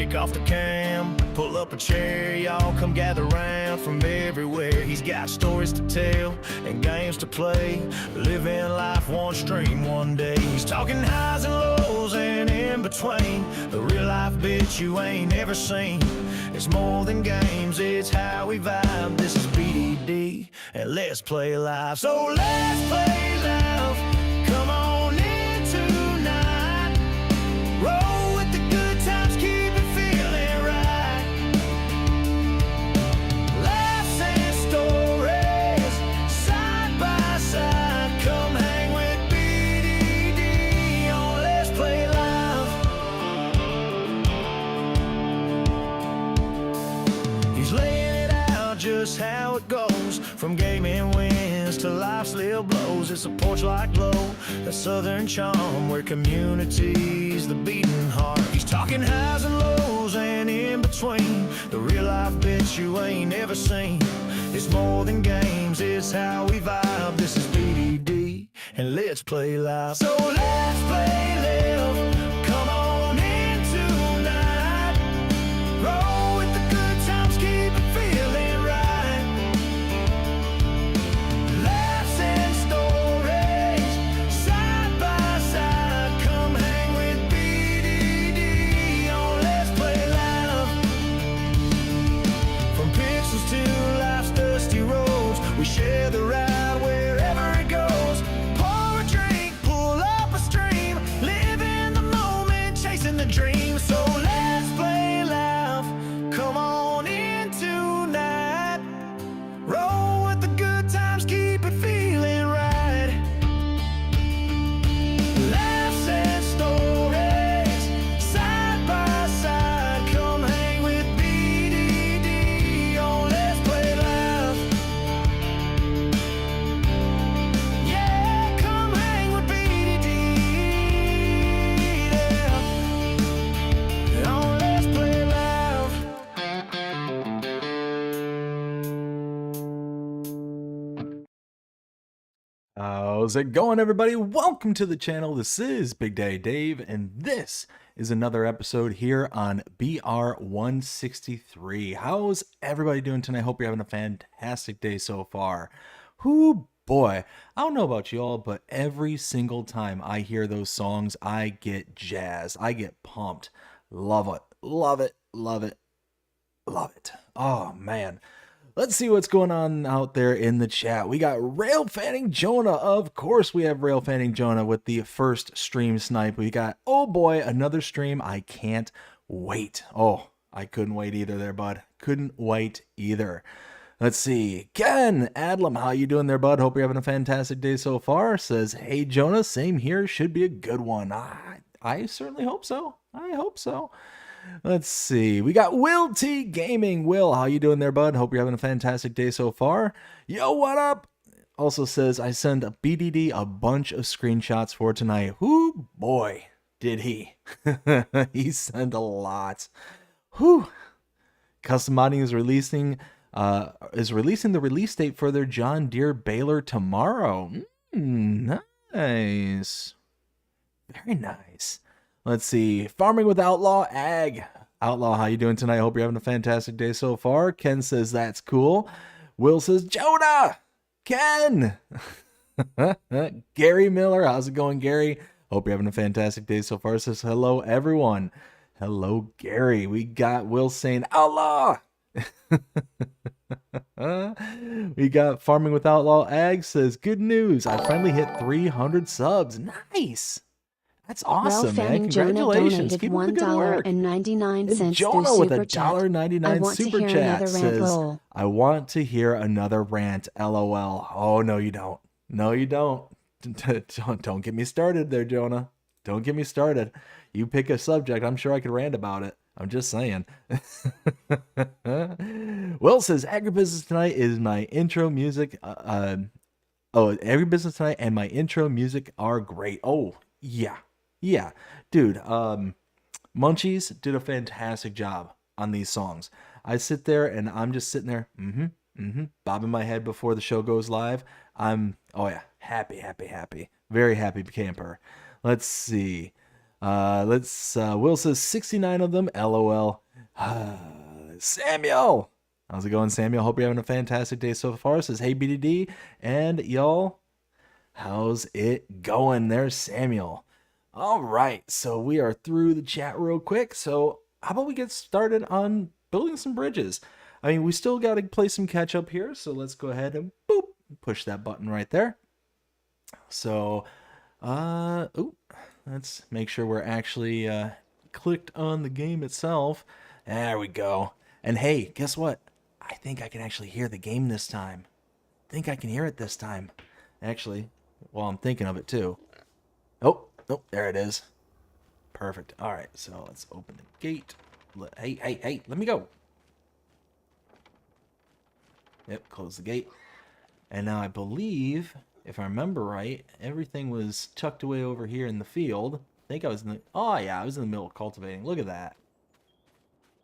Kick off the cam, pull up a chair, y'all come gather round from everywhere. He's got stories to tell and games to play, living life one stream one day. He's talking highs and lows and in between, the real life bitch you ain't ever seen. It's more than games, it's how we vibe. This is BDD, and let's play live. So let's play live, come on in tonight. Roll with the good times, keep it feeling right. Laughs and stories, side by side. Come hang with BDD on Let's Play Live. He's laying it out just how it goes, from gaming wins to life's little blows. It's a porch like glow, a southern charm where community's the beating heart. He's talking highs and lows and in between, the real life bitch you ain't ever seen. It's more than games, it's how we vibe. This is BDD, and let's play live. So let's play live, come on in tonight. Roll with the good times, keep it feeling right. Laughs and stories, side by side. Come hang with BDD on Let's Play Live. From pixels to life's dusty roads, we share the ride wherever it goes. Pour a drink, pull up a stream, live in the moment, chasing the dream. So let's play live, come on in tonight. Roll with the good times, keep it feeling right. Laughs and stories, side by side. Come hang with BDD on Let's Play Live. Yeah, come hang with BDD, yeah, on Let's Play Live. How's it going, everybody? Welcome to the channel. This is Big Daddy Dave, and this is another episode here on BR-163. How's everybody doing tonight? Hope you're having a fantastic day so far. Whoo, boy, I don't know about y'all, but every single time I hear those songs, I get jazzed. I get pumped. Love it. Love it. Love it. Love it. Oh, man. Let's see what's going on out there in the chat. We got Rail Fanning Jonah. Of course we have Rail Fanning Jonah with the first stream snipe. We got, oh boy, another stream. I can't wait. Oh, I couldn't wait either there, bud. Couldn't wait either. Let's see. Ken Adlam, how you doing there, bud? Hope you're having a fantastic day so far. Says, hey, Jonah, same here. Should be a good one. I certainly hope so. I hope so. Let's see. We got Will T Gaming. Will, how you doing there, bud? Hope you're having a fantastic day so far. Yo, what up? Also says, I send a BDD a bunch of screenshots for tonight. Whoo, boy, did he. He sent a lot. Whew. Custom Modding is releasing the release date for their John Deere baler tomorrow. Nice. Very nice. Let's see. Farming with Outlaw Ag. Outlaw, how you doing tonight? Hope you're having a fantastic day so far. Ken says that's cool. Will says, Jonah! Ken! Gary Miller, how's it going, Gary? Hope you're having a fantastic day so far. Says hello, everyone. Hello, Gary. We got Will saying, Outlaw! We got Farming with Outlaw Ag says, good news. I finally hit 300 subs. Nice. That's awesome, man. Congratulations. Keep up the good work. $1.99 Jonah with a $1.99 super chat says, I want to hear another rant, LOL. Oh, no, you don't. No, you don't. Don't get me started there, Jonah. Don't get me started. You pick a subject, I'm sure I could rant about it. I'm just saying. Will says, agribusiness tonight is my intro music. Agribusiness tonight and my intro music are great. Oh, yeah. Yeah, dude, Munchies did a fantastic job on these songs. I sit there and I'm just sitting there, bobbing my head before the show goes live. Oh yeah, happy. Very happy camper. Let's see. Will says 69 of them. LOL. Samuel. How's it going, Samuel? Hope you're having a fantastic day so far. Says, hey, BDD. And y'all, how's it going? There's Samuel. All right. So we are through the chat real quick. So how about we get started on building some bridges? I mean, we still got to play some catch up here. So let's go ahead and boop, push that button right there. So, let's make sure we're actually clicked on the game itself. There we go. And hey, guess what? I think I can actually hear the game this time. I think I can hear it this time. Actually, well, I'm thinking of it too. Oh, there it is. Perfect. All right, so let's open the gate. Hey, let me go. Yep, close the gate. And now I believe, if I remember right, everything was tucked away over here in the field. I think I was in the... Oh, yeah, I was in the middle of cultivating. Look at that.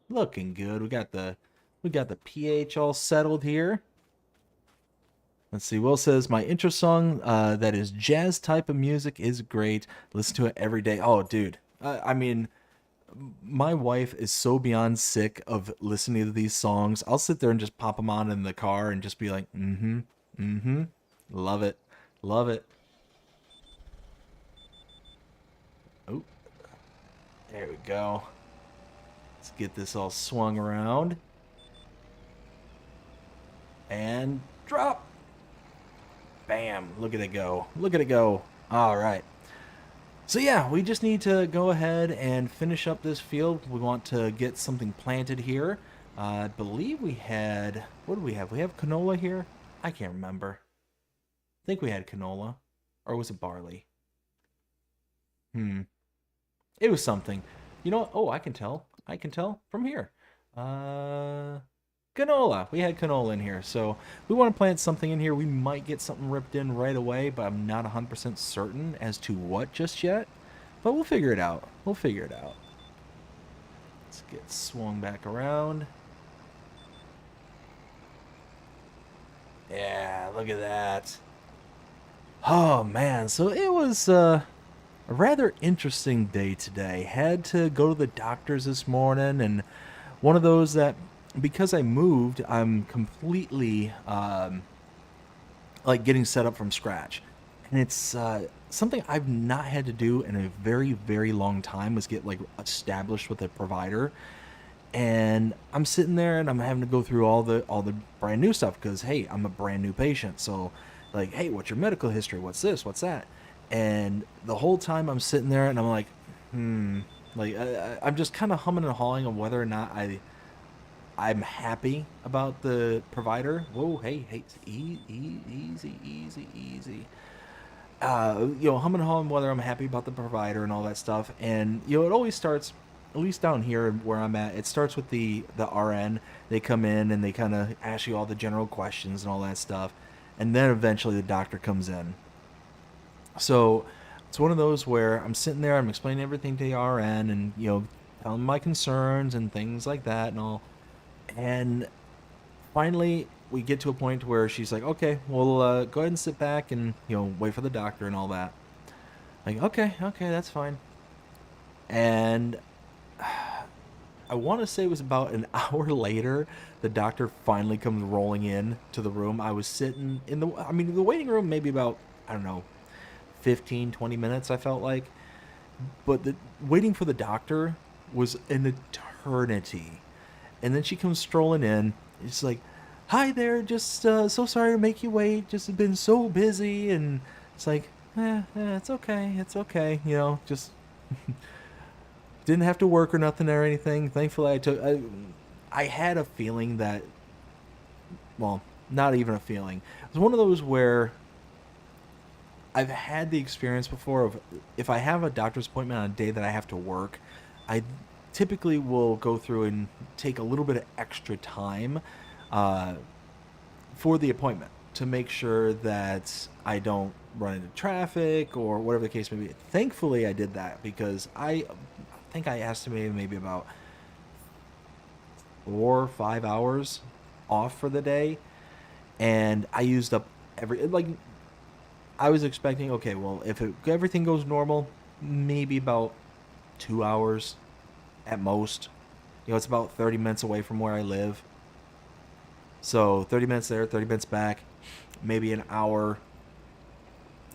Looking good. We got the pH all settled here. Let's see. Will says, my intro song that is jazz type of music is great. Listen to it every day. Oh, dude. I mean, my wife is so beyond sick of listening to these songs. I'll sit there and just pop them on in the car and just be like, love it. Love it. Oh, there we go. Let's get this all swung around. And drop. Bam. Look at it go. Look at it go. All right. So yeah, we just need to go ahead and finish up this field. We want to get something planted here. I believe we had... What do we have? We have canola here? I can't remember. I think we had canola. Or was it barley? It was something. You know what? Oh, I can tell. I can tell from here. Canola. We had canola in here. So we want to plant something in here. We might get something ripped in right away, but I'm not 100% certain as to what just yet. But we'll figure it out. We'll figure it out. Let's get swung back around. Yeah, look at that. Oh, man. So it was a rather interesting day today. Had to go to the doctor's this morning, and one of those that, because I moved, I'm completely like getting set up from scratch. And it's something I've not had to do in a very, very long time, was get like established with a provider. And I'm sitting there and I'm having to go through all the brand new stuff because, hey, I'm a brand new patient. So like, hey, what's your medical history? What's this? What's that? And the whole time I'm sitting there and I'm like, like I'm just kind of humming and hawing on whether or not I'm happy about the provider. Whoa, hey, easy. Humming and hawing whether I'm happy about the provider and all that stuff. And it always starts, at least down here where I'm at, it starts with the RN. They come in and they kind of ask you all the general questions and all that stuff, and then eventually the doctor comes in. So it's one of those where I'm sitting there, I'm explaining everything to the RN and telling my concerns and things like that and all. And finally we get to a point where she's like, okay, well, go ahead and sit back and wait for the doctor and all that. Like, okay, that's fine. And I want to say it was about an hour later, the doctor finally comes rolling in to the room. I was sitting in the waiting room maybe about, I don't know, 15, 20 minutes, I felt like. But the waiting for the doctor was an eternity. And then she comes strolling in. It's like, hi there, just so sorry to make you wait. Just been so busy. And it's like, it's okay. It's okay. Just... Didn't have to work or nothing or anything. Thankfully, I had a feeling that, well, not even a feeling. It was one of those where I've had the experience before of, if I have a doctor's appointment on a day that I have to work, I typically will go through and take a little bit of extra time for the appointment to make sure that I don't run into traffic or whatever the case may be. Thankfully, I did that because I think I estimated maybe about 4 or 5 hours off for the day, and I used up I was expecting, okay, well, if everything goes normal, maybe about 2 hours at most. You know, it's about 30 minutes away from where I live. So 30 minutes there, 30 minutes back, maybe an hour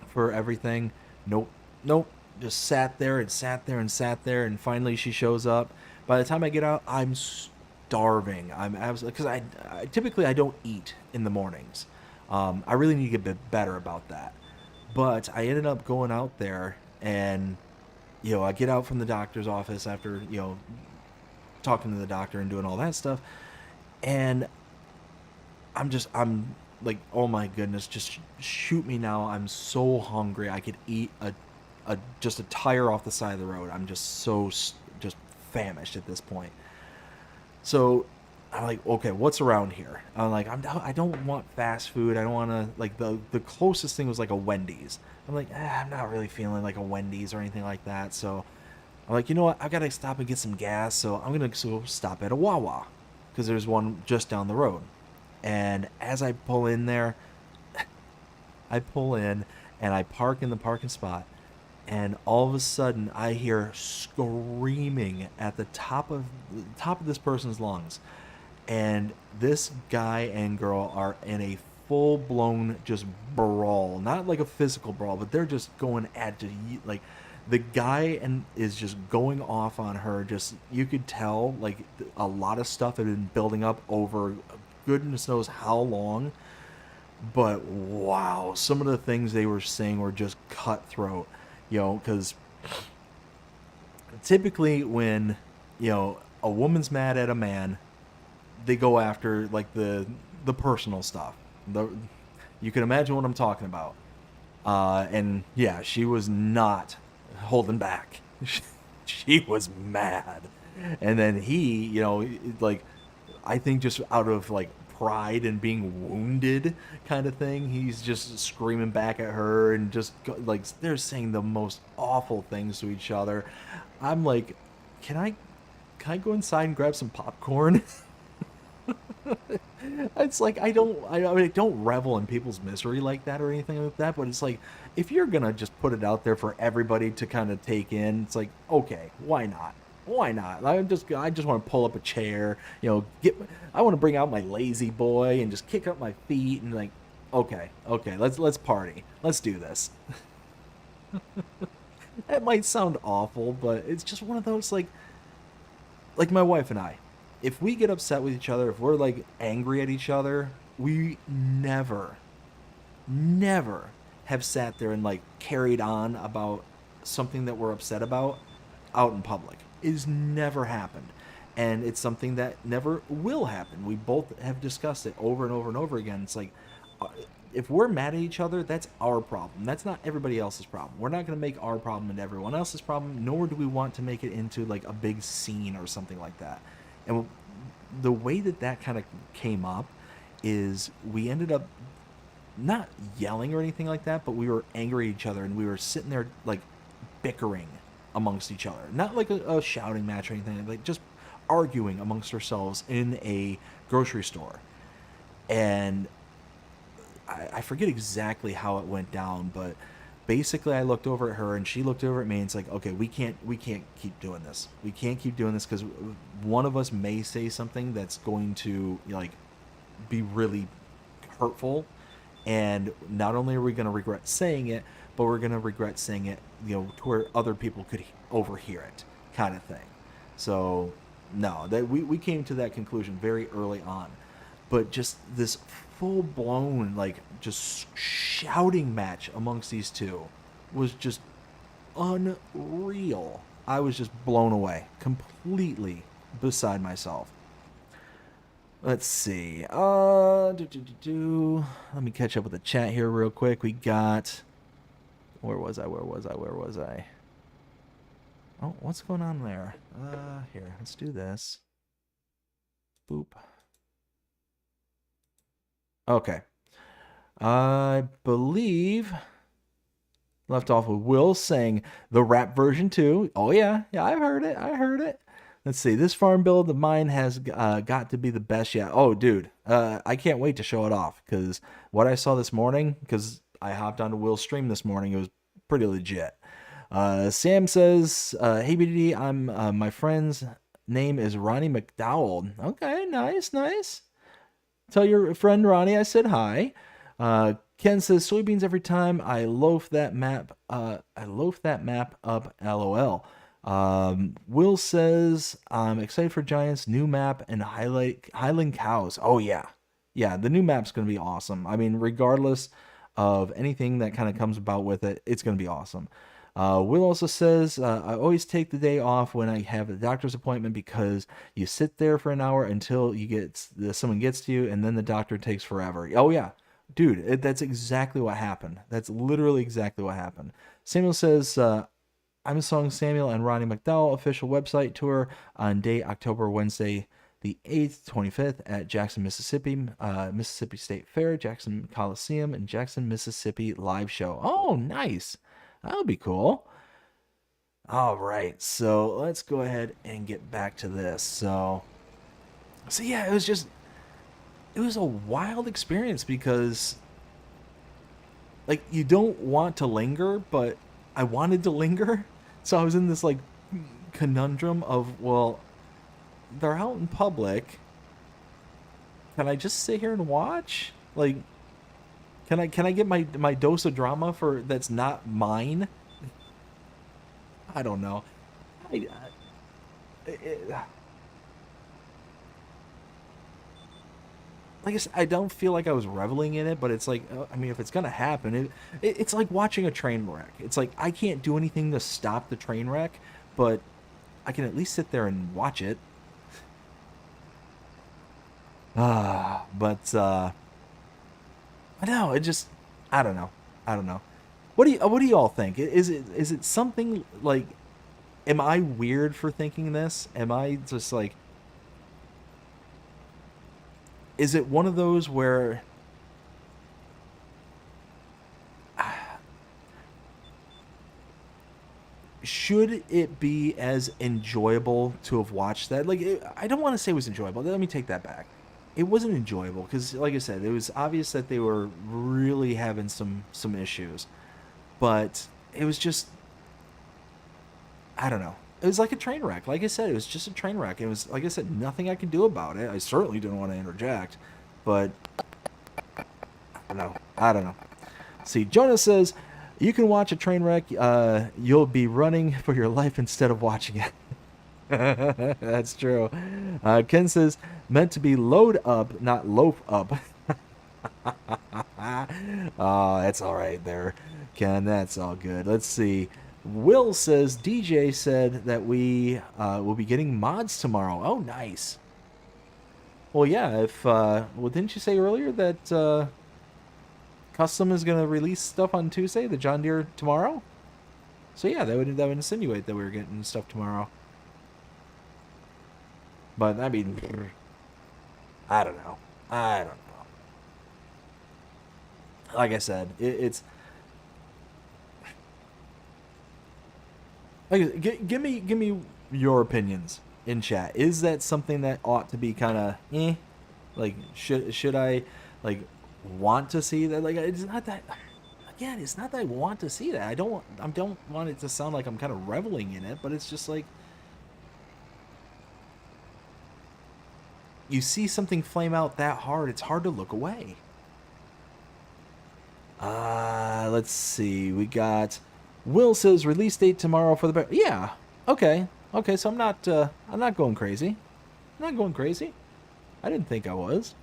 for everything. Nope. Nope. Just sat there and sat there and sat there, and finally she shows up. By the time I get out, I'm starving. I'm absolutely, because I typically I don't eat in the mornings. I really need to get a bit better about that. But I ended up going out there, and you know, I get out from the doctor's office after, you know, talking to the doctor and doing all that stuff, and I'm like, oh my goodness, just shoot me now. I'm so hungry. I could eat just a tire off the side of the road. I'm just just famished at this point. So I'm like, okay, what's around here? I'm like, I don't want fast food. I don't want to, like, the closest thing was like a Wendy's. I'm like, I'm not really feeling like a Wendy's or anything like that. So I'm like, you know what? I gotta stop and get some gas. So I'm gonna go stop at a Wawa, because there's one just down the road. And as I pull in there, I pull in and I park in the parking spot, and all of a sudden I hear screaming at the top of this person's lungs. And this guy and girl are in a full-blown just brawl. Not like a physical brawl, but they're just going at like, the guy and is just going off on her. Just, you could tell like a lot of stuff had been building up over goodness knows how long. But wow, some of the things they were saying were just cutthroat, you know, because typically when, you know, a woman's mad at a man, they go after like the personal stuff. You can imagine what I'm talking about. And yeah, she was not holding back. She was mad. And then he, you know, like, I think just out of like pride and being wounded kind of thing, he's just screaming back at her, and just like, they're saying the most awful things to each other. I'm like, can I go inside and grab some popcorn? It's like, I don't revel in people's misery like that or anything like that, but it's like, if you're gonna just put it out there for everybody to kind of take in, it's like, okay, why not? Why not? I just want to pull up a chair, you know, I want to bring out my lazy boy and just kick up my feet and, like, okay, let's party. Let's do this. That might sound awful, but it's just one of those, like my wife and I, if we get upset with each other, if we're like angry at each other, we never have sat there and like carried on about something that we're upset about out in public. It has never happened. And it's something that never will happen. We both have discussed it over and over and over again. It's like, if we're mad at each other, that's our problem. That's not everybody else's problem. We're not going to make our problem into everyone else's problem, nor do we want to make it into like a big scene or something like that. And the way that kind of came up is we ended up not yelling or anything like that, but we were angry at each other, and we were sitting there like bickering amongst each other. Not like a shouting match or anything, like just arguing amongst ourselves in a grocery store. And I forget exactly how it went down, but basically I looked over at her and she looked over at me, and it's like, okay, we can't keep doing this. We can't keep doing this, because one of us may say something that's going to, like, be really hurtful, and not only are we going to regret saying it, but we're going to regret saying it, you know, to where other people could overhear it, kind of thing. So no, that we came to that conclusion very early on. But just this full-blown, like, just shouting match amongst these two was just unreal. I was just blown away, completely beside myself. Let's see. Let me catch up with the chat here real quick. We got... Where was I? Oh, what's going on there? Here, let's do this. Boop. Okay. I believe left off with Will saying the rap version too. Oh yeah, I've heard it. Let's see. This farm build of mine has got to be the best yet. Oh, dude, I can't wait to show it off, because what I saw this morning, because I hopped onto Will's stream this morning, it was pretty legit. Sam says, hey BDD, I'm my friend's name is Ronnie McDowell. Okay, nice. Tell your friend Ronnie I said hi. Ken says soybeans every time I loaf that map. Up. LOL. Will says I'm excited for Giants new map and Highland Cows. Oh yeah, the new map's gonna be awesome. I mean, regardless of anything that kind of comes about with it, it's gonna be awesome. Will also says, I always take the day off when I have a doctor's appointment because you sit there for an hour until someone gets to you, and then the doctor takes forever. Oh yeah, dude, that's exactly what happened. That's literally exactly what happened. Samuel says, I'm a song Samuel and Ronnie McDowell official website tour on date October Wednesday the 8th, 25th at Jackson, Mississippi, Mississippi State Fair, Jackson Coliseum, and Jackson, Mississippi live show. Oh, nice. That'll be cool. All right, so let's go ahead and get back to this. So yeah, it was a wild experience because, like, you don't want to linger, but I wanted to linger. So I was in this, like, conundrum of, well, they're out in public. Can I just sit here and watch? Like, can I get my dose of drama that's not mine? I don't know. I guess I don't feel like I was reveling in it, but it's like, I mean, if it's gonna happen, it's like watching a train wreck. It's like I can't do anything to stop the train wreck, but I can at least sit there and watch it. But I know, I don't know. What do you all think? Is it something like, am I weird for thinking this? Am I just like, is it one of those where should it be as enjoyable to have watched that? Like, I don't want to say it was enjoyable. Let me take that back. It wasn't enjoyable because, like I said, it was obvious that they were really having some issues. But it was just, I don't know. It was like a train wreck. Like I said, it was just a train wreck. It was, like I said, nothing I could do about it. I certainly didn't want to interject. But, I don't know. See, Jonah says, you can watch a train wreck. You'll be running for your life instead of watching it. That's true. Ken says, meant to be load up, not loaf up. Oh, that's all right there, Ken. That's all good. Let's see. Will says, DJ said that we will be getting mods tomorrow. Oh, nice. Well, yeah. Well, didn't you say earlier that Custom is gonna release stuff on Tuesday, the John Deere tomorrow? So yeah, that would insinuate that we were getting stuff tomorrow. But I mean, I don't know. Like I said, it's like, give me your opinions in chat. Is that something that ought to be kind of like, should I like want to see that? Like, it's not that, again, it's not that I want to see that. I don't want it to sound like I'm kind of reveling in it, but it's just like, you see something flame out that hard, it's hard to look away. Let's see. We got Will says release date tomorrow for the yeah. Okay. So I'm not going crazy. I'm not going crazy. I didn't think I was.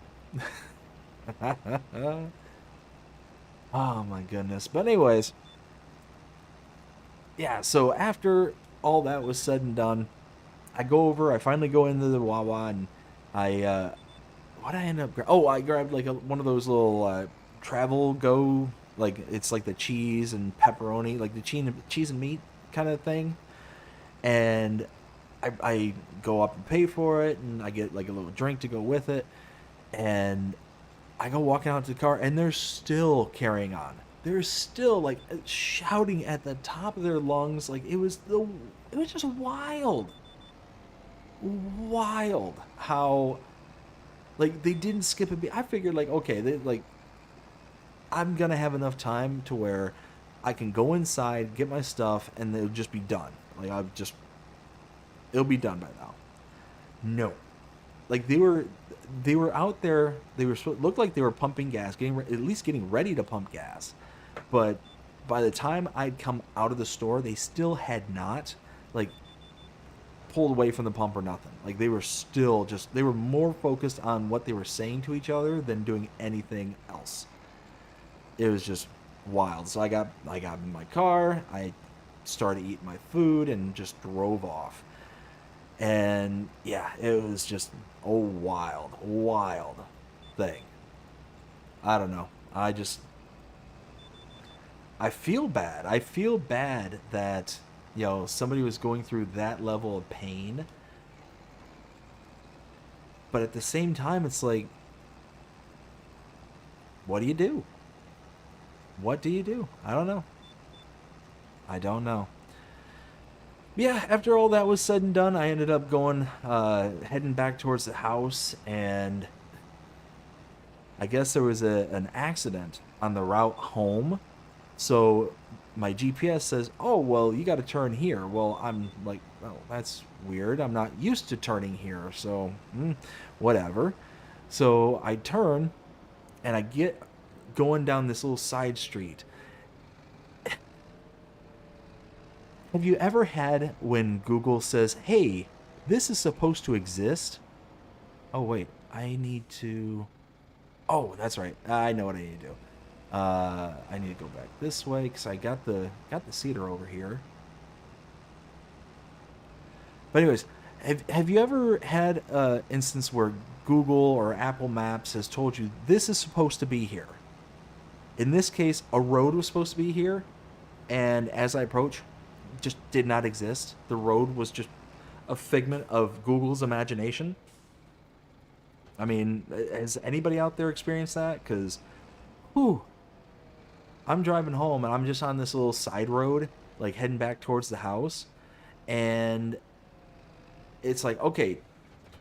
Oh my goodness. But anyways, yeah. So after all that was said and done, I finally go into the Wawa, and what I end up I grabbed like one of those little travel go, like, it's like the cheese and pepperoni, like the cheese and meat kind of thing. And I go up and pay for it, and I get like a little drink to go with it, and I go walking out to the car, and they're still carrying on. They're still like shouting at the top of their lungs. Like, it was just wild how, like, they didn't skip a beat. I figured, like, okay, I'm gonna have enough time to where I can go inside, get my stuff, and it'll just be done. Like it'll be done by now. No, like they were out there. They were looked like they were pumping gas, at least getting ready to pump gas. But by the time I'd come out of the store, they still had not like pulled away from the pump or nothing. Like they were still just they were more focused on what they were saying to each other than doing anything else. It was just wild. So I got in my car, I started eating my food and just drove off. And yeah, it was just a wild thing. I don't know. I feel bad. I feel bad that, you know, somebody was going through that level of pain. But at the same time, it's like, what do you do? What do you do? I don't know. I don't know. Yeah, after all that was said and done, I ended up heading back towards the house, and I guess there was an accident on the route home. So my GPS says, oh, well, you got to turn here. Well, I'm like, oh, that's weird. I'm not used to turning here, so whatever. So I turn, and I get going down this little side street. Have you ever had when Google says, hey, this is supposed to exist? Oh, wait, I need to... Oh, that's right. I know what I need to do. I need to go back this way because I got the cedar over here. But anyways, have you ever had an instance where Google or Apple Maps has told you this is supposed to be here? In this case, a road was supposed to be here, and as I approach, just did not exist. The road was just a figment of Google's imagination. I mean, has anybody out there experienced that? Because, whew, I'm driving home and I'm just on this little side road, like heading back towards the house, and it's like, okay,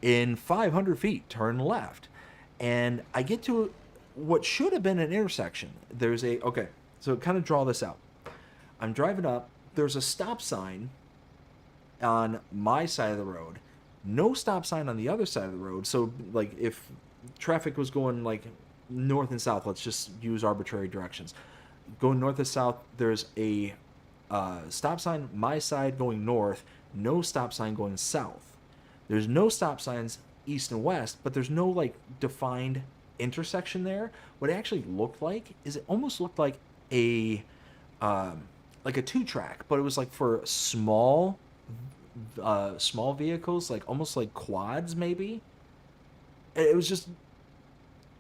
in 500 feet, turn left. And I get to what should have been an intersection. Okay, so kind of draw this out. I'm driving up, there's a stop sign on my side of the road, no stop sign on the other side of the road. So, like, if traffic was going, like, north and south, let's just use arbitrary directions. Going north and south, there's a stop sign my side going north, no stop sign going south. There's no stop signs east and west, but there's no, like, defined intersection there. What it actually looked like is it almost looked like a 2-track, but it was like for small vehicles, like almost like quads maybe. It was just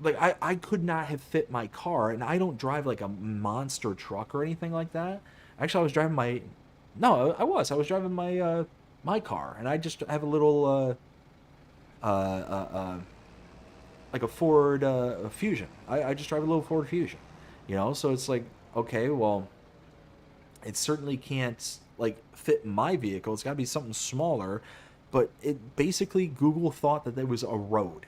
like I could not have fit my car, and I don't drive like a monster truck or anything like that. Actually, I was driving I was driving my car, and I just have a little like a Ford Fusion. I just drive a little Ford Fusion, you know. So it's like, okay, well, it certainly can't like fit my vehicle. It's got to be something smaller. But it basically, Google thought that there was a road,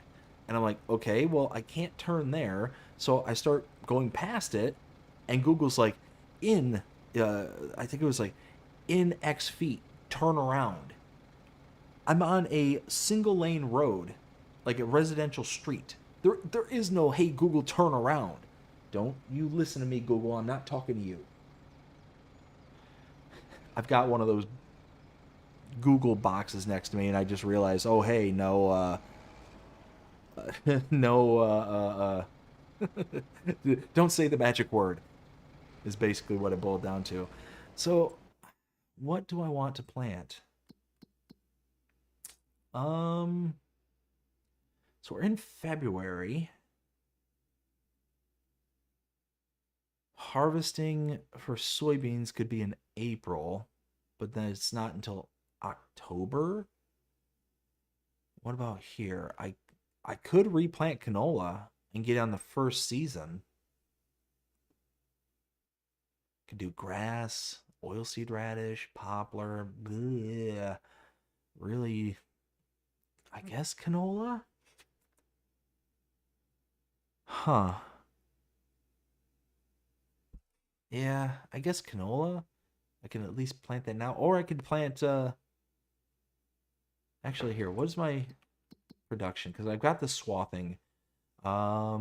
and I'm like, okay, well, I can't turn there. So I start going past it, and Google's like, I think it was like, in X feet, turn around. I'm on a single lane road, like a residential street. There is no, hey, Google, turn around. Don't you listen to me, Google. I'm not talking to you. I've got one of those Google boxes next to me, and I just realized, oh, hey, no, don't say the magic word, is basically what it boiled down to. So, what do I want to plant? So we're in February. Harvesting for soybeans could be in April, but then it's not until October. What about here? I could replant canola and get on the first season. Could do grass, oilseed radish, poplar. Bleh. Really, I guess canola? Huh. Yeah, I guess canola. I can at least plant that now. Or I could plant, actually here, what is my production? Because I've got the swathing. So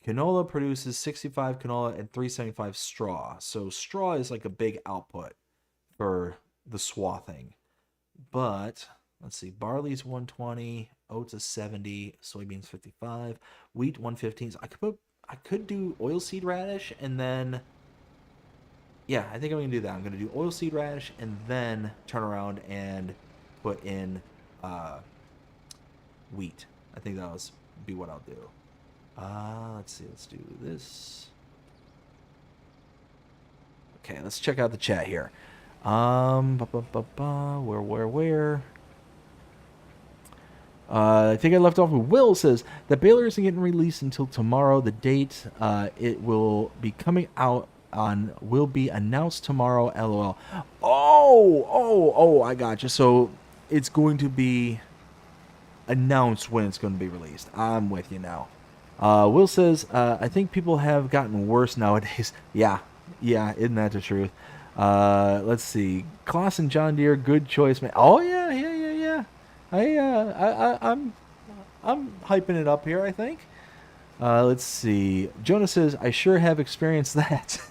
canola produces 65 canola and 375 straw. So straw is like a big output for the swathing. But let's see, barley's 120, oats is 70, soybeans 55, wheat 115. So I could do oilseed radish and then yeah, I think I'm gonna do that. I'm gonna do oilseed radish and then turn around and put in uh, wheat. I think that was be what I'll do. Let's see. Let's do this. Okay, let's check out the chat here. Where? I think I left off with Will says that Baylor isn't getting released until tomorrow. The date it will be coming out on will be announced tomorrow. LOL. Oh! I gotcha. So it's going to be announced when it's going to be released. I'm with you now. Will says I think people have gotten worse nowadays. Yeah, isn't that the truth? Let's see. Kloss and John Deere, good choice, man. Oh yeah. I'm hyping it up here, I think. Let's see. Jonah says, I sure have experienced that.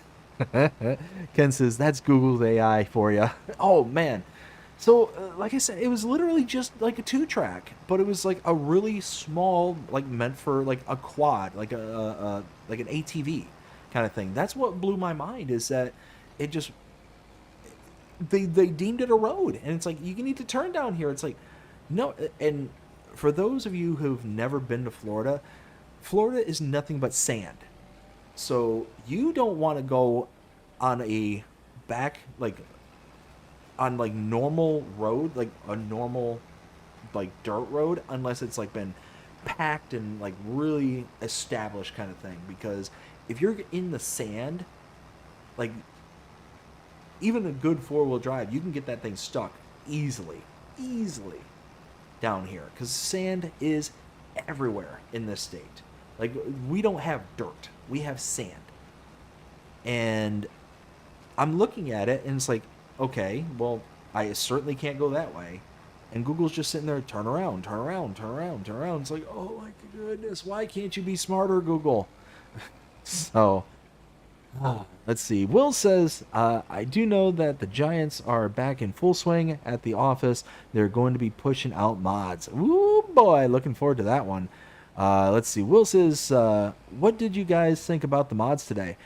Ken says, that's Google's AI for you. Oh, man. So, like I said, it was literally just like a 2-track, but it was like a really small, like meant for like a quad, like like an ATV kind of thing. That's what blew my mind is that it just they deemed it a road, and it's like you need to turn down here. It's like no, and for those of you who've never been to Florida, Florida is nothing but sand. So you don't want to go on a back like on like normal road, like a normal like dirt road, unless it's like been packed and like really established kind of thing. Because if you're in the sand, like even a good 4-wheel drive, you can get that thing stuck easily down here because sand is everywhere in this state. Like we don't have dirt, we have sand. And I'm looking at it and it's like, okay, well, I certainly can't go that way. And Google's just sitting there, turn around. It's like, oh my goodness, why can't you be smarter, Google? So, let's see. Will says, I do know that the Giants are back in full swing at the office. They're going to be pushing out mods. Ooh, boy, looking forward to that one. Let's see. Will says, what did you guys think about the mods today?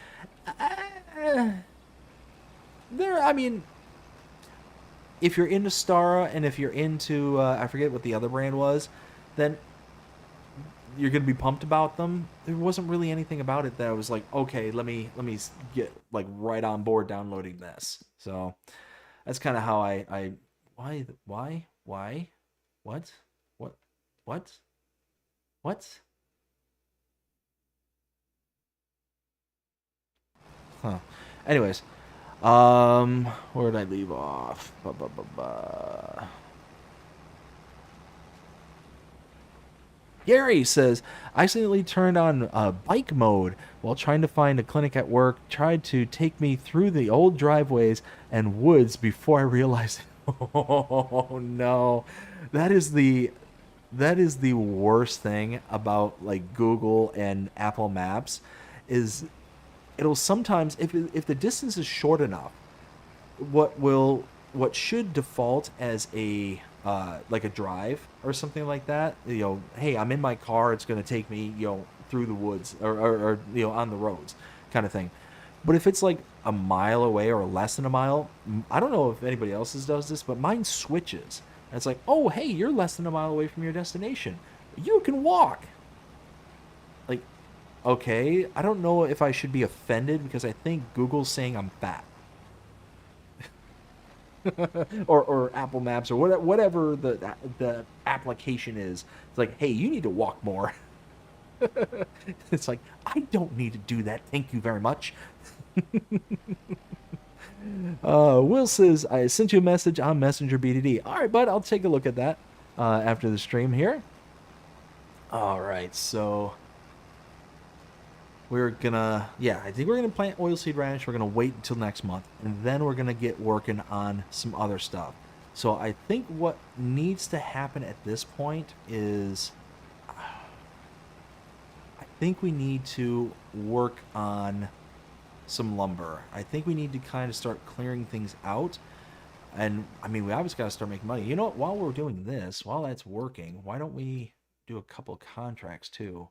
I mean, if you're into Stara and if you're into, I forget what the other brand was, then you're gonna be pumped about them. There wasn't really anything about it that I was like, okay, let me get like right on board downloading this. So that's kind of how I why what huh. Anyways, where did I leave off? Gary says, I accidentally turned on bike mode while trying to find a clinic at work. Tried to take me through the old driveways and woods before I realized it. Oh no. That is the worst thing about like Google and Apple Maps is it'll sometimes if the distance is short enough, what should default as a like a drive or something like that, hey, I'm in my car, it's going to take me, through the woods or on the roads kind of thing. But if it's like a mile away or less than a mile, I don't know if anybody else's does this, but mine switches. And it's like, oh, hey, you're less than a mile away from your destination. You can walk. Like, okay, I don't know if I should be offended because I think Google's saying I'm fat. or Apple Maps or whatever the application is. It's like, hey, you need to walk more. It's like, I don't need to do that. Thank you very much. Will says, I sent you a message on Messenger BDD. All right, bud, I'll take a look at that after the stream here. All right, so we're gonna, yeah, I think we're gonna plant oilseed radish. We're gonna wait until next month, and then we're gonna get working on some other stuff. So I think what needs to happen at this point is, I think we need to work on some lumber. I think we need to kind of start clearing things out. And I mean, we obviously got to start making money. You know what? While we're doing this, while that's working, why don't we do a couple of contracts too?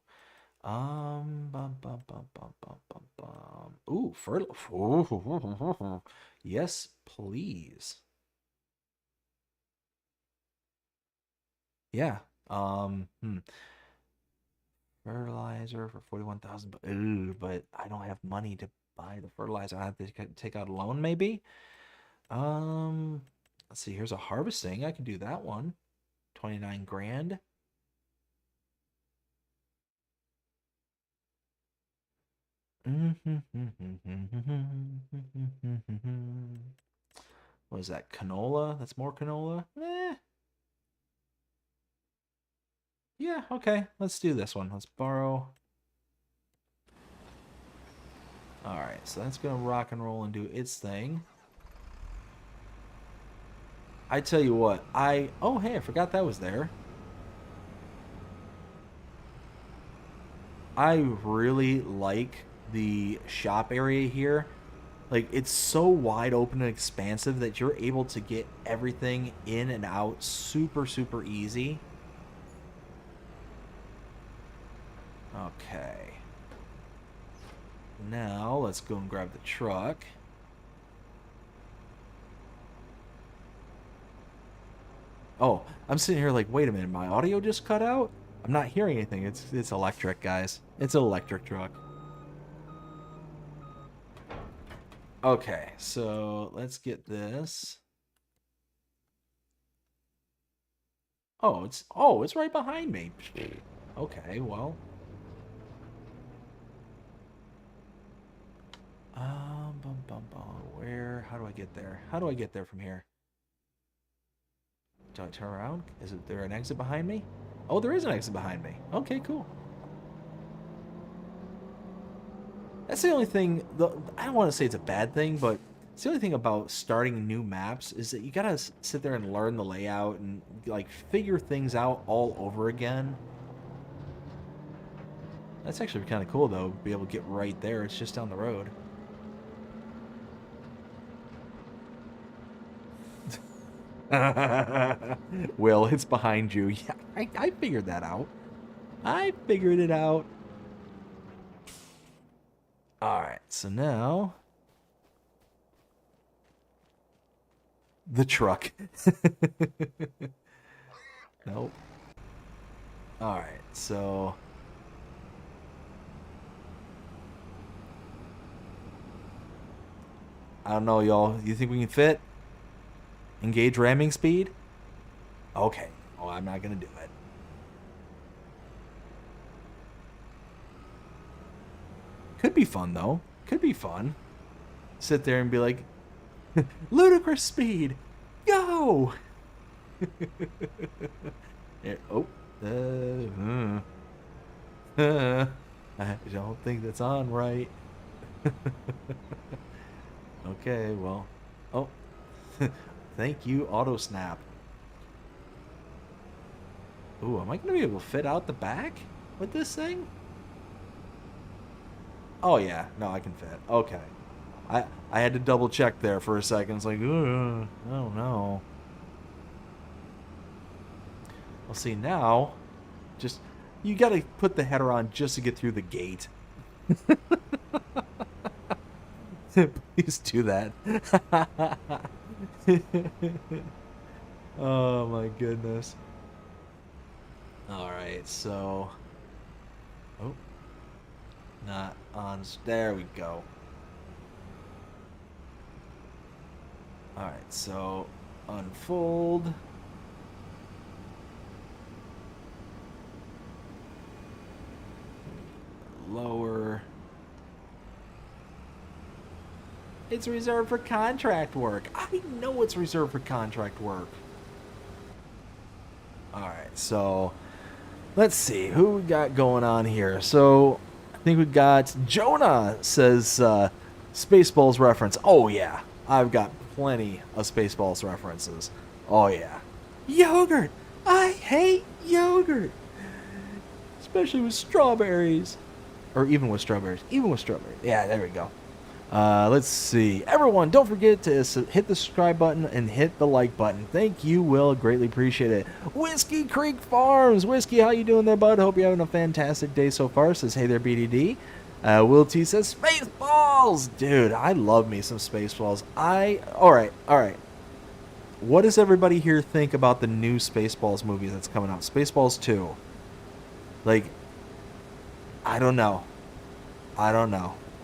Bum, bum, bum, bum, bum, bum, bum. Ooh, fertile. Yes, please. Yeah. Fertilizer for 41,000. Ooh, but I don't have money to buy the fertilizer. I have to take out a loan, maybe. Let's see. Here's a harvesting. I can do that one. 29 grand. What is that? Canola? That's more canola? Yeah, okay. Let's do this one. Let's borrow. Alright, so that's going to rock and roll and do its thing. I tell you what, oh, hey, I forgot that was there. I really like the shop area here. Like, it's so wide open and expansive that you're able to get everything in and out super, super easy. Okay. Now, let's go and grab the truck. Oh, I'm sitting here like, wait a minute, my audio just cut out? I'm not hearing anything. It's electric, guys. It's an electric truck. Okay, so let's get this. Oh, it's right behind me. Okay, well. Where? How do I get there? How do I get there from here? Do I turn around? Is there an exit behind me? Oh, there is an exit behind me. Okay, cool. That's the only thing, I don't want to say it's a bad thing, but it's the only thing about starting new maps is that you gotta sit there and learn the layout and like figure things out all over again. That's actually kind of cool though, be able to get right there. It's just down the road. Will, it's behind you. Yeah, I figured that out. I figured it out. Alright, so now... the truck. Nope. Alright, so... I don't know, y'all. You think we can fit? Engage ramming speed? Okay. Oh, I'm not gonna do it. Could be fun, though. Could be fun. Sit there and be like, ludicrous speed! Go! Yeah, oh. I don't think that's on right. Okay, well. Oh. Thank you, auto snap. Ooh, am I gonna be able to fit out the back with this thing? Oh yeah, no, I can fit. Okay. I had to double check there for a second. It's like, I don't know. Well, see, now, just, you gotta put the header on just to get through the gate. Please do that. Oh my goodness. Alright, so... oh. Not on... there we go. Alright, so... unfold. Lower. It's reserved for contract work. I know it's reserved for contract work. Alright, so... let's see. Who we got going on here? So... I think we got Jonah says Spaceballs reference. Oh yeah, I've got plenty of Spaceballs references. Oh yeah, yogurt. I hate yogurt, especially with strawberries, or even with strawberries. Even with strawberries. Yeah, there we go. Let's see. Everyone, don't forget to hit the subscribe button and hit the like button. Thank you, Will. Greatly appreciate it. Whiskey Creek Farms. Whiskey, how you doing there, bud? Hope you're having a fantastic day so far. Says, hey there, BDD. Will T says, Spaceballs. Dude, I love me some Spaceballs. All right. What does everybody here think about the new Spaceballs movie that's coming out? Spaceballs 2. Like, I don't know.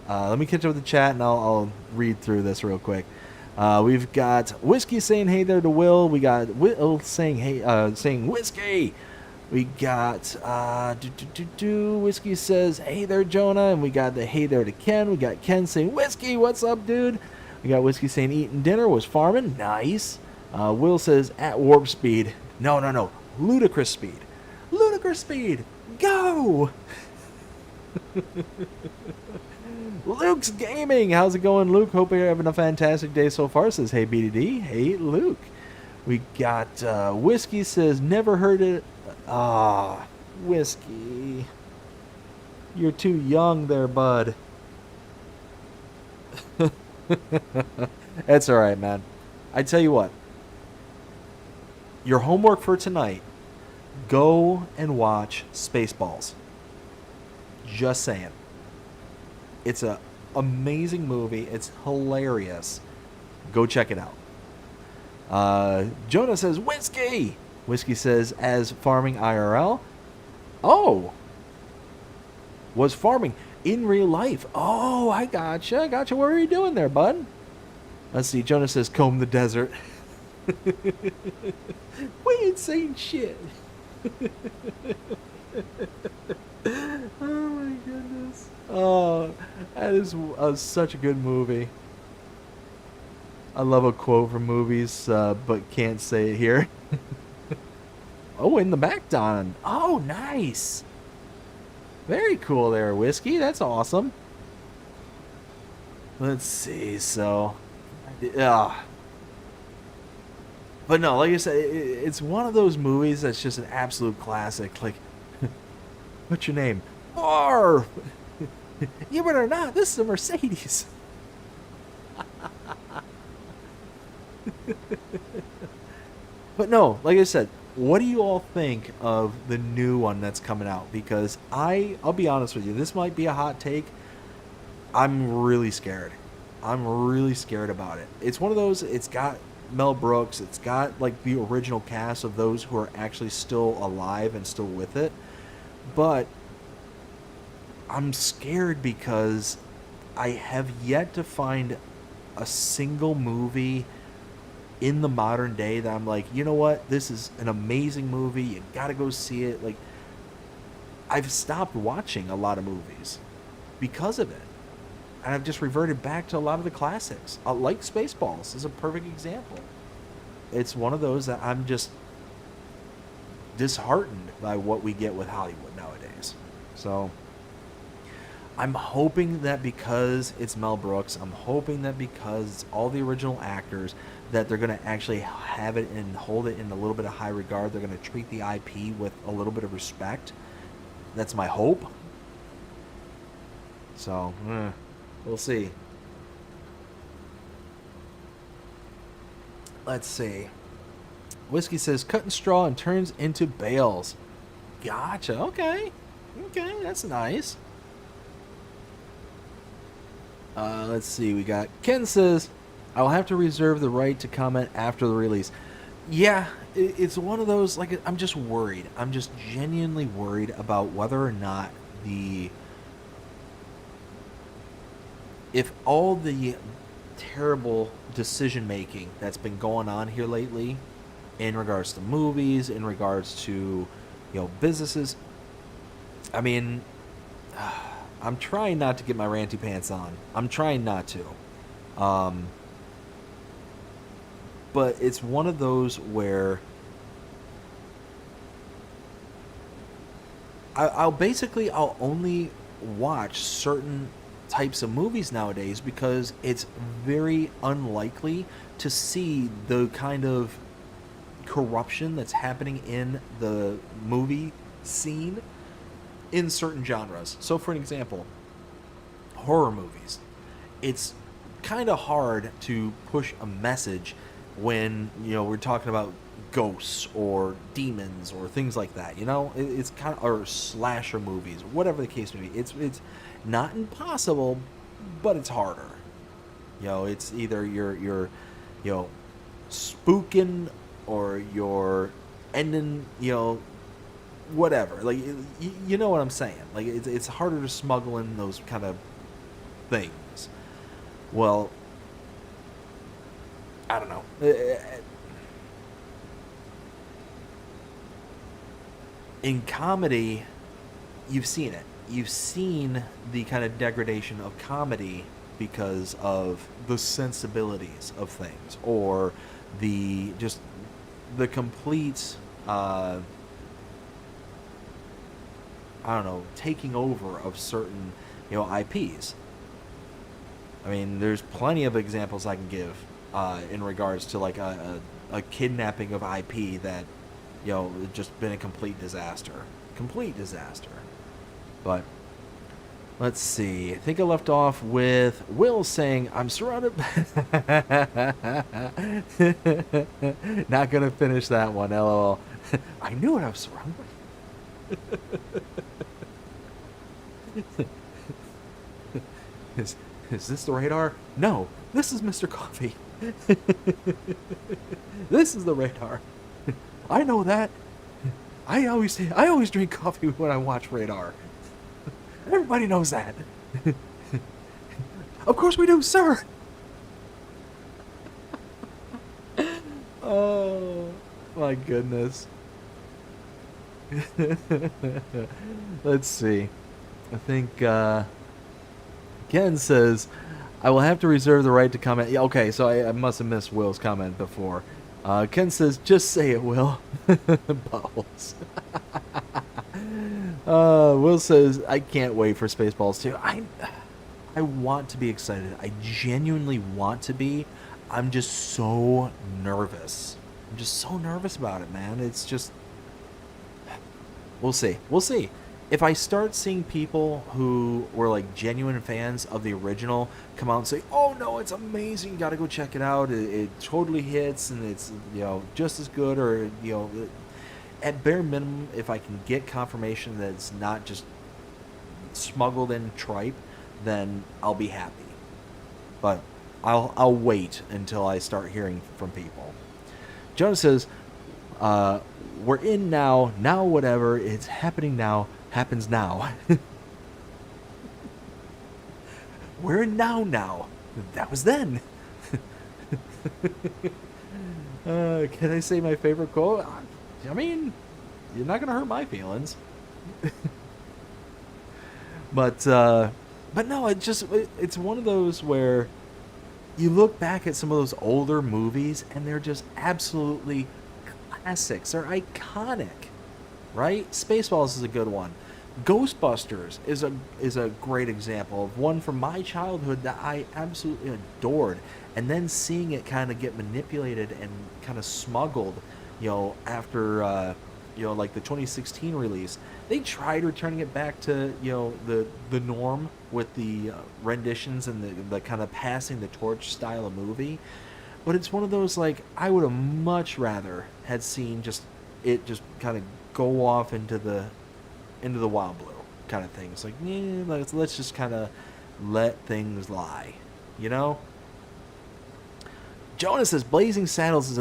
Let me catch up with the chat and I'll read through this real quick. We've got Whiskey saying hey there to Will. We got Will saying hey, saying Whiskey. We got Whiskey says hey there Jonah, and we got the hey there to Ken. We got Ken saying Whiskey, what's up, dude? We got Whiskey saying eating dinner, was farming, nice. Will says at warp speed. No, ludicrous speed. Ludicrous speed. Go. Luke's Gaming. How's it going, Luke? Hope you're having a fantastic day so far. Says, hey, BDD. Hey, Luke. We got Whiskey says, never heard it. Whiskey. You're too young there, bud. That's all right, man. I tell you what. Your homework for tonight, go and watch Spaceballs. Just saying. It's an amazing movie. It's hilarious. Go check it out. Jonah says, Whiskey! Whiskey says, as farming IRL. Oh! Was farming in real life. Oh, I gotcha. What are you doing there, bud? Let's see. Jonah says, comb the desert. We ain't saying shit. Oh my goodness. Oh, that is such a good movie. I love a quote from movies, but can't say it here. Oh, in the back, Don. Oh, nice. Very cool there, Whiskey. That's awesome. Let's see. So, but no, like I said, it's one of those movies that's just an absolute classic. Like, what's your name? Marv! You better not. This is a Mercedes. But no, like I said, what do you all think of the new one that's coming out? Because I'll be honest with you, this might be a hot take. I'm really scared. I'm really scared about it. It's one of those, it's got Mel Brooks, it's got like the original cast of those who are actually still alive and still with it. But I'm scared because I have yet to find a single movie in the modern day that I'm like, you know what, this is an amazing movie, you gotta go see it. Like, I've stopped watching a lot of movies because of it, and I've just reverted back to a lot of the classics. Like Spaceballs is a perfect example. It's one of those that I'm just disheartened by what we get with Hollywood nowadays. So I'm hoping that because it's Mel Brooks, I'm hoping that because it's all the original actors, that they're going to actually have it and hold it in a little bit of high regard. They're going to treat the IP with a little bit of respect. That's my hope. So, we'll see. Let's see. Whiskey says, cutting straw and turns into bales. Gotcha. Okay, that's nice. Let's see. We got Ken says, I'll have to reserve the right to comment after the release. Yeah, it's one of those, like, I'm just worried. I'm just genuinely worried about whether or not if all the terrible decision making that's been going on here lately in regards to movies, in regards to, businesses, I mean, I'm trying not to get my ranty pants on. I'm trying not to. But it's one of those where I'll only watch certain types of movies nowadays because it's very unlikely to see the kind of corruption that's happening in the movie scene in certain genres. So, for an example, horror movies. It's kind of hard to push a message when, we're talking about ghosts or demons or things like that. It's kind of, or slasher movies, whatever the case may be. It's not impossible, but it's harder. It's either you're spooking or you're ending, whatever. Like, you know what I'm saying? Like, it's harder to smuggle in those kind of things. Well, I don't know. In comedy, you've seen it. You've seen the kind of degradation of comedy because of the sensibilities of things, or the complete I don't know, taking over of certain IPs. I mean, there's plenty of examples I can give in regards to like a kidnapping of IP that just been a complete disaster. But let's see. I think I left off with Will saying, I'm surrounded. Not going to finish that one, lol. I knew what I was surrounded by. Is this the radar? No, this is Mr. Coffee. This is the radar. I know that. I always drink coffee when I watch Radar. Everybody knows that. Of course we do, sir. Oh my goodness. Let's see. I think Ken says, I will have to reserve the right to comment. Yeah, okay, so I must have missed Will's comment before. Ken says, just say it, Will. Bubbles. Will says, I can't wait for Spaceballs 2. I want to be excited. I genuinely want to be. I'm just so nervous. I'm just so nervous about it, man. It's just... We'll see. We'll see. If I start seeing people who were like genuine fans of the original come out and say, oh no, it's amazing, you gotta go check it out, it totally hits and it's just as good, or at bare minimum, if I can get confirmation that it's not just smuggled in tripe, then I'll be happy. But I'll wait until I start hearing from people. Jonah says, we're in now whatever, it's happening now, happens now. We're in now. That was then. Can I say my favorite quote? I mean, you're not going to hurt my feelings. But no, it's one of those where you look back at some of those older movies and they're just absolutely classics. They're iconic, right? Spaceballs is a good one. Ghostbusters is a great example of one from my childhood that I absolutely adored, and then seeing it kind of get manipulated and kind of smuggled, after like the 2016 release. They tried returning it back to the norm with the renditions and the kind of passing the torch style of movie, but it's one of those, like, I would have much rather had seen it just kind of go off into the wild blue kind of thing. It's like, let's just kind of let things lie, Jonah says Blazing Saddles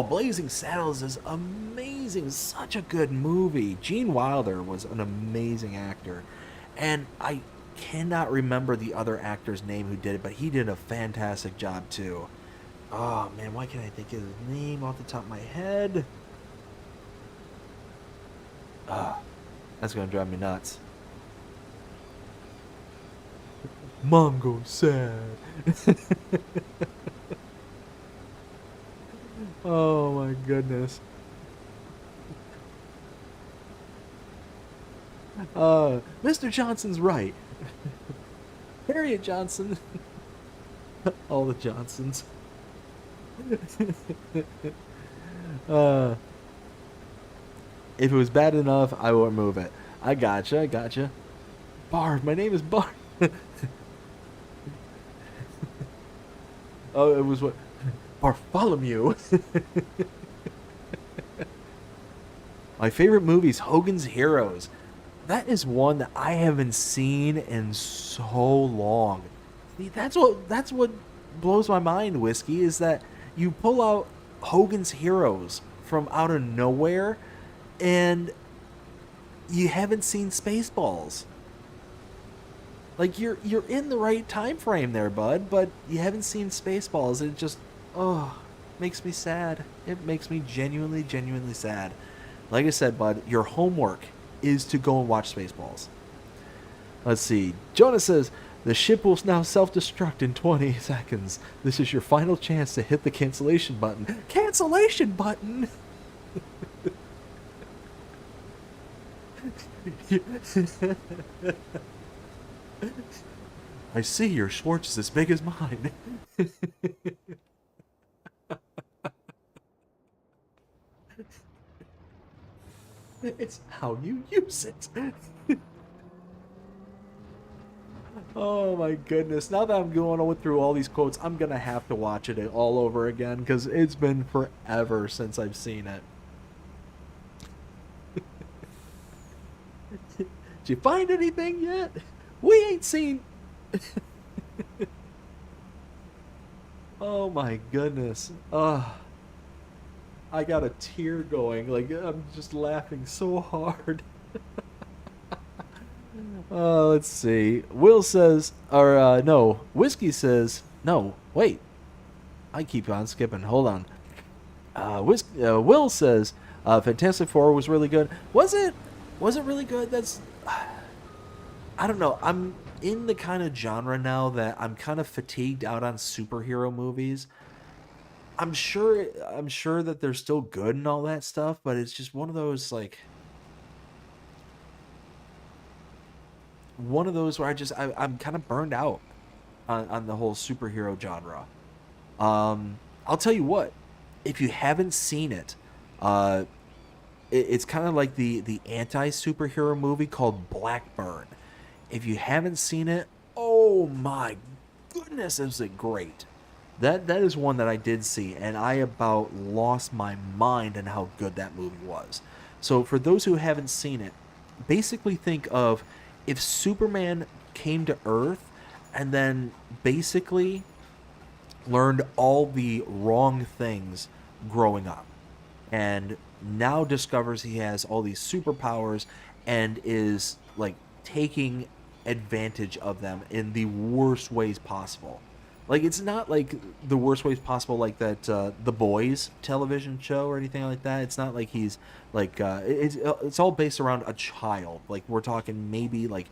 Blazing Saddles is amazing. Such a good movie. Gene Wilder was an amazing actor, and I cannot remember the other actor's name who did it, but he did a fantastic job too. Oh man, why can't I think of his name off the top of my head? That's gonna drive me nuts. Mongo sad. Oh my goodness. Mr. Johnson's right. Harriet Johnson. All the Johnsons. If it was bad enough, I would remove it. I gotcha. Barb, my name is Barb. Oh, it was what? Bartholomew. My favorite movie's Hogan's Heroes. That is one that I haven't seen in so long. See, that's what blows my mind, Whiskey, is that you pull out Hogan's Heroes from out of nowhere and you haven't seen Spaceballs. Like you're in the right time frame there, bud, but you haven't seen Spaceballs. It just makes me sad. It makes me genuinely sad. Like I said, bud, your homework is to go and watch Spaceballs. Let's see. Jonah says, the ship will now self-destruct in 20 seconds. This is your final chance to hit the cancellation button. Cancellation button? I see your Schwartz is as big as mine. It's how you use it. Oh my goodness. Now that I'm going through all these quotes, I'm going to have to watch it all over again because it's been forever since I've seen it. Did you find anything yet? We ain't seen... Oh my goodness. I got a tear going. Like, I'm just laughing so hard. Let's see. Will says, no, Whiskey says, no, wait. I keep on skipping. Hold on. Will says, Fantastic Four was really good. Was it really good? I don't know. I'm in the kind of genre now that I'm kind of fatigued out on superhero movies. I'm sure that they're still good and all that stuff, but it's just one of those where I'm kind of burned out on the whole superhero genre. I'll tell you what, if you haven't seen it, it's kind of like the anti-superhero movie called Blackburn. If you haven't seen it, oh my goodness, is it great. That is one that I did see, and I about lost my mind in how good that movie was. So for those who haven't seen it, basically think of if Superman came to Earth and then basically learned all the wrong things growing up, and now discovers he has all these superpowers and is like taking advantage of them in the worst ways possible. Like, it's not like the worst ways possible like that The Boys television show or anything like that. It's not like he's like it's all based around a child. Like, we're talking maybe like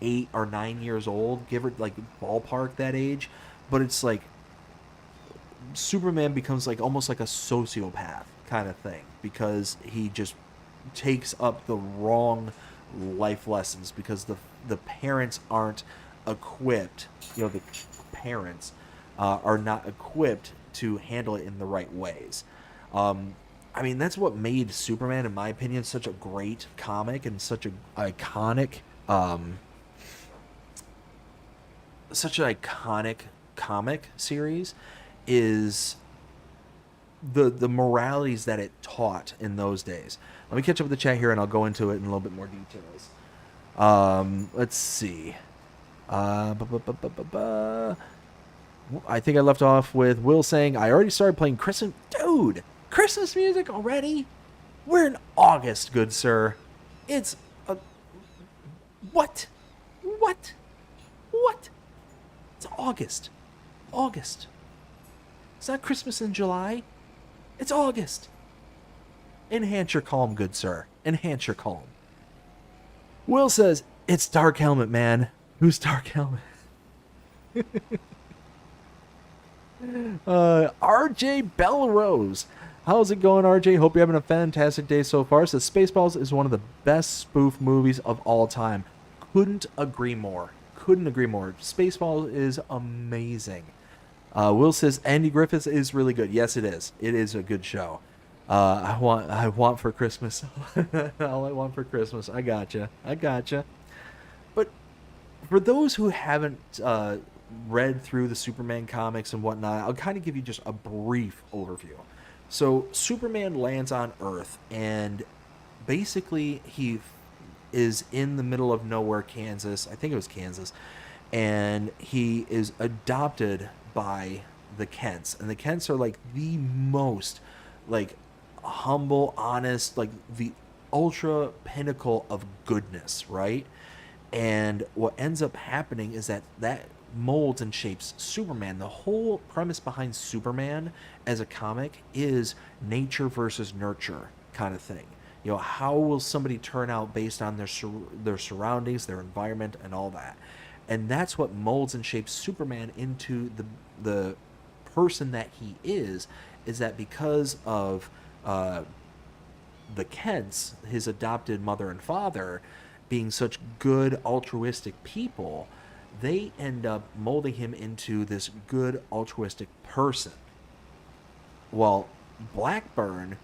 8 or 9 years old, give or like ballpark that age. But it's like Superman becomes like almost like a sociopath kind of thing because he just takes up the wrong life lessons because the parents aren't equipped. The parents are not equipped to handle it in the right ways. I mean, that's what made Superman, in my opinion, such a great comic and such an iconic comic series is the moralities that it taught in those days. Let me catch up with the chat here and I'll go into it in a little bit more details. Let's see. I think I left off with Will saying, I already started playing Christmas. Dude, Christmas music already? We're in August, good sir. It's What? It's August. It's not Christmas in July. It's August. Enhance your calm, good sir. Enhance your calm. Will says, it's Dark Helmet, man. Who's Dark Helmet? RJ Belrose. How's it going, RJ? Hope you're having a fantastic day so far. Says Spaceballs is one of the best spoof movies of all time. Couldn't agree more. Couldn't agree more. Spaceballs is amazing. Will says Andy Griffiths is really good. Yes, it is. It is a good show. I want for Christmas. All I want for Christmas. I gotcha. But for those who haven't read through the Superman comics and whatnot, I'll kind of give you just a brief overview. So Superman lands on Earth, and basically he is in the middle of nowhere, Kansas. I think it was Kansas. And he is adopted by the Kents. And the Kents are like the most like humble, honest, like the ultra pinnacle of goodness, right? And what ends up happening is that molds and shapes Superman. The whole premise behind Superman as a comic is nature versus nurture kind of thing. You know, how will somebody turn out based on their surroundings, their environment, and all that? And that's what molds and shapes Superman into the person that he is that because of the Kents, his adopted mother and father, being such good altruistic people, they end up molding him into this good altruistic person. Well, Blackburn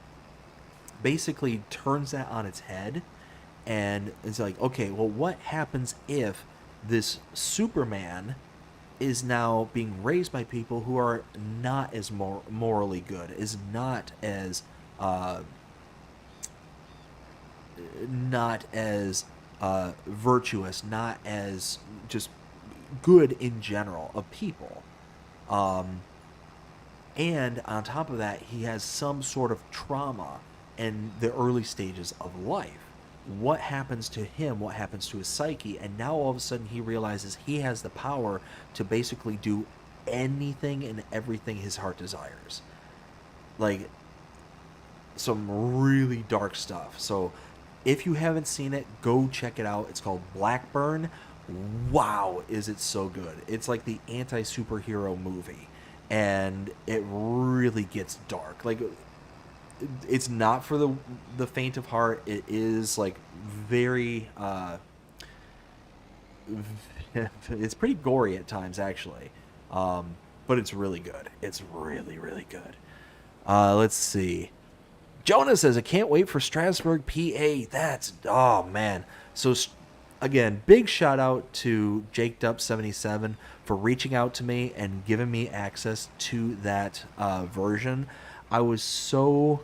basically turns that on its head and it's like, okay, well, what happens if this Superman is now being raised by people who are not as morally good, is not as virtuous, not as just good in general of people. And on top of that, he has some sort of trauma in the early stages of life. What happens to him? What happens to his psyche? And now all of a sudden he realizes he has the power to basically do anything and everything his heart desires. Like, some really dark stuff. So if you haven't seen it, go check it out. It's called Blackburn. Wow, is it so good. It's like the anti-superhero movie. And it really gets dark. Like, it's not for the faint of heart. It is like very it's pretty gory at times, actually, but it's really good. It's really, really good. Let's see. Jonah says, I can't wait for Strasbourg, PA. That's, oh man. So again, big shout out to JakedUp77 for reaching out to me and giving me access to that version. I was so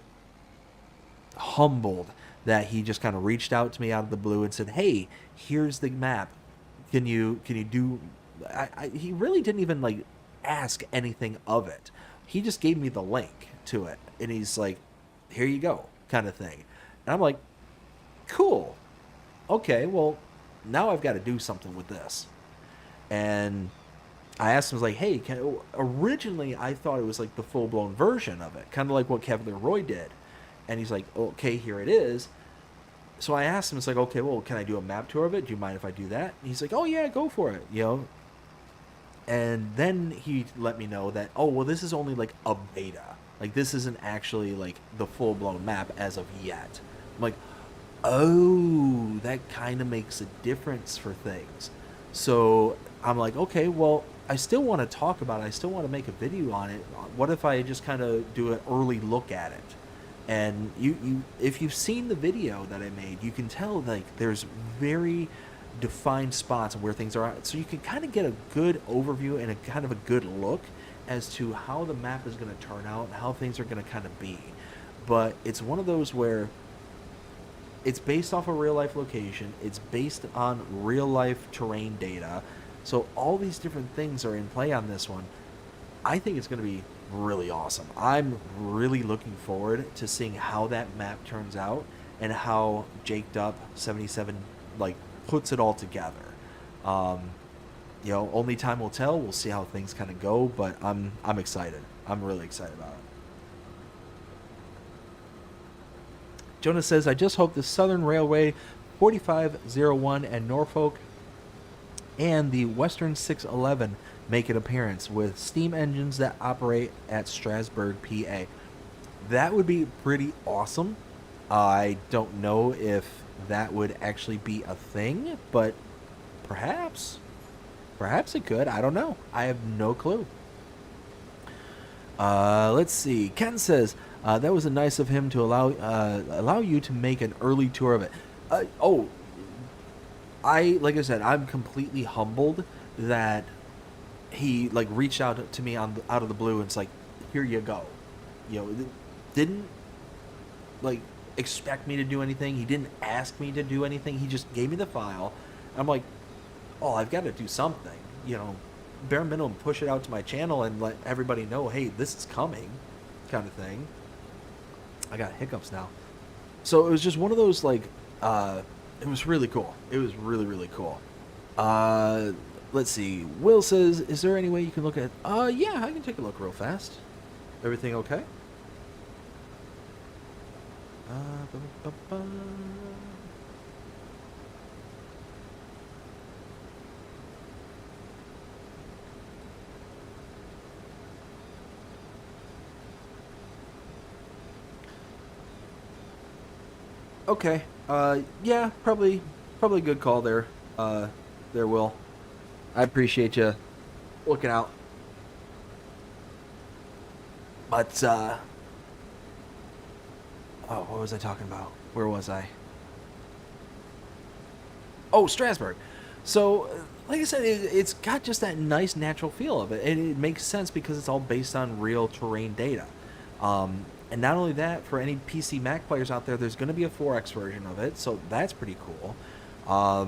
humbled that he just kind of reached out to me out of the blue and said, hey, here's the map. Can you do... he really didn't even like ask anything of it. He just gave me the link to it. And he's like, here you go, kind of thing. And I'm like, cool. Okay, well, now I've got to do something with this. And I asked him, I was like, hey, originally I thought it was like the full-blown version of it, kind of like what Kevin Roy did. And he's like, okay, here it is. So I asked him, it's like, okay, well, can I do a map tour of it? Do you mind if I do that? And he's like, oh yeah, go for it, you know. And then he let me know that, oh, well, this is only like a beta. Like, this isn't actually like the full-blown map as of yet. I'm like, oh, that kind of makes a difference for things. So I'm like, okay, well, I still want to talk about it. I still want to make a video on it. What if I just kind of do an early look at it? And you, if you've seen the video that I made, you can tell like there's very defined spots where things are at. So you can kind of get a good overview and a kind of a good look as to how the map is going to turn out and how things are going to kind of be. But it's one of those where it's based off a real life location. It's based on real life terrain data. So all these different things are in play on this one. I think it's going to be really awesome. I'm really looking forward to seeing how that map turns out and how JakedUp77 like puts it all together. You know, only time will tell. We'll see how things kind of go, but I'm excited. I'm really excited about it. Jonah says, I just hope the Southern Railway 4501 and Norfolk and the Western 611 make an appearance with steam engines that operate at Strasbourg, PA. that would be pretty awesome. I don't know if that would actually be a thing, but perhaps. Perhaps it could. I don't know. I have no clue. Let's see. Ken says, that was nice of him to allow you to make an early tour of it. Like I said, I'm completely humbled that he like reached out to me out of the blue and it's like, here you go. You know, didn't like expect me to do anything. He didn't ask me to do anything. He just gave me the file. I'm like, oh, I've got to do something. You know, bare minimum, push it out to my channel and let everybody know, hey, this is coming, kind of thing. I got hiccups now. So it was just one of those, like, it was really cool. It was really, really cool. Let's see. Will says, is there any way you can look at... yeah, I can take a look real fast. Everything okay? Okay. Yeah, probably a good call there. There, Will. I appreciate you looking out. But, oh, what was I talking about? Where was I? Oh, Strasbourg. So, like I said, it's got just that nice natural feel of it. And it makes sense because it's all based on real terrain data. And not only that, for any PC Mac players out there, there's going to be a 4X version of it, so that's pretty cool. I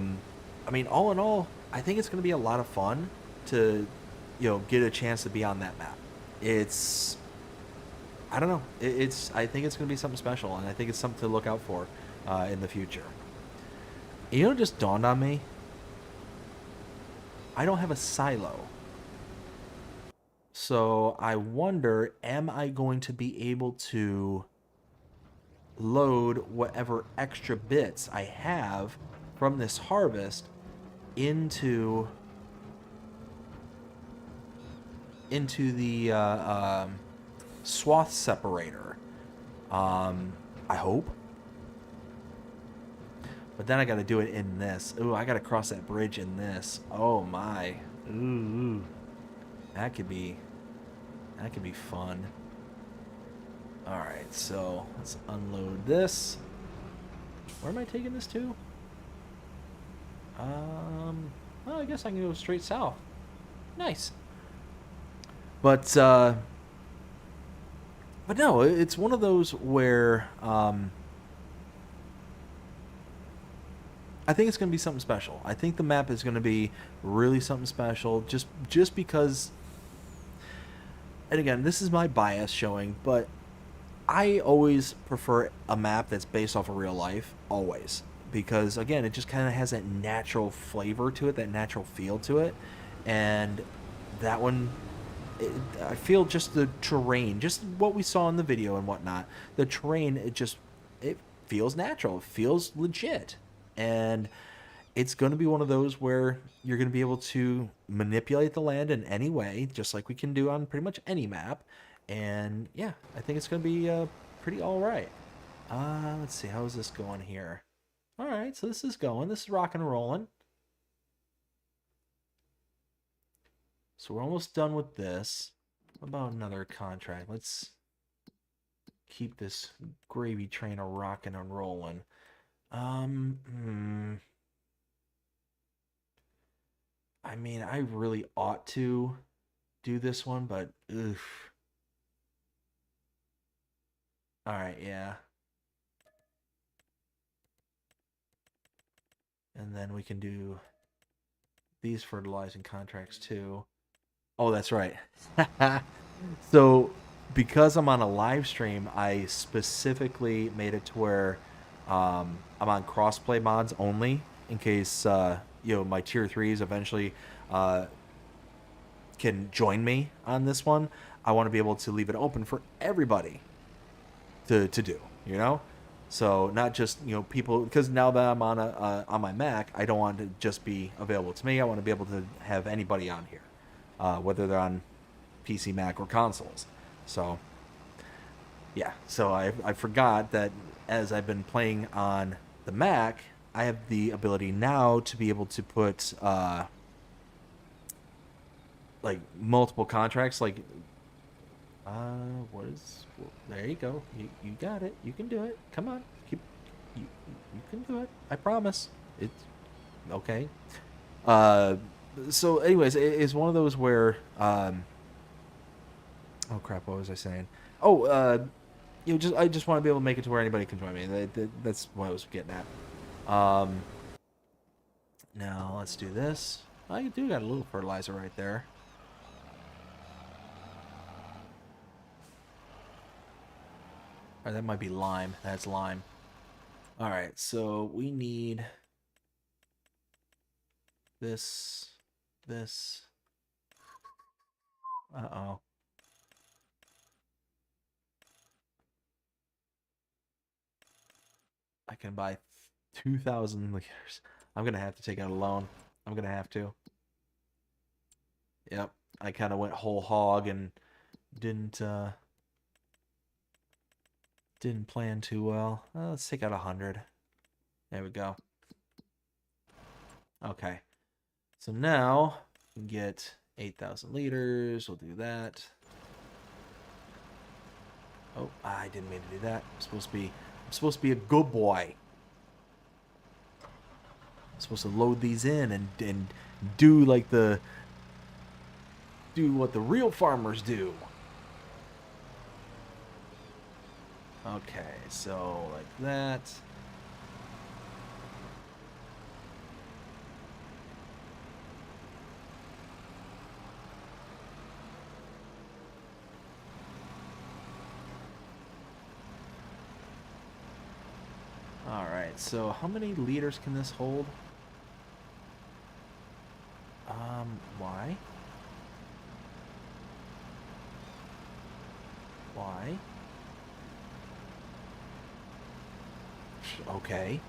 mean, all in all, I think it's going to be a lot of fun to, you know, get a chance to be on that map. It's, I don't know, I think it's going to be something special, and I think it's something to look out for in the future. You know, it just dawned on me, I don't have a silo. So I wonder, am I going to be able to load whatever extra bits I have from this harvest into the swath separator? I hope. But then I got to do it in this. Ooh, I got to cross that bridge in this. Oh my. Ooh. That could be fun. Alright, so let's unload this. Where am I taking this to? Well, I guess I can go straight south. Nice. But no, it's one of those where I think it's going to be something special. I think the map is going to be really something special just because. And again, this is my bias showing, but I always prefer a map that's based off of real life, always. Because, again, it just kind of has that natural flavor to it, that natural feel to it. And that one, I feel just the terrain, just what we saw in the video and whatnot, the terrain, it feels natural, it feels legit. And it's going to be one of those where you're going to be able to manipulate the land in any way, just like we can do on pretty much any map. And yeah, I think it's going to be pretty all right. Let's see, how is this going here? All right, so this is going. This is rocking and rolling. So we're almost done with this. What about another contract? Let's keep this gravy train a rocking and rolling. I mean, I really ought to do this one, but oof. All right, yeah. And then we can do these fertilizing contracts too. Oh, that's right. So, because I'm on a live stream, I specifically made it to where I'm on crossplay mods only in case you know, my tier 3s eventually can join me on this one. I want to be able to leave it open for everybody to do, you know? So not just, you know, people, because now that I'm on my Mac, I don't want it to just be available to me. I want to be able to have anybody on here, whether they're on PC, Mac, or consoles. So Yeah, so I forgot that as I've been playing on the Mac, I have the ability now to be able to put like multiple contracts. Like, what is? Well, there you go. You got it. You can do it. Come on, keep. You can do it. I promise. It's okay. Uh, so anyways, it's one of those where oh crap, what was I saying? Oh, just I just want to be able to make it to where anybody can join me. That's what I was getting at. Now let's do this. I do got a little fertilizer right there. Or that might be lime. That's lime. All right, so we need this. Uh-oh. I can buy 2,000 liters. I'm going to have to take out a loan. I'm going to have to. Yep. I kind of went whole hog and didn't plan too well. Let's take out 100. There we go. Okay. So now we can get 8,000 liters. We'll do that. Oh, I didn't mean to do that. I'm supposed to be a good boy. I'm supposed to load these in and do like do what the real farmers do. Okay, so like that. Alright, so how many liters can this hold? Why? Why? Okay.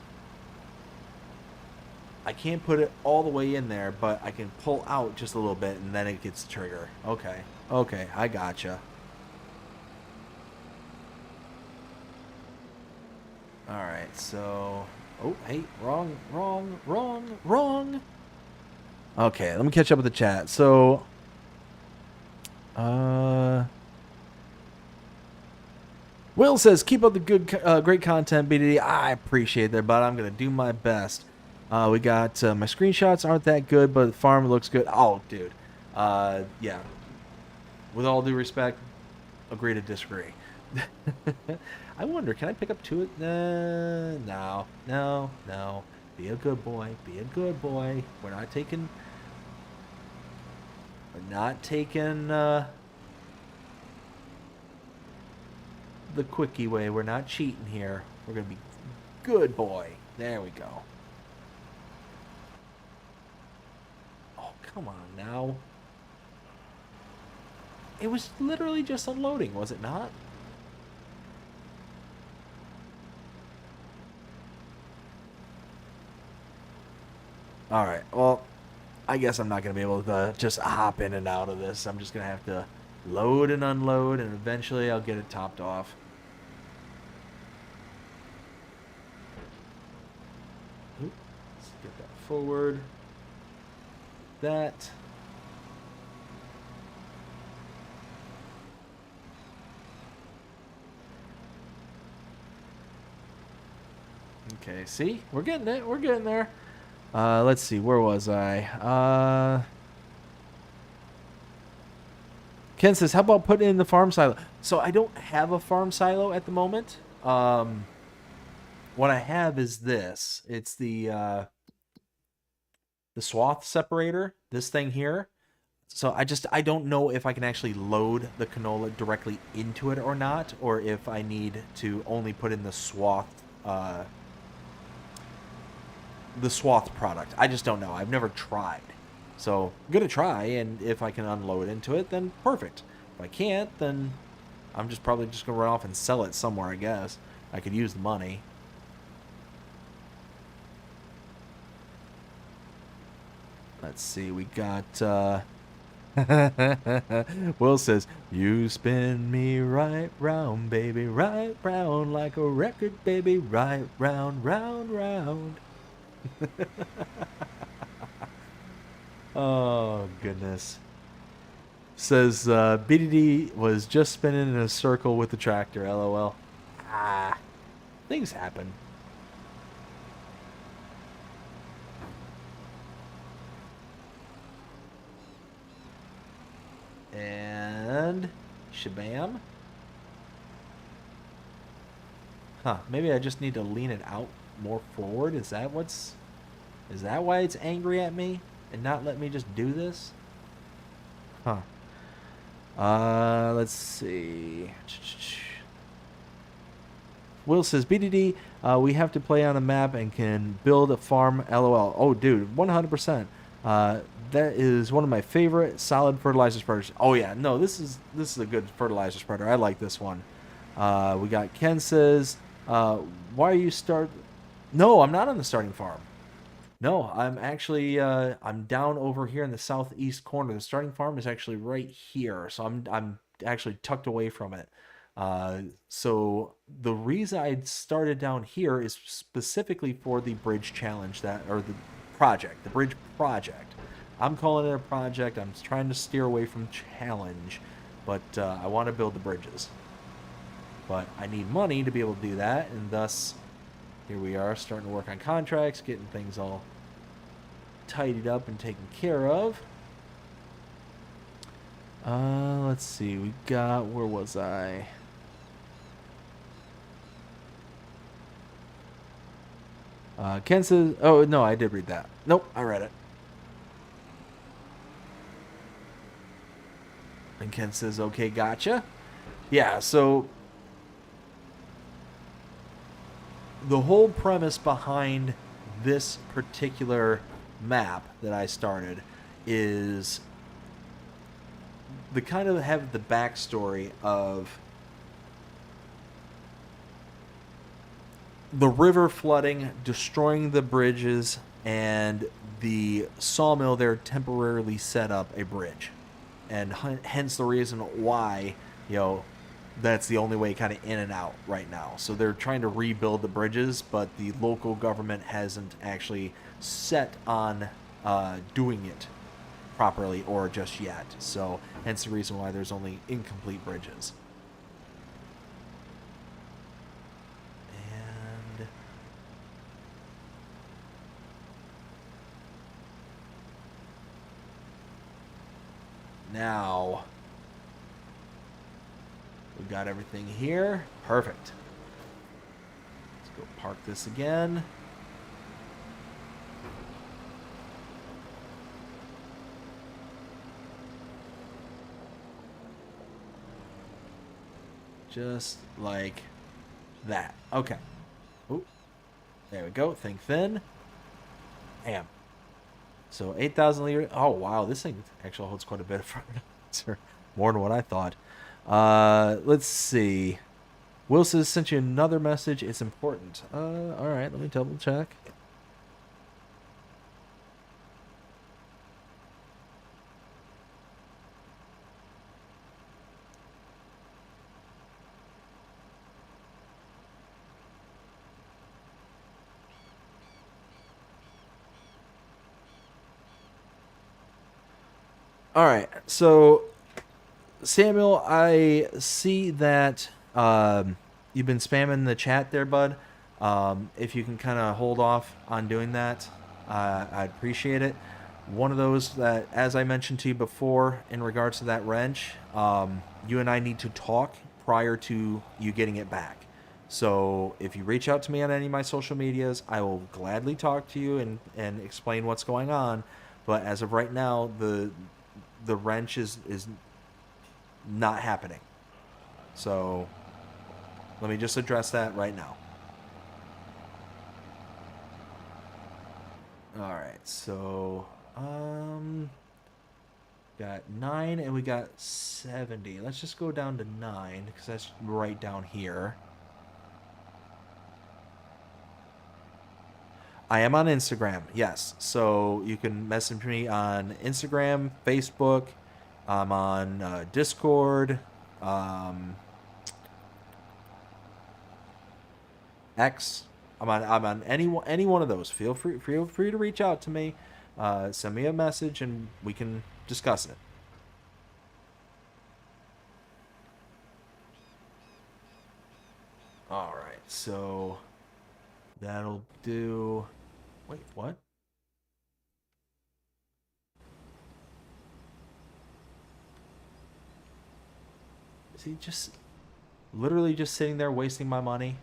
I can't put it all the way in there, but I can pull out just a little bit and then it gets the trigger. Okay. Okay, I gotcha. Alright, so... Oh, hey, wrong. Okay, let me catch up with the chat. So... Will says, keep up the good, great content, BDD. I appreciate that, but I'm going to do my best. We got my screenshots aren't that good, but the farm looks good. Oh, dude. Yeah. With all due respect, agree to disagree. I wonder, can I pick up two? No. Be a good boy. Be a good boy. We're not taking the quickie way. We're not cheating here. We're gonna be good boy. There we go. Oh, come on now. It was literally just unloading, was it not? Alright, well, I guess I'm not going to be able to just hop in and out of this. I'm just going to have to load and unload, and eventually I'll get it topped off. Let's get that forward. That. Okay, see? We're getting it. We're getting there. Let's see. Where was I? Ken says, how about putting in the farm silo? So I don't have a farm silo at the moment. What I have is this. It's the swath separator, this thing here. So I don't know if I can actually load the canola directly into it or not, or if I need to only put in the swath product. I just don't know. I've never tried. So I'm going to try, and if I can unload into it, then perfect. If I can't, then I'm probably just going to run off and sell it somewhere, I guess. I could use the money. Let's see. We got Will says, "You spin me right round, baby, right round like a record, baby, right round, round, round." Oh, goodness. Says, BDD was just spinning in a circle with the tractor, lol. Ah, things happen. And shabam. Huh, maybe I just need to lean it out more forward. Is that why it's angry at me and not let me just do this? Huh. Let's see. Will says, BDD, we have to play on a map and can build a farm, lol. Oh, dude, 100%. That is one of my favorite solid fertilizer spreaders. Oh, yeah, no, this is a good fertilizer spreader. I like this one. We got Ken says, why are you start... No, I'm not on the starting farm. No, I'm actually I'm down over here in the southeast corner. The starting farm is actually right here, so I'm actually tucked away from it. So the reason I started down here is specifically for the bridge challenge the bridge project. I'm calling it a project. I'm trying to steer away from challenge, but I want to build the bridges. But I need money to be able to do that, and thus here we are starting to work on contracts, getting things all tidied up and taken care of. Let's see. We got, where was I? Ken says, oh, no, I did read that. Nope, I read it. And Ken says, okay, gotcha. Yeah, so the whole premise behind this particular map that I started is the kind of have the backstory of the river flooding, destroying the bridges, and the sawmill there temporarily set up a bridge. And hence the reason why, that's the only way kind of in and out right now. So they're trying to rebuild the bridges, but the local government hasn't actually set on doing it properly or just yet. So hence the reason why there's only incomplete bridges. And now we got everything here. Perfect. Let's go park this again. Just like that. Okay. Ooh. There we go. Think thin. Bam. So 8,000 liters. Oh, wow. This thing actually holds quite a bit of fertilizer. More than what I thought. Let's see. Will says, sent you another message. It's important. All right. Let me double check. All right, so Samuel, I see that you've been spamming the chat there, bud. If you can kind of hold off on doing that, I'd appreciate it. One of those that, as I mentioned to you before, in regards to that wrench, you and I need to talk prior to you getting it back. So if you reach out to me on any of my social medias, I will gladly talk to you and explain what's going on. But as of right now, the wrench is not happening. So let me just address that right now. All right, so got 9 and we got 70. Let's just go down to 9 because that's right down here. I am on Instagram, yes. So you can message me on Instagram, Facebook, I'm on Discord, X. I'm on any one of those. Feel free to reach out to me. Send me a message and we can discuss it. All right, so that'll do. Wait, what? Is he just literally just sitting there wasting my money?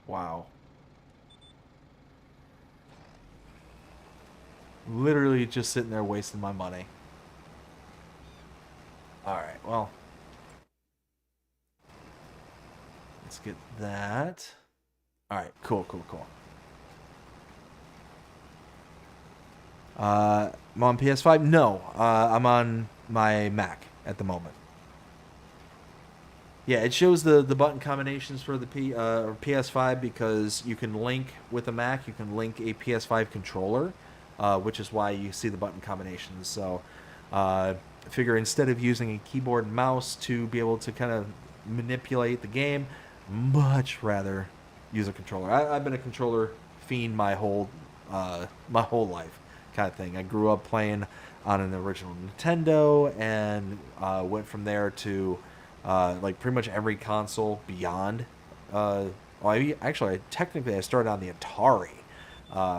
Wow. Literally just sitting there wasting my money. Alright, well. Let's get that. Alright, cool. I'm on PS5? No. I'm on my Mac at the moment. Yeah, it shows the button combinations for the PS5 because you can link with a Mac. You can link a PS5 controller, which is why you see the button combinations. So, I figure instead of using a keyboard and mouse to be able to kind of manipulate the game, much rather use a controller. I've been a controller fiend my whole life, kind of thing. I grew up playing on an original Nintendo and went from there to like pretty much every console beyond. Technically I started on the Atari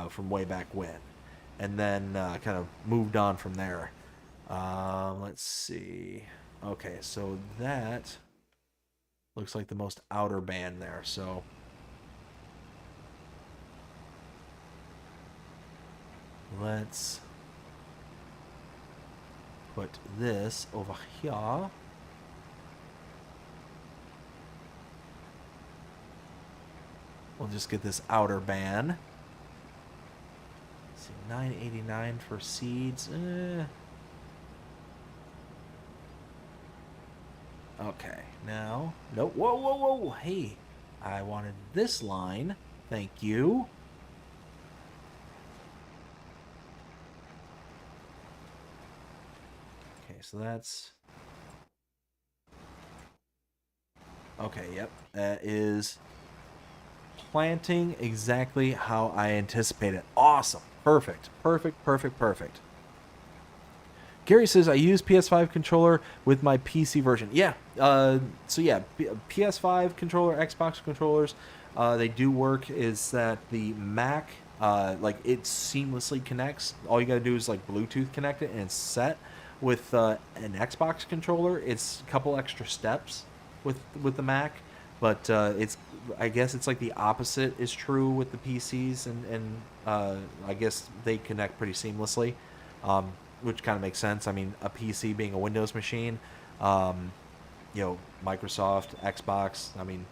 from way back when, and then kind of moved on from there. Let's see. Okay, so that looks like the most outer band there. So let's put this over here. We'll just get this outer band. Let's see, $9.89 for seeds. Okay, now, no, whoa, hey, I wanted this line, thank you. Okay, so that's, okay, yep, that is planting exactly how I anticipated. Awesome, perfect. Gary says, I use PS5 controller with my PC version. Yeah, so yeah, PS5 controller, Xbox controllers, they do work. Is that the Mac, like it seamlessly connects. All you gotta do is like Bluetooth connect it and it's set. With an Xbox controller, it's a couple extra steps with the Mac, but I guess it's like the opposite is true with the PCs, and I guess they connect pretty seamlessly. Which kind of makes sense. I mean, a PC being a Windows machine, Microsoft, Xbox. I mean,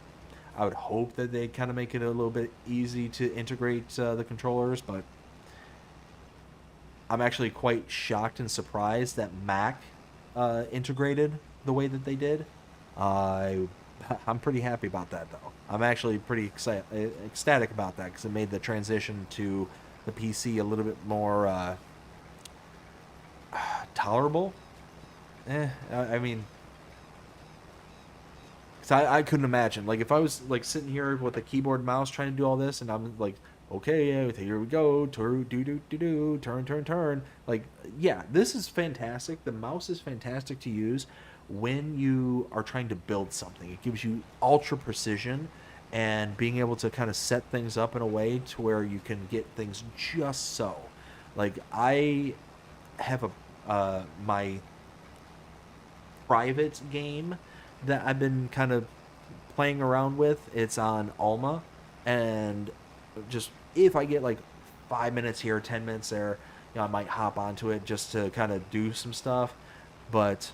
I would hope that they kind of make it a little bit easy to integrate the controllers, but I'm actually quite shocked and surprised that Mac integrated the way that they did. I'm pretty happy about that, though. I'm actually pretty ecstatic about that because it made the transition to the PC a little bit more tolerable. I mean, cause I couldn't imagine, like, if I was like sitting here with a keyboard and mouse trying to do all this, and I'm like, okay, here we go, turn. Like, yeah, this is fantastic. The mouse is fantastic to use when you are trying to build something. It gives you ultra precision and being able to kind of set things up in a way to where you can get things just so. Like, I have my private game that I've been kind of playing around with. It's on Alma, and just if I get like 5 minutes here, 10 minutes there, I might hop onto it just to kind of do some stuff. But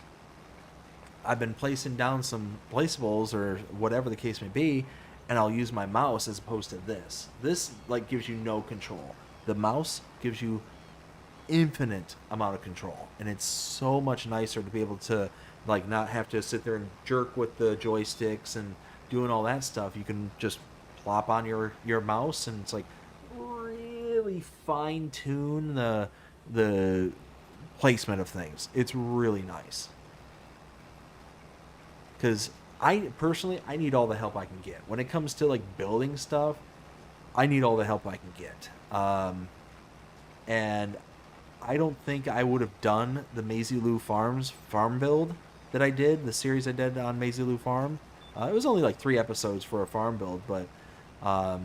I've been placing down some placeables or whatever the case may be, and I'll use my mouse as opposed to this. This like gives you no control. The mouse gives you infinite amount of control, and it's so much nicer to be able to like not have to sit there and jerk with the joysticks and doing all that stuff. You can just plop on your mouse, and it's like really really fine tune the placement of things. It's really nice. Because I need all the help I can get. When it comes to like building stuff, I need all the help I can get. And I don't think I would have done the Maisie Lou Farms farm build that I did, the series I did on Maisie Lou Farm. It was only like 3 episodes for a farm build, but I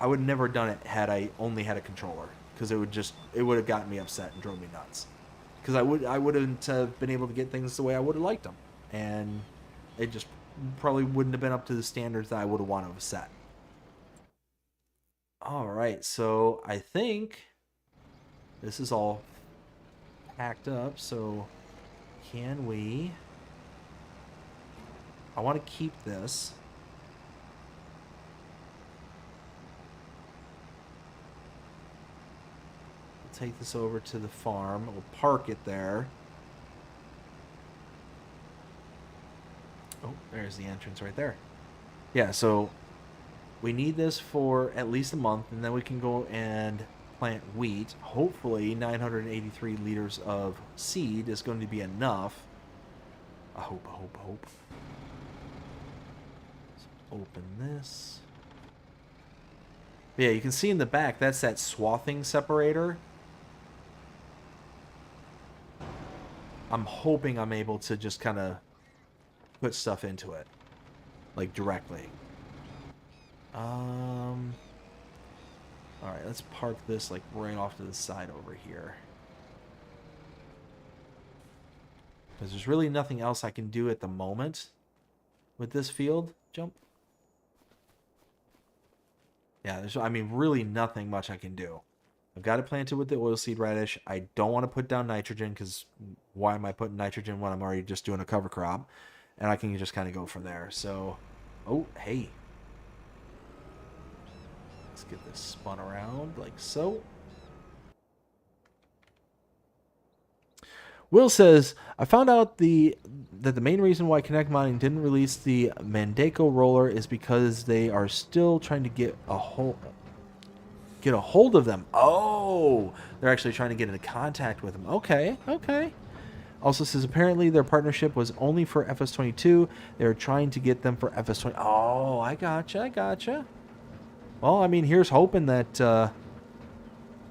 would have never done it had I only had a controller, because it would have gotten me upset and drove me nuts. Because I wouldn't have been able to get things the way I would have liked them, and it just probably wouldn't have been up to the standards that I would have wanted to have set. All right, so I think this is all packed up. So can we? I want to keep this. We'll take this over to the farm. We'll park it there. Oh, there's the entrance right there. Yeah, so we need this for at least a month, and then we can go and plant wheat. Hopefully 983 liters of seed is going to be enough. I hope. Open this. But yeah, you can see in the back, that's that swathing separator. I'm hoping I'm able to just kind of put stuff into it, like directly. All right, let's park this like right off to the side over here, because there's really nothing else I can do at the moment with this field. Jump. Yeah, there's, I mean, really nothing much I can do. I've got it planted with the oilseed radish. I don't want to put down nitrogen, because why am I putting nitrogen when I'm already just doing a cover crop? And I can just kind of go from there. So, oh, hey. Let's get this spun around like so. Will says, I found out that the main reason why Connect Mining didn't release the Mandako roller is because they are still trying to get a hold of them. Oh, they're actually trying to get into contact with them. Okay. Also says apparently their partnership was only for FS22. They're trying to get them for FS20. Oh, I gotcha. Well, I mean, here's hoping that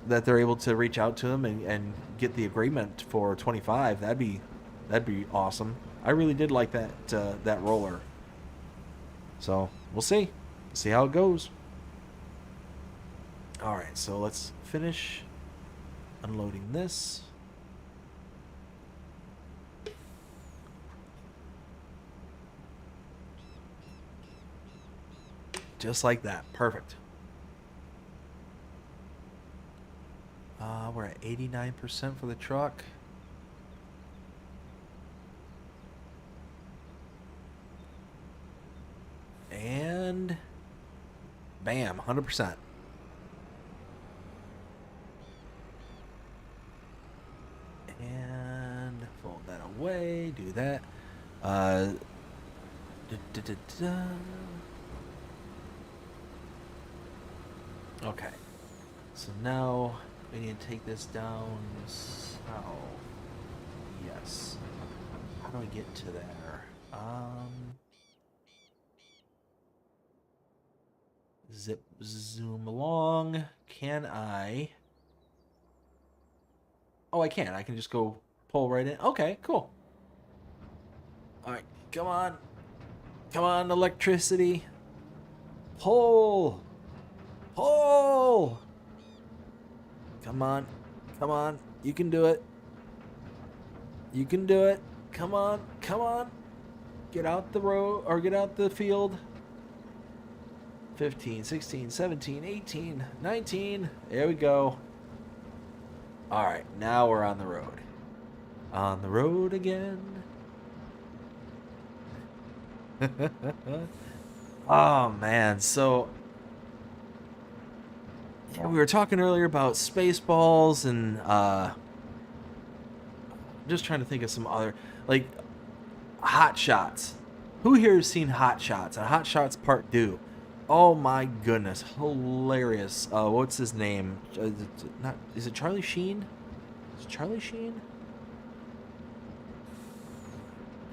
that they're able to reach out to them and get the agreement for 25. That'd be awesome. I really did like that roller. So we'll see how it goes. All right, so let's finish unloading this. Just like that. Perfect. We're at 89% for the truck. And bam, 100%. And fold that away, do that. Okay, so now we need to take this down south. Yes. How do I get to there? Zoom along. Can I? Oh, I can. I can just go pull right in. Okay, cool. All right, come on. Come on, electricity. Pull. Pull. Come on. Come on. You can do it. You can do it. Come on. Come on. Get out the road, or get out the field. 15, 16, 17, 18, 19. There we go. All right, now we're on the road. On the road again. Oh, man. So, yeah, we were talking earlier about Spaceballs and just trying to think of some other, like, Hot Shots. Who here has seen Hot Shots? And Hot Shots Part 2. Oh my goodness, hilarious. What's his name? Is it Charlie Sheen? Is it Charlie Sheen?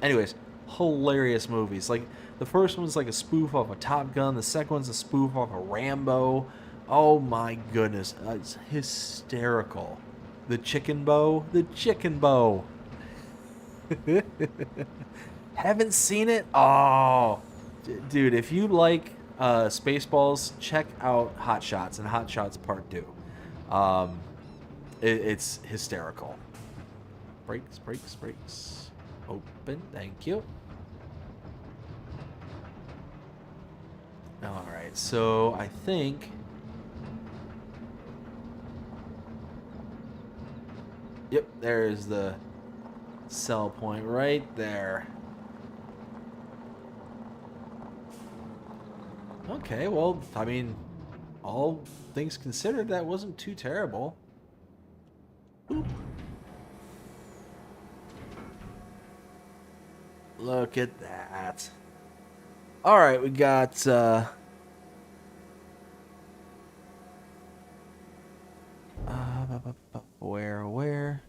Anyways, hilarious movies. Like, the first one's like a spoof off of Top Gun. The second one's a spoof off of Rambo. Oh my goodness, it's hysterical. The chicken bow. The chicken bow. Haven't seen it? Oh, dude, if you like Spaceballs, check out Hot Shots and Hot Shots Part 2. It's hysterical. Brakes, brakes, brakes. Open, thank you. Alright, so I think... Yep, there's the sell point right there. Okay, well, I mean, all things considered, that wasn't too terrible. Oop. Look at that. Alright, we got, where?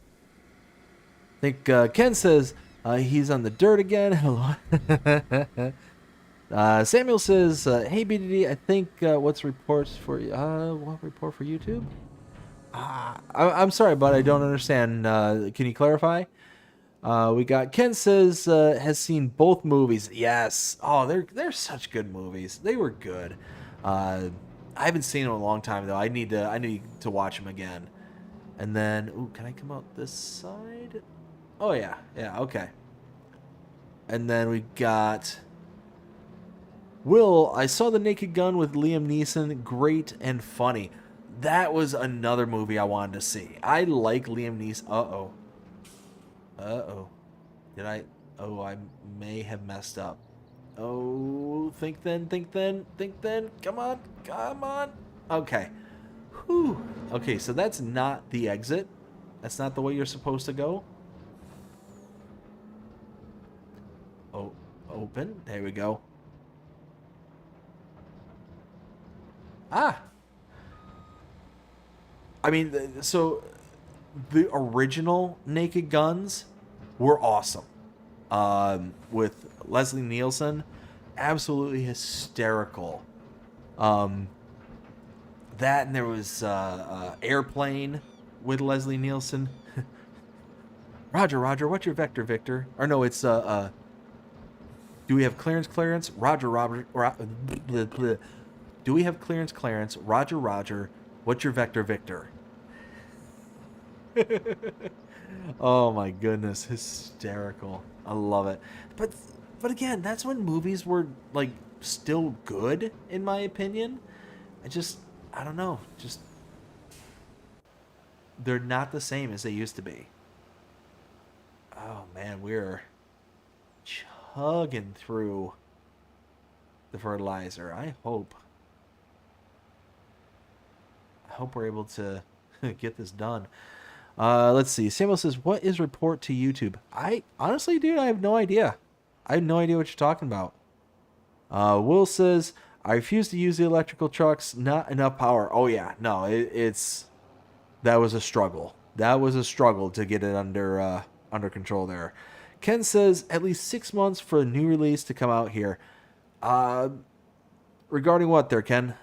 I think, Ken says, he's on the dirt again. Hello. Samuel says, hey, BDD, I think, what's reports for you? What report for YouTube? I'm sorry, but I don't understand. Can you clarify? We got Ken says has seen both movies. Yes. Oh, they're such good movies. They were good. I haven't seen them in a long time though. I need to watch them again. And then, ooh, can I come out this side? Oh yeah, okay. And then we got Will. I saw The Naked Gun with Liam Neeson. Great and funny. That was another movie I wanted to see. I like Liam Neeson. Did I? Oh, I may have messed up. Oh, think then. Come on. Okay. Whew. Okay, so that's not the exit. That's not the way you're supposed to go. Oh, open. There we go. I mean, so the original Naked Guns were awesome. With Leslie Nielsen, absolutely hysterical. That and there was Airplane with Leslie Nielsen. Roger, what's your vector, Victor? Or no, it's do we have clearance? Roger. Do we have clearance? Roger. What's your vector, Victor? Oh my goodness, hysterical. I love it. But again, that's when movies were like still good in my opinion. I don't know, just they're not the same as they used to be. Oh man, we're chugging through the Fertilizer. I hope we're able to get this done. Let's see. Samuel says, what is report to YouTube? I honestly, dude, I have no idea. I have no idea what you're talking about. Will says, I refuse to use the electrical trucks. Not enough power. Oh yeah, no, that was a struggle. That was a struggle to get it under control there. Ken says, at least 6 months for a new release to come out here. Regarding what there, Ken?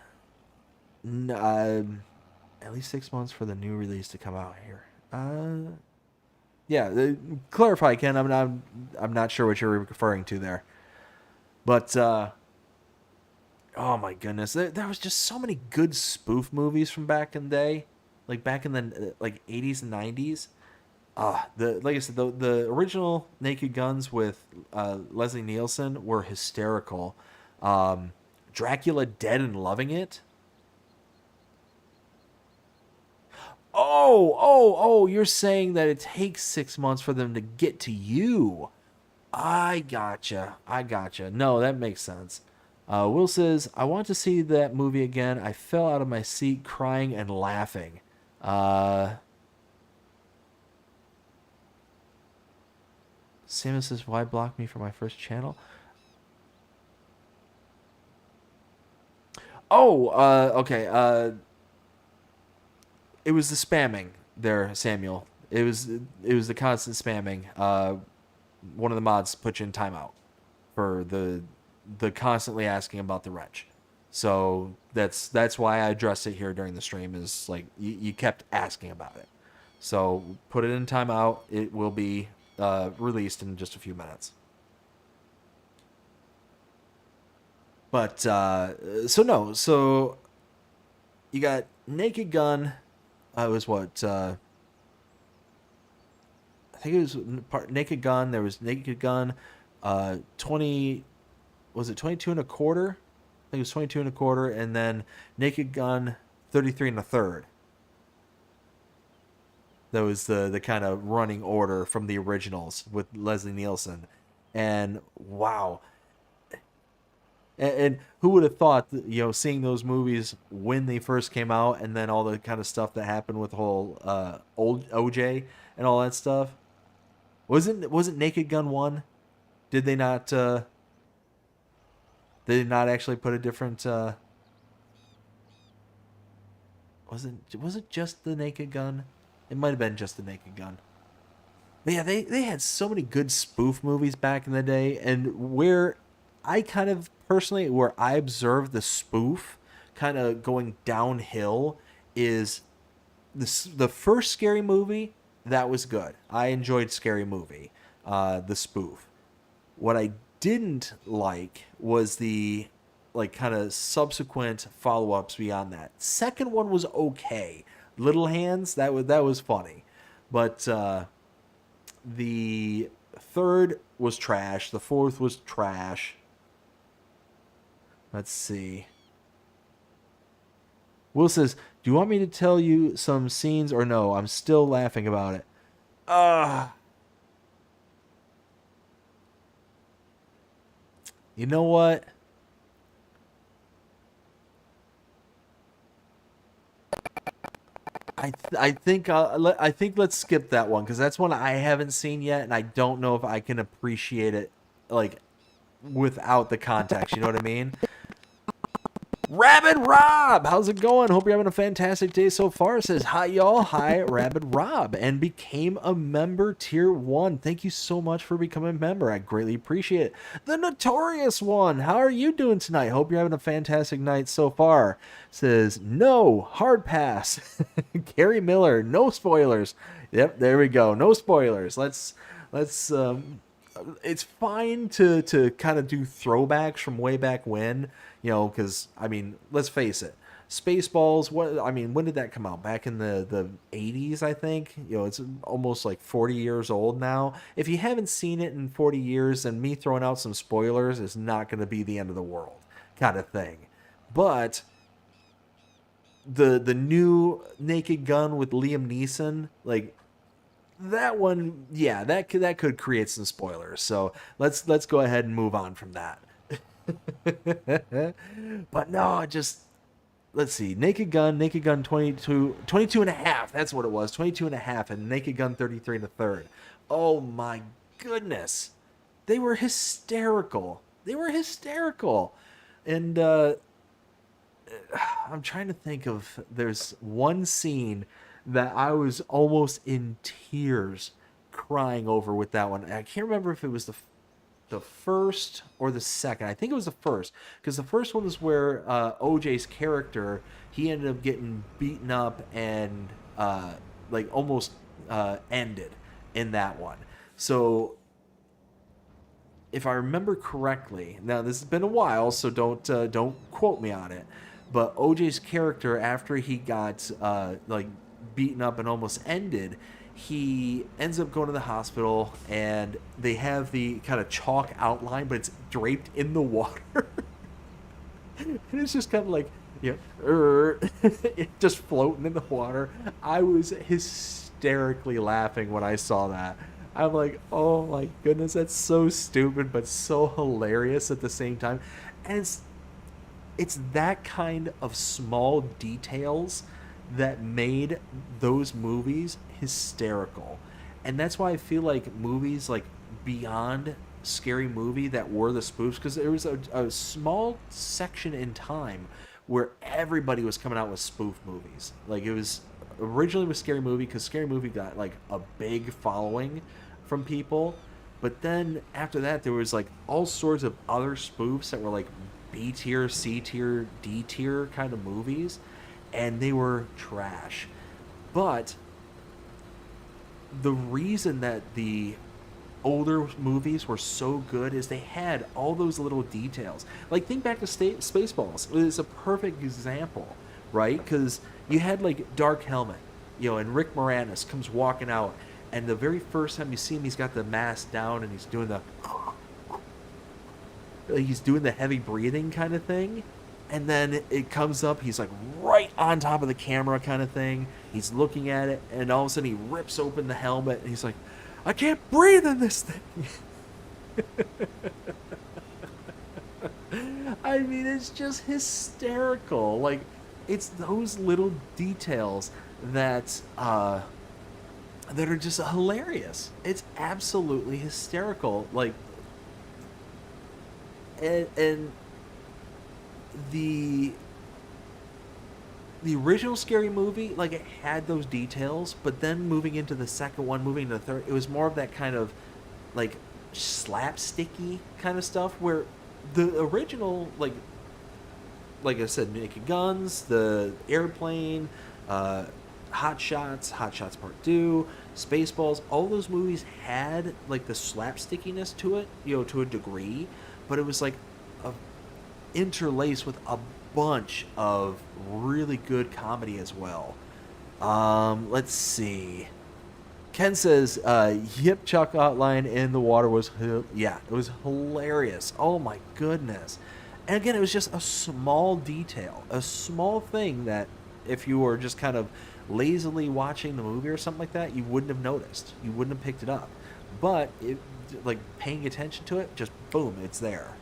At least 6 months for the new release to come out here. Yeah, clarify, Ken. I'm not sure what you're referring to there. But oh my goodness, there was just so many good spoof movies from back in the day, like back in the like 80s and 90s. Like I said, the original Naked Guns with Leslie Nielsen were hysterical. Dracula Dead and Loving It. Oh, you're saying that it takes 6 months for them to get to you. I gotcha. No, that makes sense. Will says, I want to see that movie again. I fell out of my seat crying and laughing. Samus says, why block me from my first channel? Oh, okay. It was the spamming there, Samuel. It was the constant spamming. One of the mods put you in timeout for the constantly asking about the wrench. So that's why I addressed it here during the stream. Is like you kept asking about it. So put it in timeout. It will be released in just a few minutes. But so you got Naked Gun. It was what? I think it was Naked Gun. There was Naked Gun. 20. Was it 22 and a quarter? I think it was 22 and a quarter, and then Naked Gun 33 and a third. That was the kind of running order from the originals with Leslie Nielsen. And wow. And who would have thought that, seeing those movies when they first came out, and then all the kind of stuff that happened with the whole old OJ and all that stuff. Wasn't Naked Gun 1? Did they not actually put a different was it just the Naked Gun? It might have been just the Naked Gun. But yeah, they had so many good spoof movies back in the day, and where I kind of personally, where I observed the spoof kind of going downhill is the first Scary Movie. That was good. I enjoyed Scary Movie, the spoof. What I didn't like was the kind of subsequent follow-ups beyond that. Second one was okay. Little Hands, that was funny. But the third was trash. The fourth was trash. Let's see. Will says, do you want me to tell you some scenes or no? I'm still laughing about it. You know what? I think let's skip that one, because that's one I haven't seen yet, and I don't know if I can appreciate it without the context. You know what I mean? Rabid Rob, how's it going? Hope you're having a fantastic day so far. Says hi, y'all. Hi, Rabid Rob, and became a member tier 1. Thank you so much for becoming a member. I greatly appreciate it. The Notorious One, how are you doing tonight? Hope you're having a fantastic night so far. Says no, hard pass. Gary Miller, no spoilers. Yep, there we go. No spoilers. Let's it's fine to kind of do throwbacks from way back when, because let's face it, Spaceballs. When did that come out? Back in the 80s, I think. It's almost like 40 years old now. If you haven't seen it in 40 years, then me throwing out some spoilers is not going to be the end of the world, kind of thing. But the new Naked Gun with Liam Neeson, that one, yeah, that could create some spoilers. So let's go ahead and move on from that. But no, let's see. Naked Gun 22 and a half. That's what it was. 22 and a half, and Naked Gun 33 and a third. Oh my goodness. They were hysterical. And I'm trying to think of, there's one scene that I was almost in tears crying over with that one. I can't remember if it was the first or the second. I think it was the first, because the first one was where OJ's character, he ended up getting beaten up and almost ended in that one. So if I remember correctly, now this has been a while, so don't quote me on it, but OJ's character, after he got beaten up and almost ended, he ends up going to the hospital, and they have the kind of chalk outline, but it's draped in the water. And it's just kind of just floating in the water. I was hysterically laughing when I saw that. I'm like, oh my goodness, that's so stupid, but so hilarious at the same time. And it's that kind of small details that made those movies hysterical. And that's why I feel like movies beyond Scary Movie that were the spoofs, because there was a small section in time where everybody was coming out with spoof movies. Like, it was originally with Scary Movie, because Scary Movie got like a big following from people, but then after that there was like all sorts of other spoofs that were like B tier, C tier, D tier kind of movies, and they were trash. But the reason that the older movies were so good is they had all those little details. Like, think back to Spaceballs. It's a perfect example, right? Because you had like Dark Helmet, you know, and Rick Moranis comes walking out, and the very first time you see him, he's got the mask down and he's doing the heavy breathing kind of thing. And then it comes up, he's like right on top of the camera kind of thing. He's looking at it, and all of a sudden he rips open the helmet, and he's like, I can't breathe in this thing. I mean, it's just hysterical. Like, it's those little details that are just hilarious. It's absolutely hysterical. Like, and the original Scary Movie, like, it had those details, but then moving into the second one, moving to the third, it was more of that kind of like slapsticky kind of stuff, where the original, like I said, Naked Guns, the Airplane, Hot Shots Part 2, Spaceballs, all those movies had like the slapstickiness to it, you know, to a degree, but it was like interlaced with a bunch of really good comedy as well. Let's see. Ken says, Yip Chuck outline in the water was, it was hilarious. Oh my goodness. And again, it was just a small detail, a small thing that if you were just kind of lazily watching the movie or something like that, you wouldn't have noticed. You wouldn't have picked it up. But, like, paying attention to it, just boom, it's there.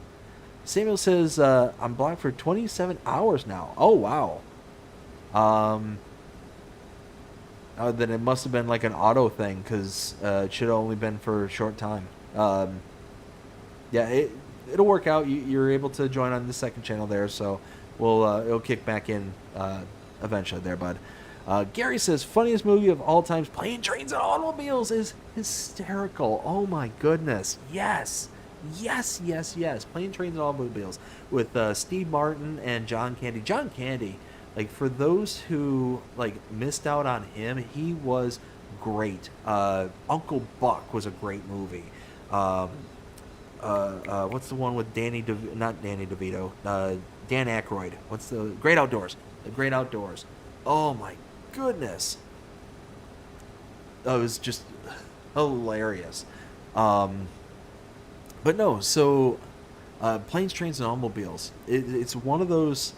Samuel says, I'm blocked for 27 hours now. Oh, wow. Then it must have been like an auto thing, because it should have only been for a short time. Yeah, it'll work out. You're able to join on the second channel there, so it'll kick back in eventually there, bud. Gary says, funniest movie of all times, Plane, Trains, and Automobiles, is hysterical. Oh, my goodness. Yes. Yes. Plane, Trains, and Automobiles with Steve Martin and John Candy. John Candy, like, for those who like missed out on him, he was great. Uncle Buck was a great movie. What's the one with not Danny DeVito, Dan Aykroyd? What's the Great Outdoors? The Great Outdoors. Oh my goodness, that was just hilarious. But no, so Planes, Trains, and Automobiles, it's one of those,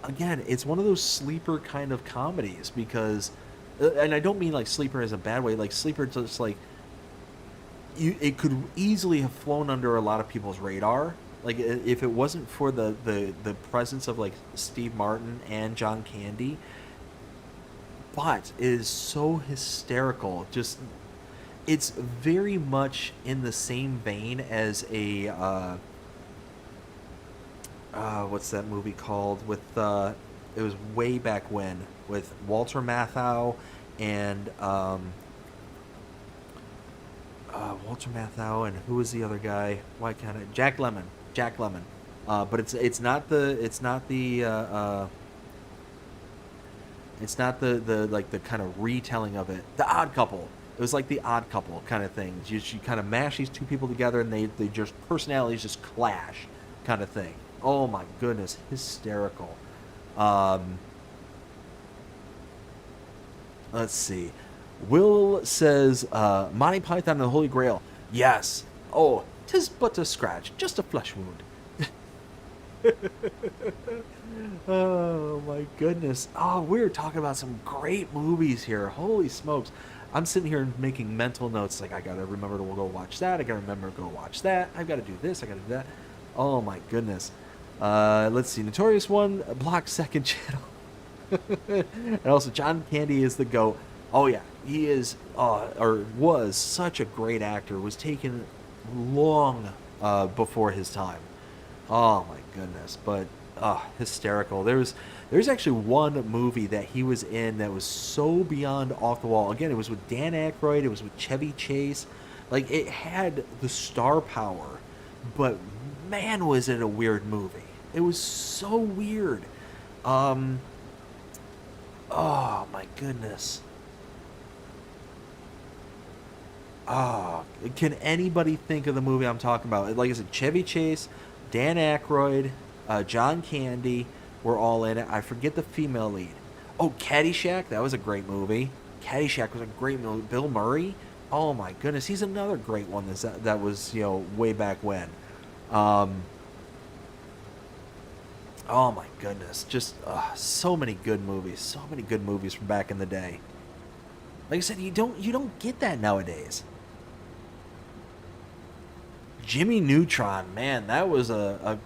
again, it's one of those sleeper kind of comedies, because, and I don't mean like sleeper as a bad way, like sleeper just like, it could easily have flown under a lot of people's radar, like if it wasn't for the presence of like Steve Martin and John Candy, but it is so hysterical, just... It's very much in the same vein as a what's that movie called with it was way back when, with Walter Matthau and Walter Matthau and who was the other guy? Why can't I? Jack Lemmon. But it's not the like the kind of retelling of it. The Odd Couple. It was like the Odd Couple kind of thing. You kind of mash these two people together, and they just, personalities just clash kind of thing. Oh my goodness, hysterical. Let's see. Will says, Monty Python and the Holy Grail. Yes. Oh, 'tis but a scratch, just a flesh wound. Oh my goodness. Oh, we're talking about some great movies here. Holy smokes. I'm sitting here making mental notes, like, I gotta remember to go watch that, I gotta remember to go watch that, I gotta do this, I gotta do that. Oh my goodness. Let's see, Notorious One, block second channel. And also, John Candy is the GOAT. Oh yeah, he is, or was such a great actor, was taken long before his time. Oh my goodness. But hysterical. There's actually one movie that he was in that was so beyond off the wall. Again, it was with Dan Aykroyd, it was with Chevy Chase. Like, it had the star power, but man, was it a weird movie. It was so weird. Oh my goodness. Can anybody think of the movie I'm talking about? Like I said, Chevy Chase, Dan Aykroyd, John Candy were all in it. I forget the female lead. Oh, Caddyshack, that was a great movie. Caddyshack was a great movie. Bill Murray, oh my goodness, he's another great one that was, way back when. Oh my goodness, just so many good movies from back in the day. Like I said, you don't get that nowadays. Jimmy Neutron, man, that was a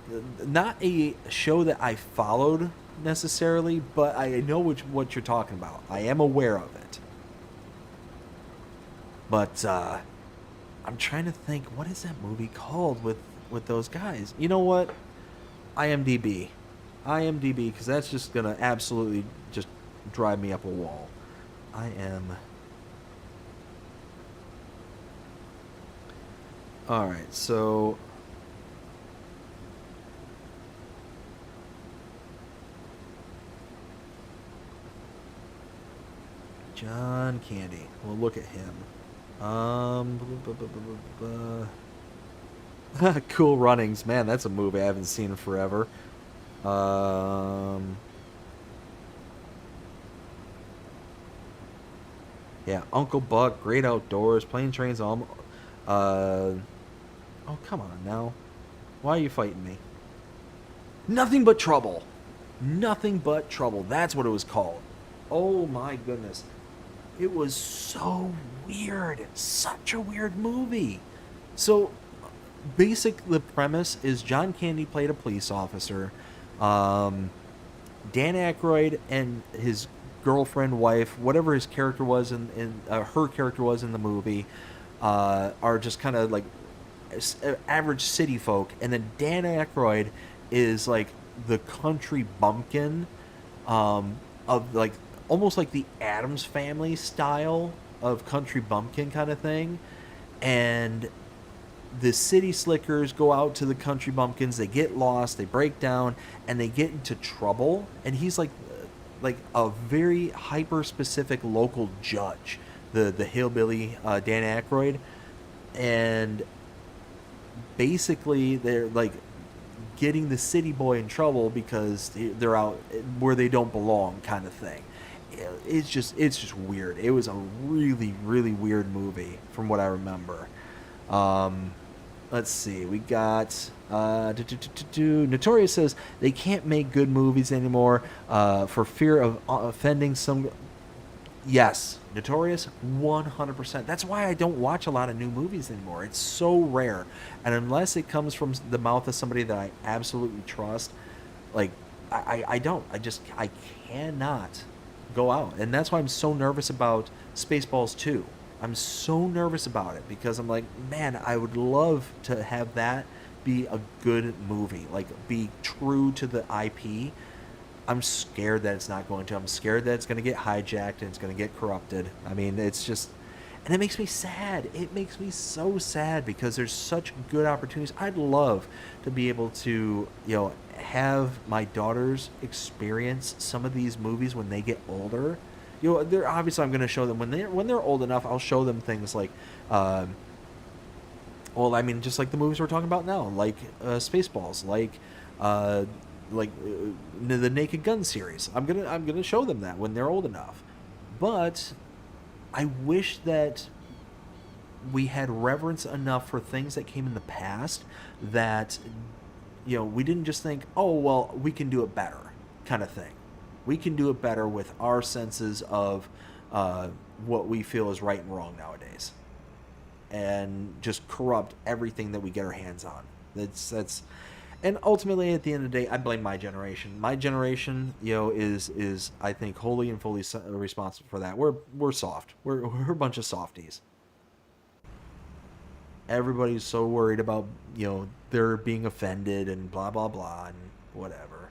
not a show that I followed necessarily, but I know what you're talking about. I am aware of it. But I'm trying to think, what is that movie called with those guys? You know what? IMDb, because that's just gonna absolutely just drive me up a wall. Alright, so John Candy. We'll look at him. Cool Runnings. Man, that's a movie I haven't seen in forever. Yeah, Uncle Buck, Great Outdoors, Plane Trains, oh, come on now. Why are you fighting me? Nothing But Trouble. Nothing But Trouble. That's what it was called. Oh my goodness. It was so weird. Such a weird movie. So, the premise is John Candy played a police officer. Dan Aykroyd and his girlfriend, wife, whatever his character was her character was in the movie, are just kind of like average city folk, and then Dan Aykroyd is like the country bumpkin, of like almost like the Addams Family style of country bumpkin kind of thing, and the city slickers go out to the country bumpkins. They get lost, they break down, and they get into trouble. And he's like a very hyper specific local judge, the hillbilly Dan Aykroyd, and basically they're like getting the city boy in trouble because they're out where they don't belong, kind of thing. It's just weird. It was a really, really weird movie from what I remember. Let's see. We got Notorious says they can't make good movies anymore for fear of offending some. Yes, Notorious, 100%. That's why I don't watch a lot of new movies anymore. It's so rare. And unless it comes from the mouth of somebody that I absolutely trust, like, I don't. I cannot go out. And that's why I'm so nervous about Spaceballs 2. I'm so nervous about it because I'm like, man, I would love to have that be a good movie. Like, be true to the IP. I'm scared that it's not going to. I'm scared that it's going to get hijacked and it's going to get corrupted. I mean, it's just... And it makes me sad. It makes me so sad because there's such good opportunities. I'd love to be able to, have my daughters experience some of these movies when they get older. They're obviously, I'm going to show them when they're old enough. I'll show them things like, just like the movies we're talking about now, like Spaceballs, like the Naked Gun series. I'm gonna show them that when they're old enough. But I wish that we had reverence enough for things that came in the past that we didn't just think, oh well, we can do it better, kind of thing. We can do it better with our senses of what we feel is right and wrong nowadays, and just corrupt everything that we get our hands on. That's and ultimately, at the end of the day, I blame my generation. My generation, is I think wholly and fully responsible for that. We're soft. We're a bunch of softies. Everybody's so worried about they're being offended and blah blah blah and whatever.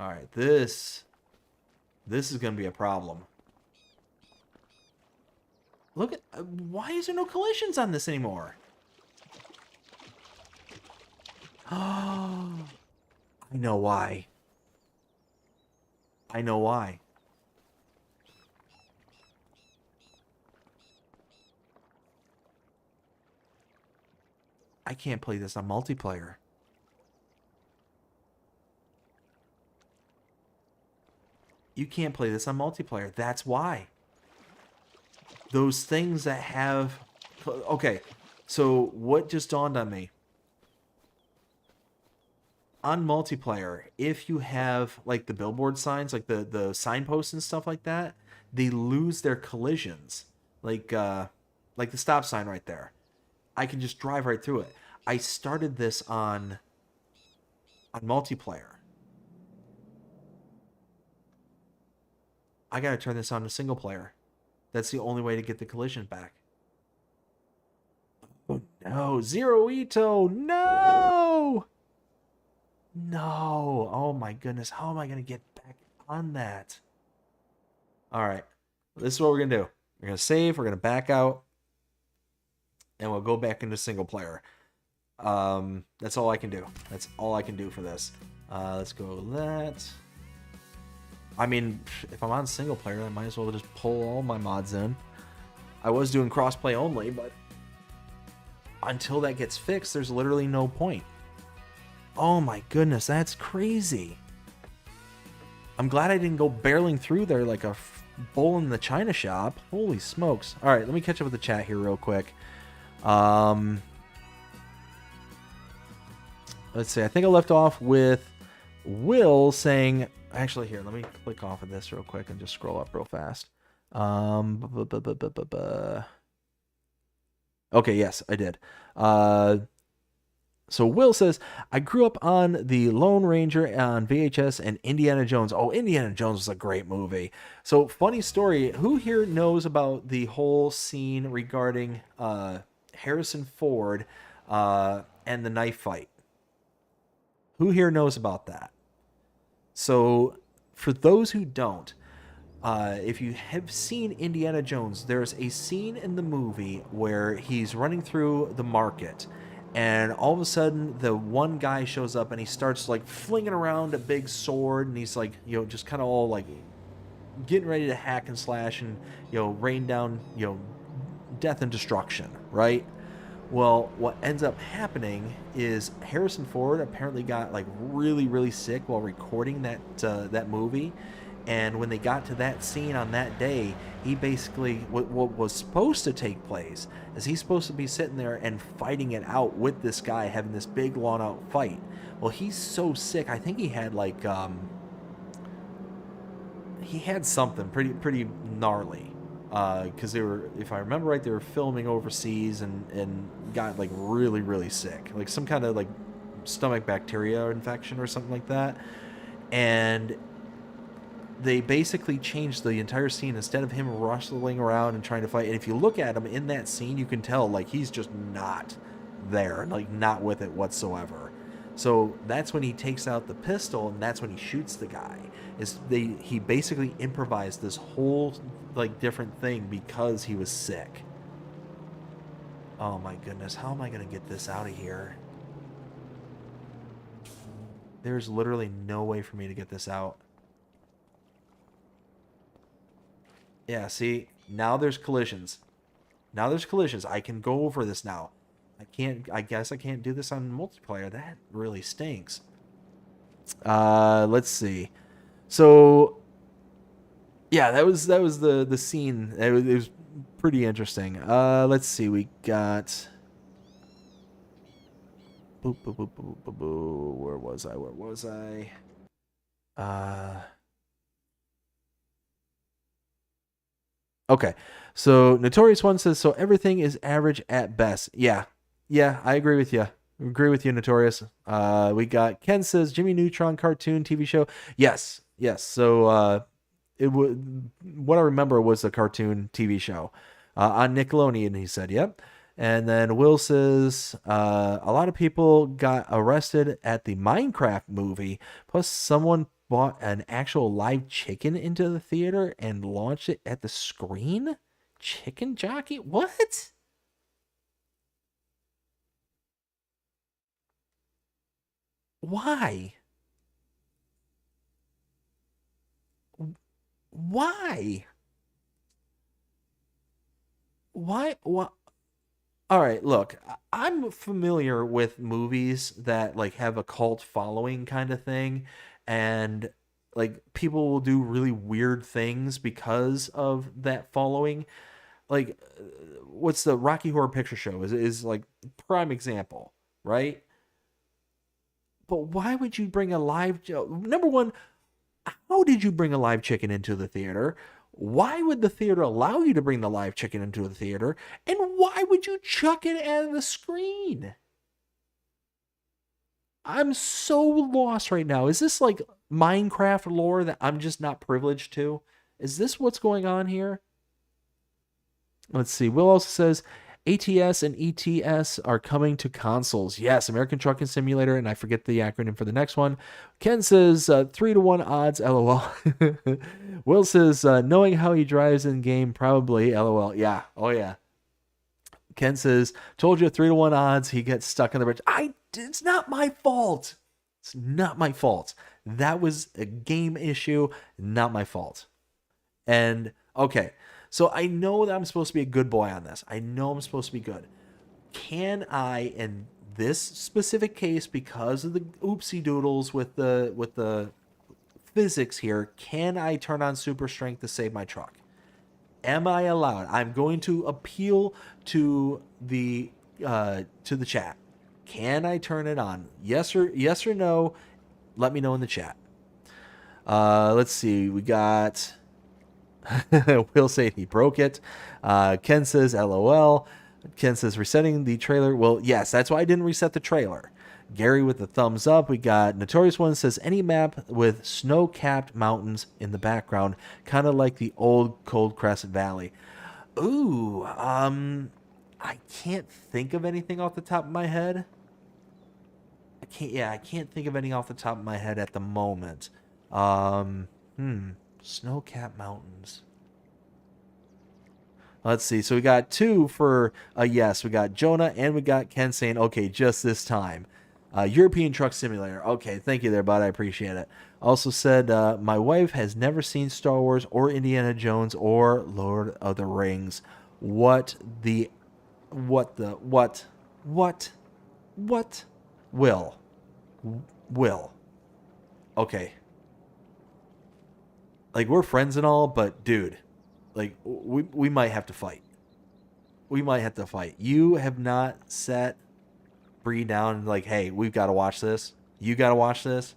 All right, this is going to be a problem. Look at... why is there no collisions on this anymore? Oh, I know why. I know why. I can't play this on multiplayer. You can't play this on multiplayer. That's why. Those things that have... Okay, so what just dawned on me? On multiplayer, if you have like the billboard signs, like the signposts and stuff like that, they lose their collisions. Like the stop sign right there. I can just drive right through it. I started this on multiplayer. I gotta turn this on to single player. That's the only way to get the collision back. Oh no, Zero Ito, no! No, oh my goodness, how am I gonna get back on that? Alright, this is what we're gonna do. We're gonna save, we're gonna back out, and we'll go back into single player. That's all I can do. That's all I can do for this. Let's go with that. I mean, if I'm on single player, I might as well just pull all my mods in. I was doing crossplay only, but until that gets fixed, there's literally no point. Oh my goodness, that's crazy. I'm glad I didn't go barreling through there like a bull in the china shop. Holy smokes. All right, let me catch up with the chat here real quick. Let's see. I think I left off with Will saying... Actually, here, let me click off of this real quick and just scroll up real fast. Okay, yes, I did. So Will says, I grew up on the Lone Ranger on VHS and Indiana Jones. Oh, Indiana Jones was a great movie. So, funny story. Who here knows about the whole scene regarding Harrison Ford and the knife fight? Who here knows about that? So, for those who don't, if you have seen Indiana Jones, there's a scene in the movie where he's running through the market, and all of a sudden, the one guy shows up, and he starts, like, flinging around a big sword, and he's, like, you know, just kind of all, like, getting ready to hack and slash and, you know, rain down, you know, death and destruction, right? Well, what ends up happening is Harrison Ford apparently got like really, really sick while recording that movie, and when they got to that scene on that day, he basically what was supposed to take place is he's supposed to be sitting there and fighting it out with this guy, having this big long out fight. Well, he's so sick. I think he had like he had something pretty gnarly. Because they were, if I remember right, they were filming overseas and got like really, really sick, like some kind of like stomach bacteria infection or something like that. And they basically changed the entire scene. Instead of him rustling around and trying to fight, and if you look at him in that scene, you can tell like he's just not there, like not with it whatsoever. So that's when he takes out the pistol, and that's when he shoots the guy. He basically improvised this whole like different thing because he was sick. Oh my goodness, how am I gonna get this out of here? There's literally no way for me to get this out. Yeah, see, now there's collisions. Now there's collisions. I can go over this now. I guess I can't do this on multiplayer. That really stinks. Let's see. So yeah, that was the scene. It was pretty interesting. Let's see. We got boop, boop, boop, boop, boop, boop. Where was I? Okay. So Notorious One says, so everything is average at best. Yeah, I agree with you. Notorious. We got Ken says Jimmy Neutron cartoon TV show. Yes. So what I remember was a cartoon TV show on Nickelodeon. He said, yep. And then Will says a lot of people got arrested at the Minecraft movie. Plus, someone bought an actual live chicken into the theater and launched it at the screen? Chicken jockey? What? Why? Why? Why? What? All right, look, I'm familiar with movies that like have a cult following kind of thing, and like people will do really weird things because of that following. Like, what's the Rocky Horror Picture Show is like prime example, right? But why would you bring a live? Number one, how did you bring a live chicken into the theater? Why would the theater allow you to bring the live chicken into the theater? And why would you chuck it at the screen? I'm so lost right now. Is this like Minecraft lore that I'm just not privileged to? Is this what's going on here? Let's see. Will also says ATS and ETS are coming to consoles. Yes, American Trucking Simulator, and I forget the acronym for the next one. Ken says 3-to-1 odds, LOL. Will says knowing how he drives in game, probably, LOL. Yeah, oh yeah. Ken says, told you 3-to-1 odds, he gets stuck on the bridge. It's not my fault. It's not my fault. That was a game issue, not my fault. And okay, so I know that I'm supposed to be a good boy on this. I know I'm supposed to be good. Can I, in this specific case, because of the oopsie doodles with the physics here, can I turn on super strength to save my truck? Am I allowed? I'm going to appeal to the chat. Can I turn it on? Yes or no? Let me know in the chat. Let's see. We got Will say he broke it. Ken says LOL. Ken says resetting the trailer. Well, yes, that's why I didn't reset the trailer. Gary with the thumbs up. We got Notorious One says any map with snow-capped mountains in the background, kind of like the old Cold Crest Valley. Ooh, I can't think of anything off the top of my head. I can't think of any off the top of my head at the moment. Snow-capped mountains. Let's see. So we got 2 for a yes. We got Jonah and we got Ken saying, okay, just this time. European Truck Simulator. Okay, thank you there, bud. I appreciate it. Also said, my wife has never seen Star Wars or Indiana Jones or Lord of the Rings. What? Will. Okay. Like, we're friends and all, but dude, like, we might have to fight. We might have to fight. You have not set Bree down and like, hey, we've got to watch this. You got to watch this.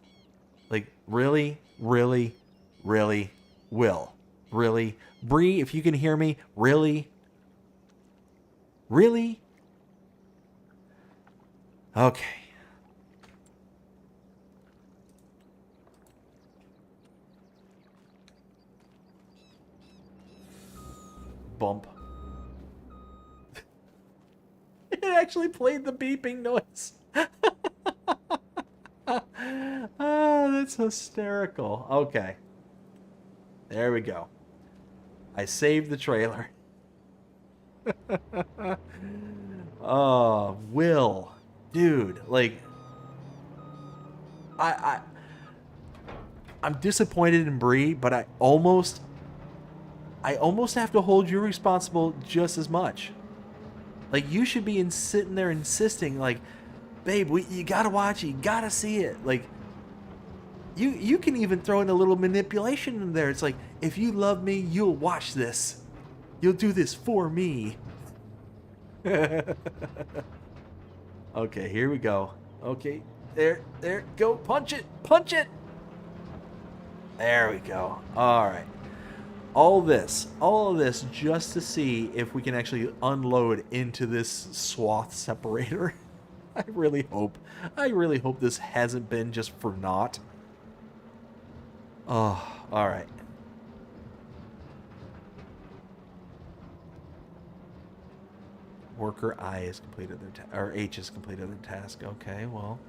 Like, really? Will? Really? Bree, if you can hear me, really? Okay. Bump. It actually played the beeping noise. Oh, that's hysterical. Okay. There we go. I saved the trailer. Oh, Will. Dude, like I'm disappointed in Bree, but I almost have to hold you responsible just as much. Like, you should be sitting there insisting, like, babe, you gotta watch it, you gotta see it. Like, you can even throw in a little manipulation in there. It's like, if you love me, you'll watch this. You'll do this for me. Okay, here we go. Okay, there, go, punch it. There we go. All right. All of this just to see if we can actually unload into this swath separator. I really hope this hasn't been just for naught. Oh, all right. Worker I has completed their or H has completed their task. Okay, well,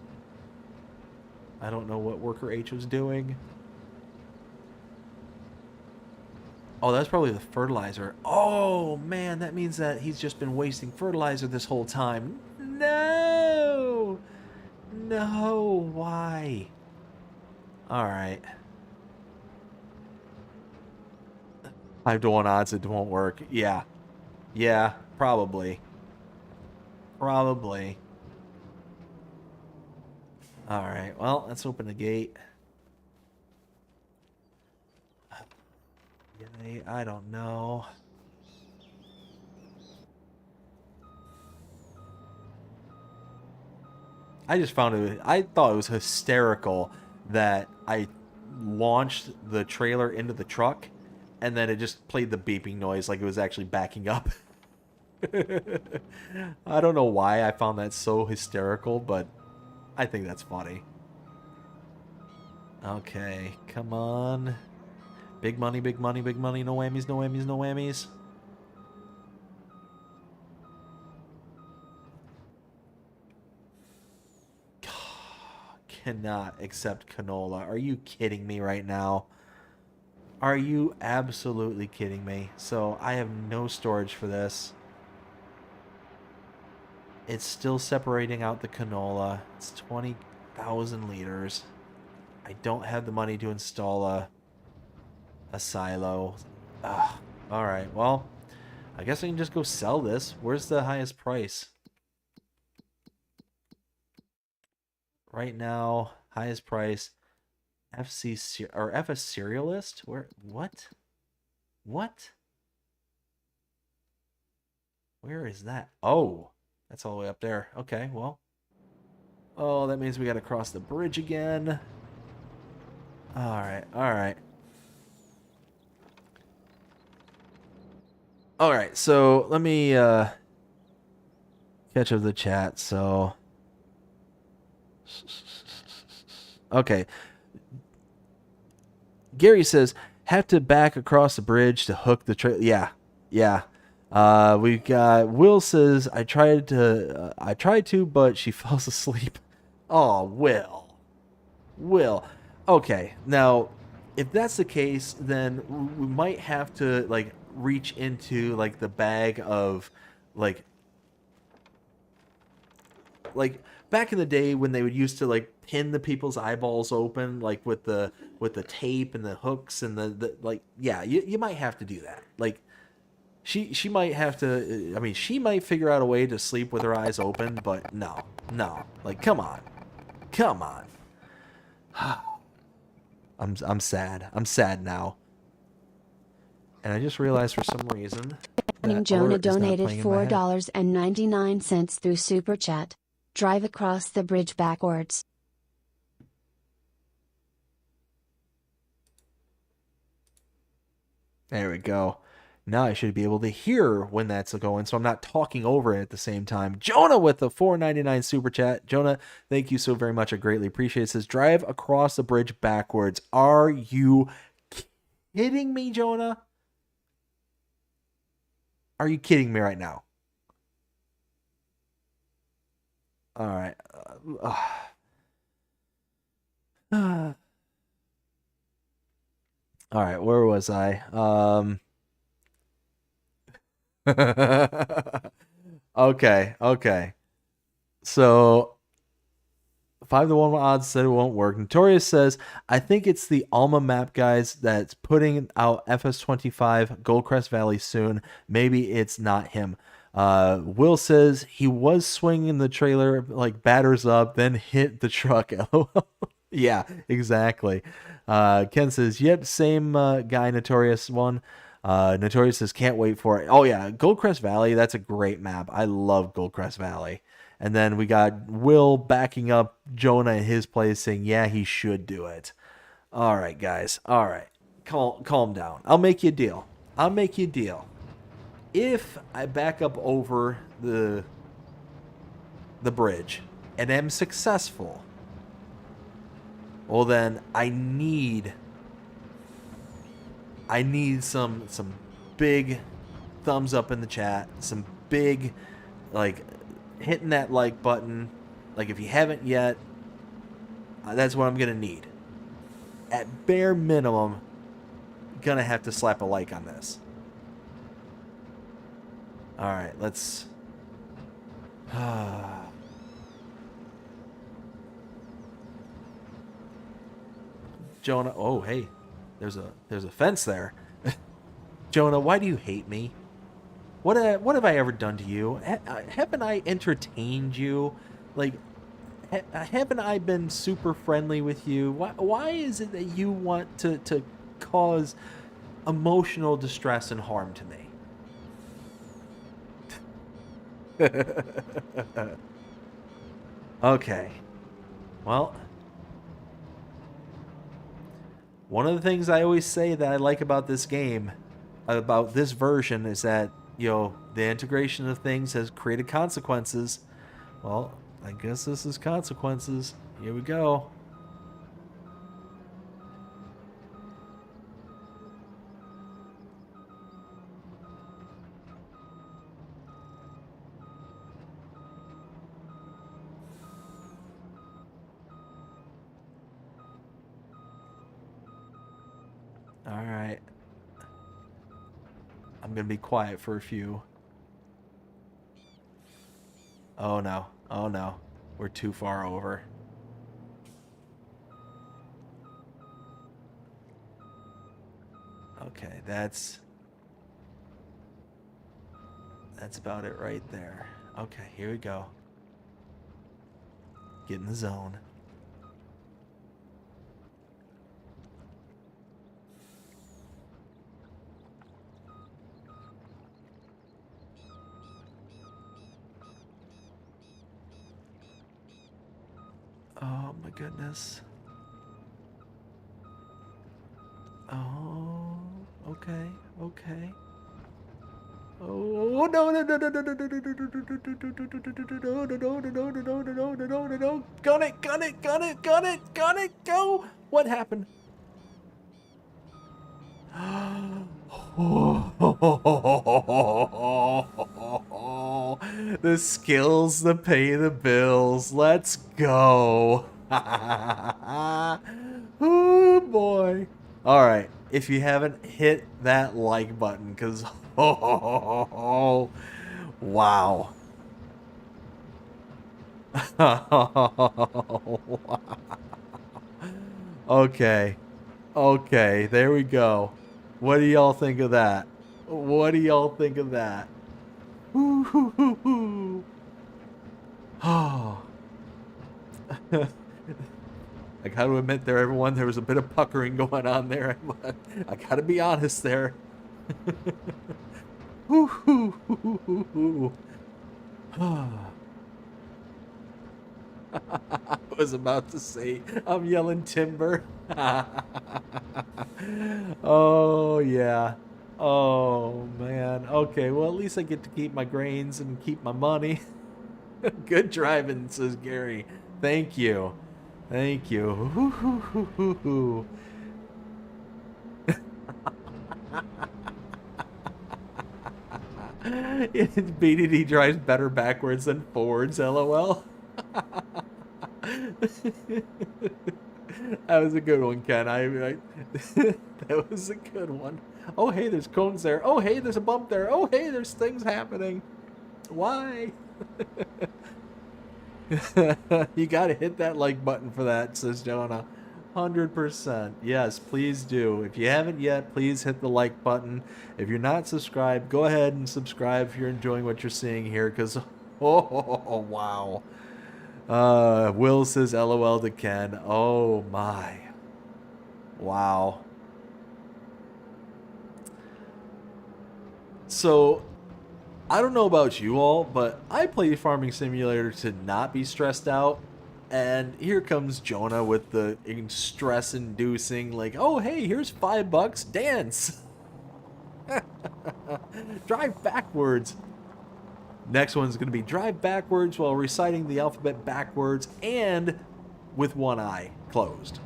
I don't know what worker H was doing. Oh, that's probably the fertilizer. Oh, man, that means that he's just been wasting fertilizer this whole time. No! No, why? Alright. 5-1 odds it won't work. Yeah. Yeah, probably. Probably. Alright, well, let's open the gate. Yay, I don't know. I just found it, I thought it was hysterical that I launched the trailer into the truck and then it just played the beeping noise like it was actually backing up. I don't know why I found that so hysterical, but I think that's funny. Okay, come on. Big money, big money, big money. No whammies, no whammies, no whammies. Cannot accept canola. Are you kidding me right now? Are you absolutely kidding me? So I have no storage for this. It's still separating out the canola. It's 20,000 liters. I don't have the money to install a silo. Ugh. All right, well, I guess I can just go sell this. Where's the highest price? Right now, highest price, or FS Serialist? Where? What? What? Where is that? Oh, that's all the way up there. Okay, well. Oh, that means we got to cross the bridge again. All right, all right. All right, so let me catch up the chat. So, okay. Gary says, have to back across the bridge to hook the trailer. Yeah, yeah. We got Will says, I tried to, but she falls asleep. Oh, Will. Okay, now if that's the case, then we might have to like reach into like the bag of like back in the day when they would used to like pin the people's eyeballs open like with the tape and the hooks and the like, yeah, you might have to do that. Like she might have to, I mean, she might figure out a way to sleep with her eyes open, but no. Like come on. I'm sad. I'm sad now. And I just realized for some reason that Jonah alert is not donated playing in my head. $4.99 through Super Chat. Drive across the bridge backwards. There we go. Now I should be able to hear when that's going, so I'm not talking over it at the same time. Jonah with the $4.99 super chat. Jonah, thank you so very much. I greatly appreciate it. It says, drive across the bridge backwards. Are you kidding me, Jonah? Are you kidding me right now? All right. All right, where was I? Okay. So 5-1 odds said it won't work. Notorious says, I think it's the Alma map guys that's putting out FS25 Goldcrest Valley soon. Maybe it's not him. Will says he was swinging the trailer like batters up, then hit the truck. Yeah, exactly. Ken says, yep, same guy, Notorious one. Notorious says, can't wait for it. Oh, yeah, Goldcrest Valley, that's a great map. I love Goldcrest Valley. And then we got Will backing up Jonah in his place saying, yeah, he should do it. All right, guys. All right. Calm down. I'll make you a deal. If I back up over the bridge and am successful, well then I need some big thumbs up in the chat, some big like hitting that like button. Like if you haven't yet, that's what I'm gonna need. At bare minimum, gonna have to slap a like on this. All right, let's. Jonah, oh hey, there's a fence there. Jonah, why do you hate me? What have I ever done to you? Haven't I entertained you? Like, haven't I been super friendly with you? Why is it that you want to cause emotional distress and harm to me? Okay. Well, one of the things I always say that I like about this game, about this version, is that, you know, the integration of things has created consequences. Well, I guess this is consequences. Here we go. All right. I'm going to be quiet for a few. Oh no. Oh no. We're too far over. Okay, that's about it right there. Okay, here we go. Get in the zone. Oh my goodness. Oh, okay, okay. Oh no no no no no no no no no no no no no no no no no no! Gun it! Gun it! Gun it! Gun it! Gun it! Go! What happened? The skills that pay the bills. Let's go. Oh boy. All right. If you haven't hit that like button, because wow. Okay. Okay, there we go. What do y'all think of that? What do y'all think of that? Oh. I gotta admit there, everyone, there was a bit of puckering going on there. I gotta be honest there. I was about to say, I'm yelling timber. Oh, yeah. Oh, man. Okay, well, at least I get to keep my grains and keep my money. Good driving, says Gary. Thank you. Thank you. BDD drives better backwards than forwards, lol. That was a good one, Ken. That was a good one. Oh, hey, there's cones there. Oh, hey, there's a bump there. Oh, hey, there's things happening. Why? You gotta hit that like button for that, says Jonah. 100%. Yes, please do. If you haven't yet, please hit the like button. If you're not subscribed, go ahead and subscribe if you're enjoying what you're seeing here, because oh wow. Will says LOL to Ken. Oh my. Wow. So, I don't know about you all, but I play Farming Simulator to not be stressed out. And here comes Jonah with the stress-inducing, like, oh, hey, here's $5, dance. Drive backwards. Next one's going to be drive backwards while reciting the alphabet backwards and with one eye closed.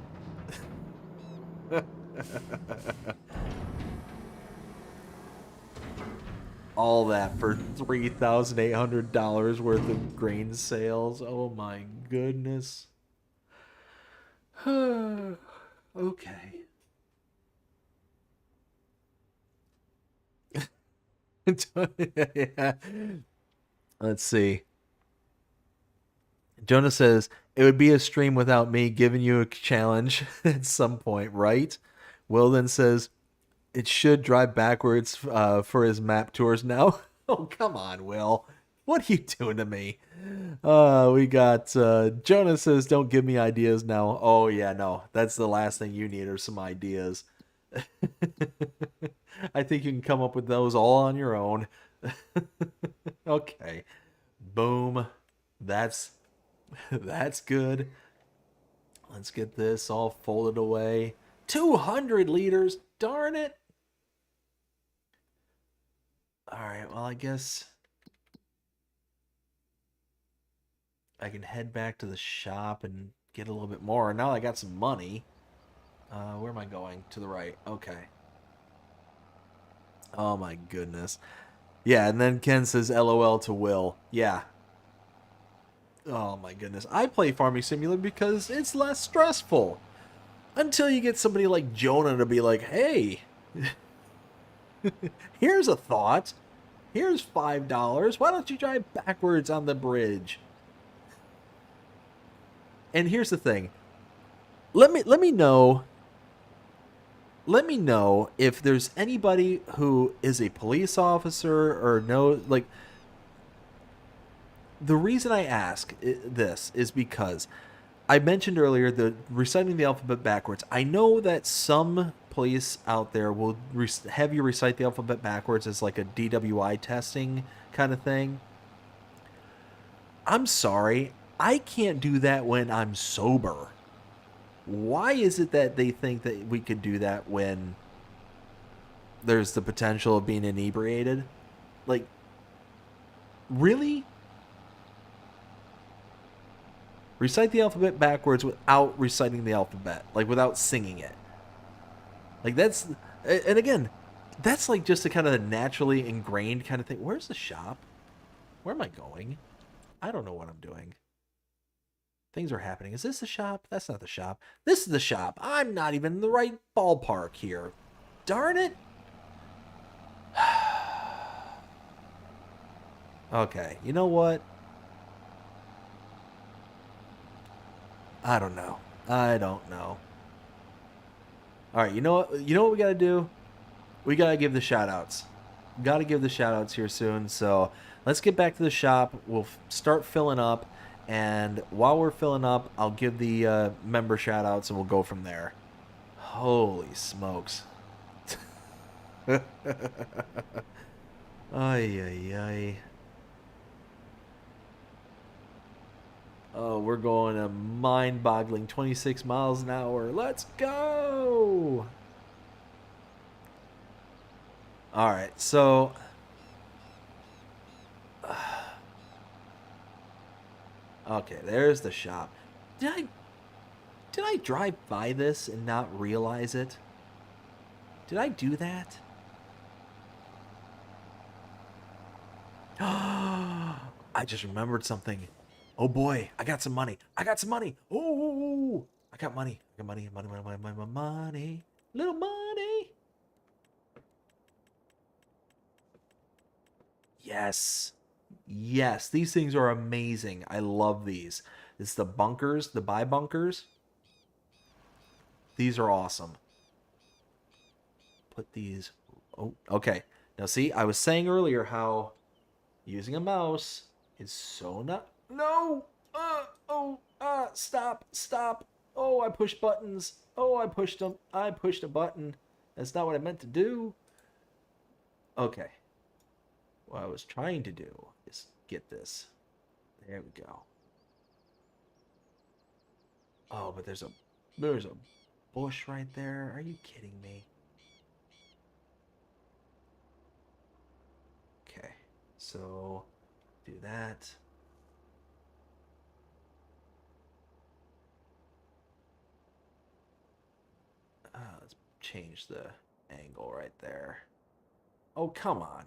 All that for $3,800 worth of grain sales. Oh my goodness. Okay. Yeah. Let's see. Jonah says, it would be a stream without me giving you a challenge at some point, right? Will then says, it should drive backwards for his map tours now. Oh, come on, Will. What are you doing to me? We got Jonah says, don't give me ideas now. Oh, yeah, no. That's the last thing you need are some ideas. I think you can come up with those all on your own. Okay. Boom. That's good. Let's get this all folded away. 200 liters. Darn it. All right. Well, I guess I can head back to the shop and get a little bit more. Now I got some money. Where am I going? To the right. Okay. Oh my goodness. Yeah, and then Ken says LOL to Will. Yeah. Oh my goodness. I play Farming Simulator because it's less stressful. Until you get somebody like Jonah to be like, hey, here's a thought. Here's $5. Why don't you drive backwards on the bridge? And here's the thing. Let me know. Let me know if there's anybody who is a police officer or no, like, the reason I ask this is because I mentioned earlier the reciting the alphabet backwards. I know that some police out there will have you recite the alphabet backwards as like a DWI testing kind of thing. I'm sorry, I can't do that when I'm sober. Why is it that they think that we could do that when there's the potential of being inebriated? Like, really? Recite the alphabet backwards without reciting the alphabet. Like, without singing it. Like, that's... And again, that's like just a kind of naturally ingrained kind of thing. Where's the shop? Where am I going? I don't know what I'm doing. Things are happening. Is this the shop? That's not the shop. This is the shop. I'm not even in the right ballpark here. Darn it. Okay, you know what? I don't know. I don't know. All right, you know what? You know what we got to do? We got to give the shout-outs. Got to give the shout-outs here soon. So let's get back to the shop. We'll start filling up. And while we're filling up, I'll give the member shout-outs and we'll go from there. Holy smokes. Ay, ay, ay. Oh, we're going a mind-boggling 26 miles an hour. Let's go! All right, so... Okay, there's the shop. Did I drive by this and not realize it? Did I do that? I just remembered something. Oh boy, I got some money. I got some money. Oh, I got money. I got money, money. Little money. Yes. Yes, these things are amazing. I love these. It's the bunkers, the buy bunkers. These are awesome. Put these... Oh, okay. Now see, I was saying earlier how using a mouse is so not... No! Stop. Oh, I pushed buttons. Oh, I pushed them. I pushed a button. That's not what I meant to do. Okay. What I was trying to do is get this. There we go. Oh, but there's a bush right there. Are you kidding me? Okay. So do that. Let's change the angle right there. Oh, come on.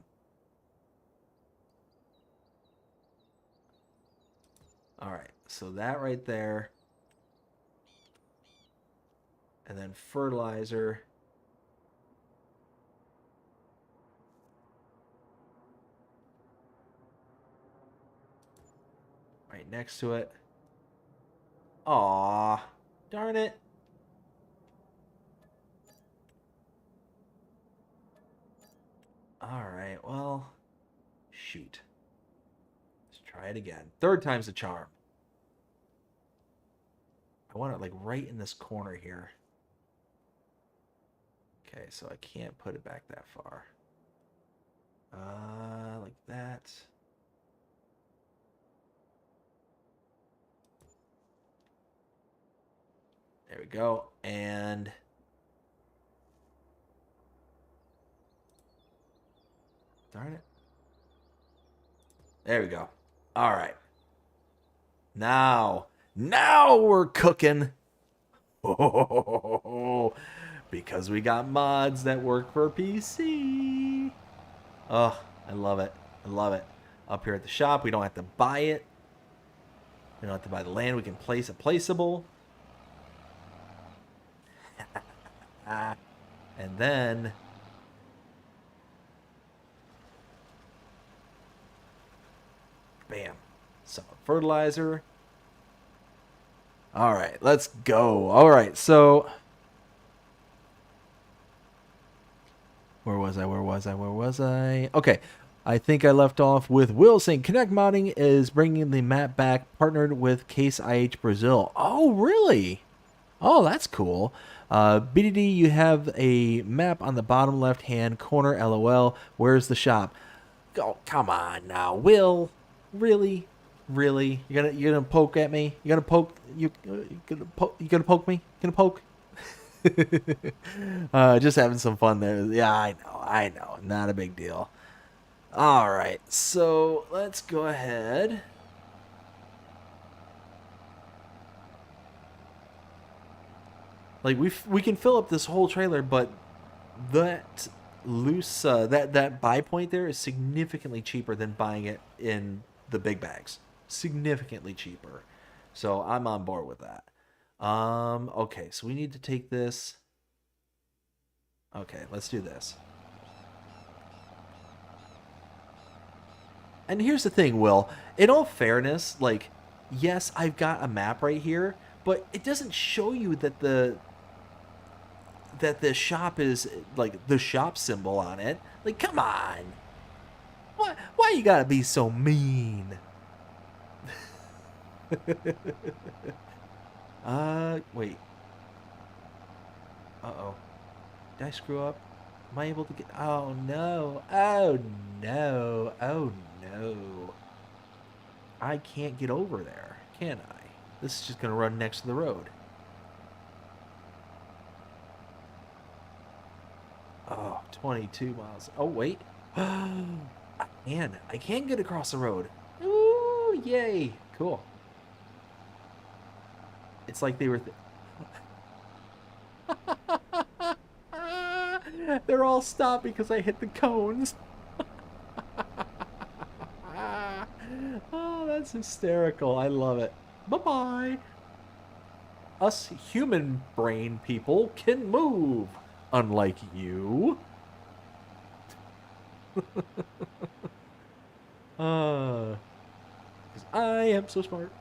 All right, so that right there. And then fertilizer. next to it. Aw, darn it. All right, well, shoot. Let's try it again. Third time's the charm. I want it like right in this corner here. Okay, so I can't put it back that far. Like that. There we go. And darn it. There we go. All right. Now we're cooking. Oh, because we got mods that work for PC. Oh, I love it. I love it. Up here at the shop, we don't have to buy it. We don't have to buy the land. We can place a placeable. And then bam. Some fertilizer. All right, let's go. All right, so where was I? Okay. I think I left off with Will saying Connect Modding is bringing the map back, partnered with Case IH Brazil. Oh, really? Oh, that's cool. BDD, you have a map on the bottom left-hand corner. LOL. Where's the shop? Oh, come on now, Will. Really? You're gonna poke at me? You gonna poke? You gonna poke me? Gonna poke? Just having some fun there. Yeah, I know. Not a big deal. All right, so let's go ahead. Like we can fill up this whole trailer, but that loose that buy point there is significantly cheaper than buying it in the big bags. Significantly cheaper. So I'm on board with that. Okay, so we need to take this. Okay, let's do this. And here's the thing, Will. In all fairness, like, yes, I've got a map right here, but it doesn't show you that the shop is like the shop symbol on it. Like, come on. Why you gotta be so mean? Wait. Uh-oh. Did I screw up? Am I able to get... Oh, no. Oh, no. Oh, no. I can't get over there, can I? This is just going to run next to the road. Oh, 22 miles. Oh, wait. I can get across the road. Ooh, yay. Cool. It's like they were... They're all stopped because I hit the cones. Oh, that's hysterical. I love it. Bye-bye. Us human brain people can move, unlike you. I am so smart.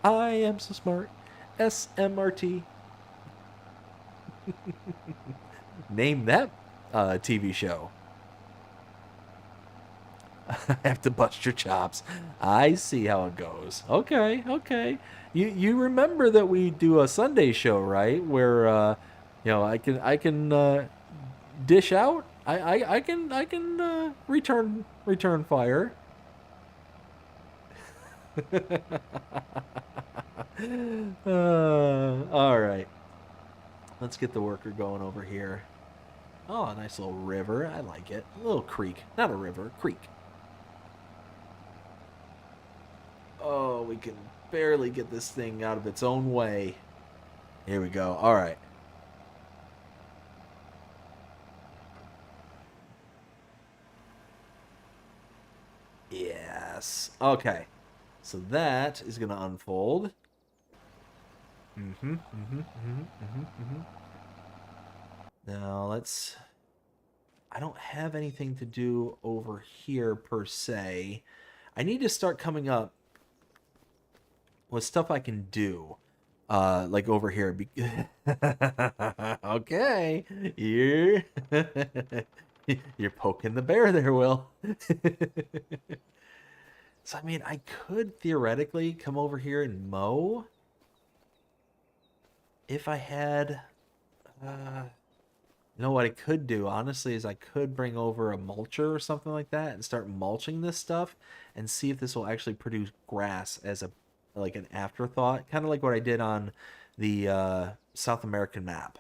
I am so smart. SMRT. Name that TV show. I have to bust your chops. I see how it goes. Okay. You remember that we do a Sunday show, right? Where I can dish out. I can return fire. All right. Let's get the worker going over here. Oh, a nice little river. I like it. A little creek. Not a river, creek. Oh, we can barely get this thing out of its own way. Here we go. All right. Yes. Okay. So that is going to unfold. Now let's... I don't have anything to do over here per se. I need to start coming up with stuff I can do. Like over here. Okay, you're you're poking the bear there, Will. So I mean, I could theoretically come over here and mow if I had. You know what I could do, honestly, is I could bring over a mulcher or something like that and start mulching this stuff and see if this will actually produce grass as a like an afterthought, kind of like what I did on the South American map.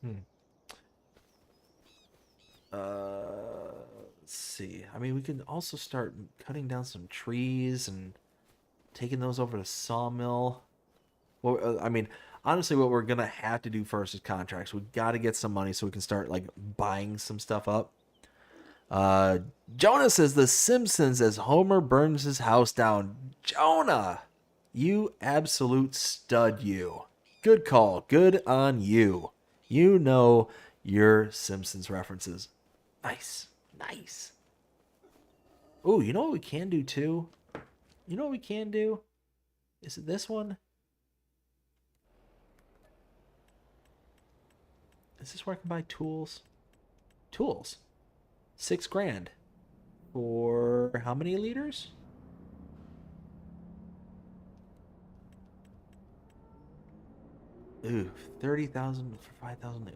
Hmm. Let's see. I mean, we can also start cutting down some trees and taking those over to sawmill. Well, I mean, honestly, what we're gonna have to do first is contracts. We got to get some money so we can start like buying some stuff up. Uh, Jonah says The Simpsons as Homer burns his house down. Jonah, you absolute stud, you. Good call. Good on you. You know your Simpsons references. Nice. Nice. Oh, you know what we can do too? You know what we can do? Is it this one? Is this where I can buy tools? Tools. $6,000 for how many liters? Ooh, 30,000 for 5,000.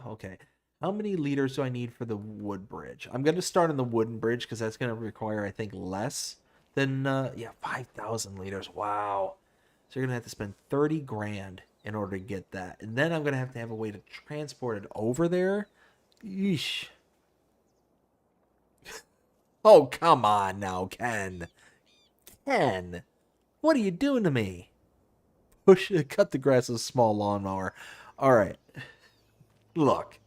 Okay. How many liters do I need for the wood bridge? I'm going to start on the wooden bridge because that's going to require, I think, less than, yeah, 5,000 liters. Wow. So you're going to have to spend 30 grand in order to get that. And then I'm going to have a way to transport it over there. Yeesh. Oh, come on now, Ken. Ken, what are you doing to me? Cut the grass with a small lawnmower. All right. Look.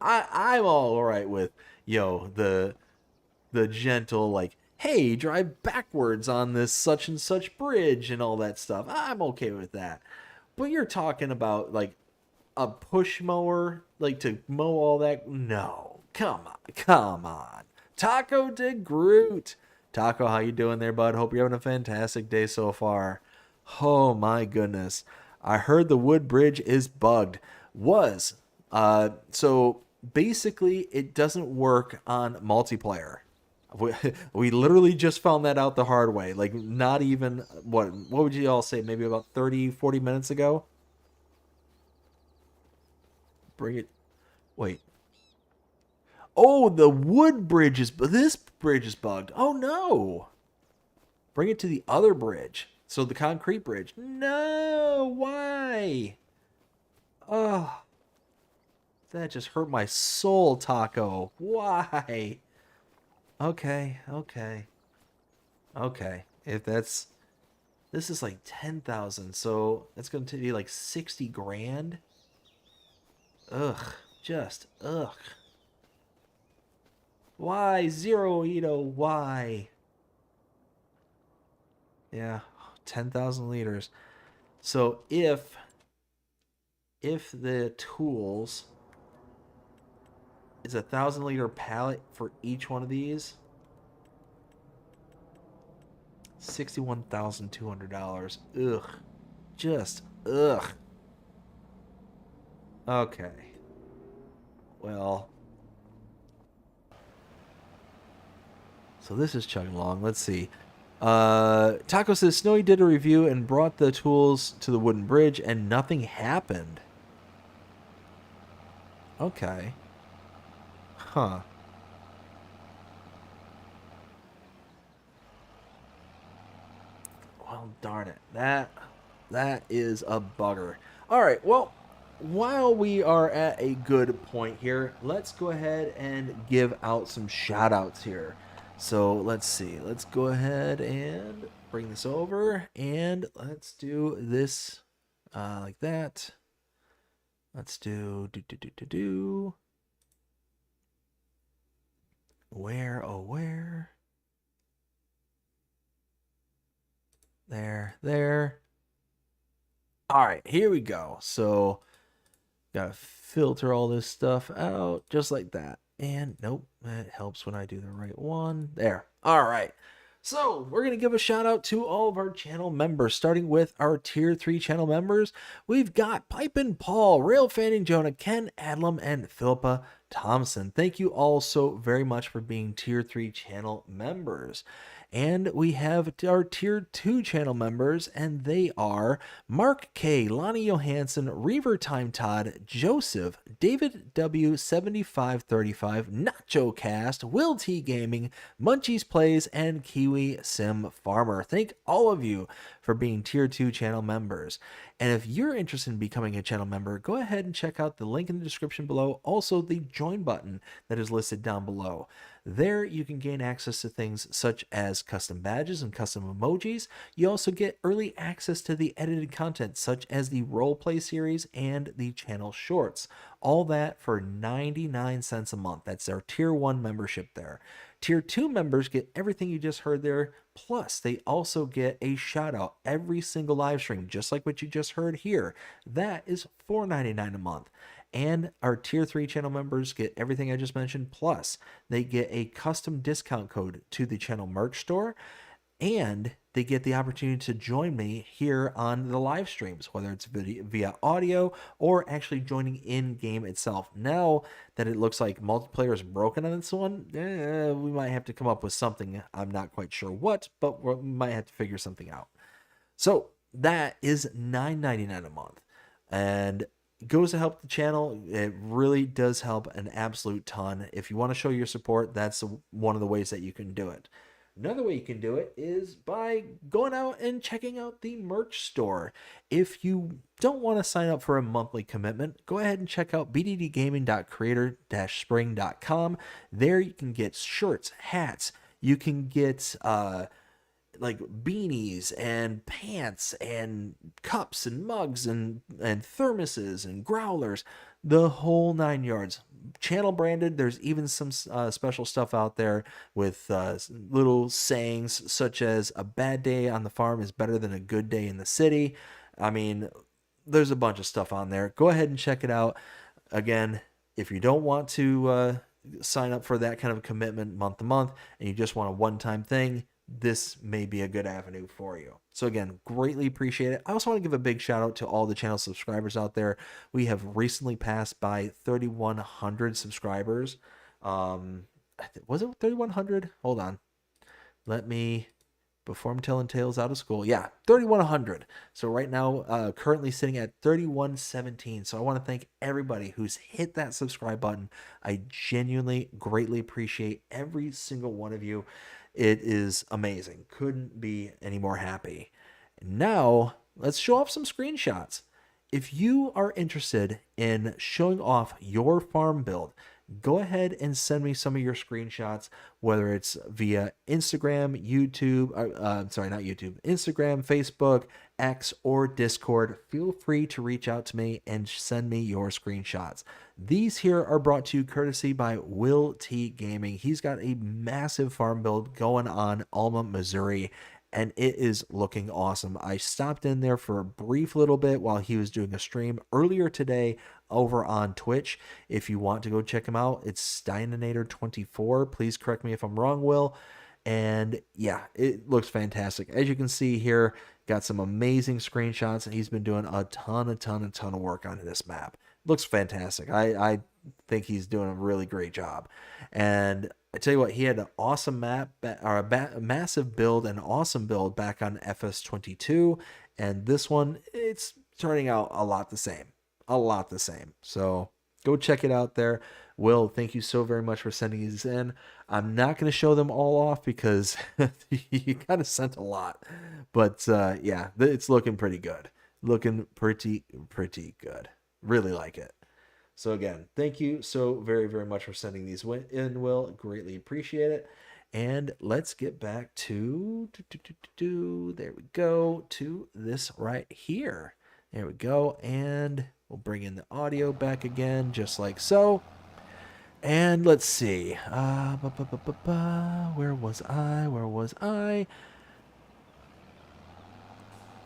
I'm all right with, the gentle, like, hey, drive backwards on this such and such bridge and all that stuff. I'm okay with that. But you're talking about, like, a push mower, like, to mow all that? No. Come on. Taco de Groot. Taco, how you doing there, bud? Hope you're having a fantastic day so far. Oh, my goodness. I heard the wood bridge is bugged. So basically, it doesn't work on multiplayer. We literally just found that out the hard way. Like, not even, what would you all say, maybe about 30, 40 minutes ago? Bring it. Wait. Oh, the wood bridge is, this bridge is bugged. Oh, no. Bring it to the other bridge. So the concrete bridge. No, why? Oh, that just hurt my soul, Taco. Why? Okay. If that's, this is like 10,000, so that's going to be like 60 grand. Ugh, just ugh. Why, Zero Ito? Why? Yeah, 10,000 liters. So if the tools is 1,000-liter pallet for each one of these, $61,200. Ugh, just ugh. Okay. Well, so this is chugging along. Let's see. Taco says Snowy did a review and brought the tools to the wooden bridge and nothing happened. Okay. Huh. Well, darn it. That is a bugger. All right. Well, while we are at a good point here, let's go ahead and give out some shout outs here. So let's see. Let's go ahead and bring this over and let's do this like that. Let's do. Where, oh, where? There. All right, here we go. So, gotta filter all this stuff out just like that. And nope, that helps when I do the right one. There. All right. So we're going to give a shout out to all of our channel members, starting with our tier 3 channel members. We've got Pipe and Paul, Rail Fanning Jonah, Ken Adlam, and Philippa Thompson. Thank you all so very much for being tier 3 channel members. And we have our tier 2 channel members, and they are Mark K, Lonnie Johansson, Reaver Time Todd, Joseph, David W7535, Nacho Cast, Will T Gaming, Munchies Plays, and Kiwi Sim Farmer. Thank all of you for being tier 2 channel members. And if you're interested in becoming a channel member, go ahead and check out the link in the description below. Also, the join button that is listed down below. There you can gain access to things such as custom badges and custom emojis. You also get early access to the edited content such as the roleplay series and the channel shorts. All that for 99 cents a month. That's our tier 1 membership there. Tier 2 members get everything you just heard there, plus they also get a shout out every single live stream, just like what you just heard here. That is $4.99 a month. And our tier 3 channel members get everything I just mentioned, plus they get a custom discount code to the channel merch store, and they get the opportunity to join me here on the live streams, whether it's via audio or actually joining in game itself. Now that it looks like multiplayer is broken on this one, we might have to come up with something. I'm not quite sure what, but we might have to figure something out. So that is $9.99 a month, and it goes to help the channel. It really does help an absolute ton. If you want to show your support, that's one of the ways that you can do it. Another way you can do it is by going out and checking out the merch store. If you don't want to sign up for a monthly commitment, go ahead and check out bddgaming.creator-spring.com. There you can get shirts, hats. You can get like beanies and pants and cups and mugs and thermoses and growlers, the whole 9 yards. Channel branded. There's even some special stuff out there with little sayings such as a bad day on the farm is better than a good day in the city. I mean, there's a bunch of stuff on there. Go ahead and check it out. Again, if you don't want to sign up for that kind of a commitment month to month and you just want a one-time thing, this may be a good avenue for you. So again, greatly appreciate it. I also want to give a big shout out to all the channel subscribers out there. We have recently passed by 3,100 subscribers. Was it 3,100? Hold on. Before I'm telling tales out of school. Yeah, 3,100. So right now, currently sitting at 3,117. So I want to thank everybody who's hit that subscribe button. I genuinely greatly appreciate every single one of you. It is amazing. Couldn't be any more happy. Now, let's show off some screenshots. If you are interested in showing off your farm build, go ahead and send me some of your screenshots, whether it's via Instagram, YouTube, Instagram, Facebook, X, or Discord. Feel free to reach out to me and send me your screenshots. These here are brought to you courtesy by Will T Gaming. He's got a massive farm build going on Alma, Missouri, and it is looking awesome. I stopped in there for a brief little bit while he was doing a stream earlier today over on Twitch. If you want to go check him out, it's Steininator24. Please correct me if I'm wrong, Will. And yeah, it looks fantastic. As you can see here, got some amazing screenshots, and he's been doing a ton of work on this map. Looks fantastic. I think he's doing a really great job. And I tell you what, he had an awesome map, or a massive build, an awesome build back on FS22, and this one, it's turning out a lot the same. So go check it out there. Will, thank you so very much for sending these in. I'm not going to show them all off because you kind of sent a lot, but yeah, it's looking pretty good. Looking pretty good. Really like it. So again, thank you so very much for sending these in, Will. Greatly appreciate it. And let's get back to there we go, to this right here. There we go. And we'll bring in the audio back again, just like so. And let's see. Where was I?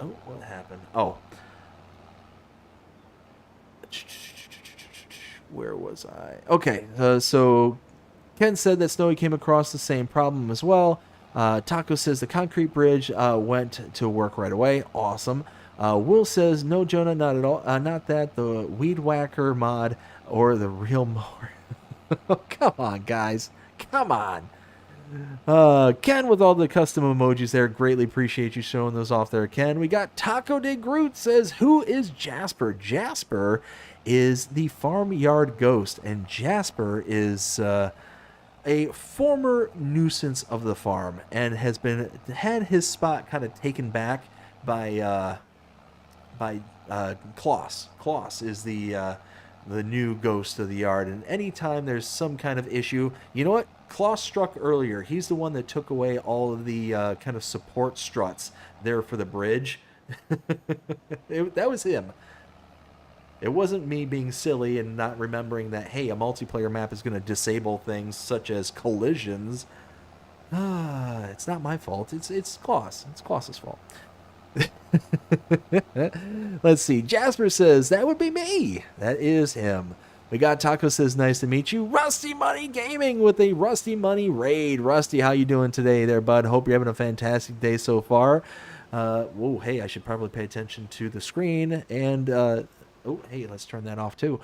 Oh, what happened? Oh. Where was I? Okay, so Ken said that Snowy came across the same problem as well. Taco says the concrete bridge went to work right away. Awesome. Will says, no, Jonah, not at all. Not that. The Weed Whacker mod or the real mower. Oh, come on, guys. Come on. Ken with all the custom emojis there. Greatly appreciate you showing those off there, Ken. We got Taco de Groot says, who is Jasper? Jasper is the farmyard ghost, and Jasper is a former nuisance of the farm and has had his spot kind of taken back by Klaus. Klaus is the new ghost of the yard, and anytime there's some kind of issue, you know what? Klaus struck earlier. He's the one that took away all of the kind of support struts there for the bridge. That was him. It wasn't me being silly and not remembering that, hey, a multiplayer map is going to disable things such as collisions. It's not my fault. It's Klaus. It's Klaus's fault. Let's see. Jasper says, that would be me. That is him. We got Taco says, nice to meet you. Rusty Money Gaming with a Rusty Money raid. Rusty, how you doing today there, bud? Hope you're having a fantastic day so far. Whoa, hey, I should probably pay attention to the screen. And, oh, hey, let's turn that off too.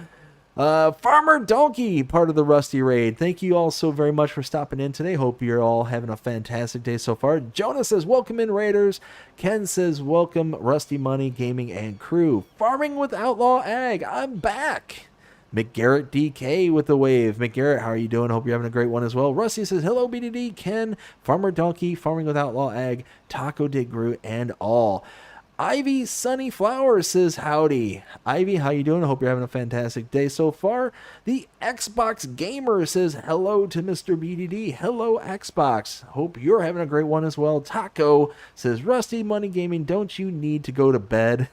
Farmer Donkey, part of the Rusty raid. Thank you all so very much for stopping in today. Hope you're all having a fantastic day so far. Jonah says, welcome in, Raiders. Ken says, welcome, Rusty Money Gaming and crew. Farming with Outlaw Ag, I'm back. McGarrett DK with the wave. McGarrett, how are you doing? Hope you're having a great one as well. Rusty says, hello, BDD, Ken, Farmer Donkey, Farming with Outlaw Ag, Taco de Groot, and all. Ivy Sunny Flowers says, howdy. Ivy, how you doing? I hope you're having a fantastic day so far. The Xbox Gamer says, hello to Mr. BDD. Hello, Xbox. Hope you're having a great one as well. Taco says, Rusty Money Gaming, don't you need to go to bed?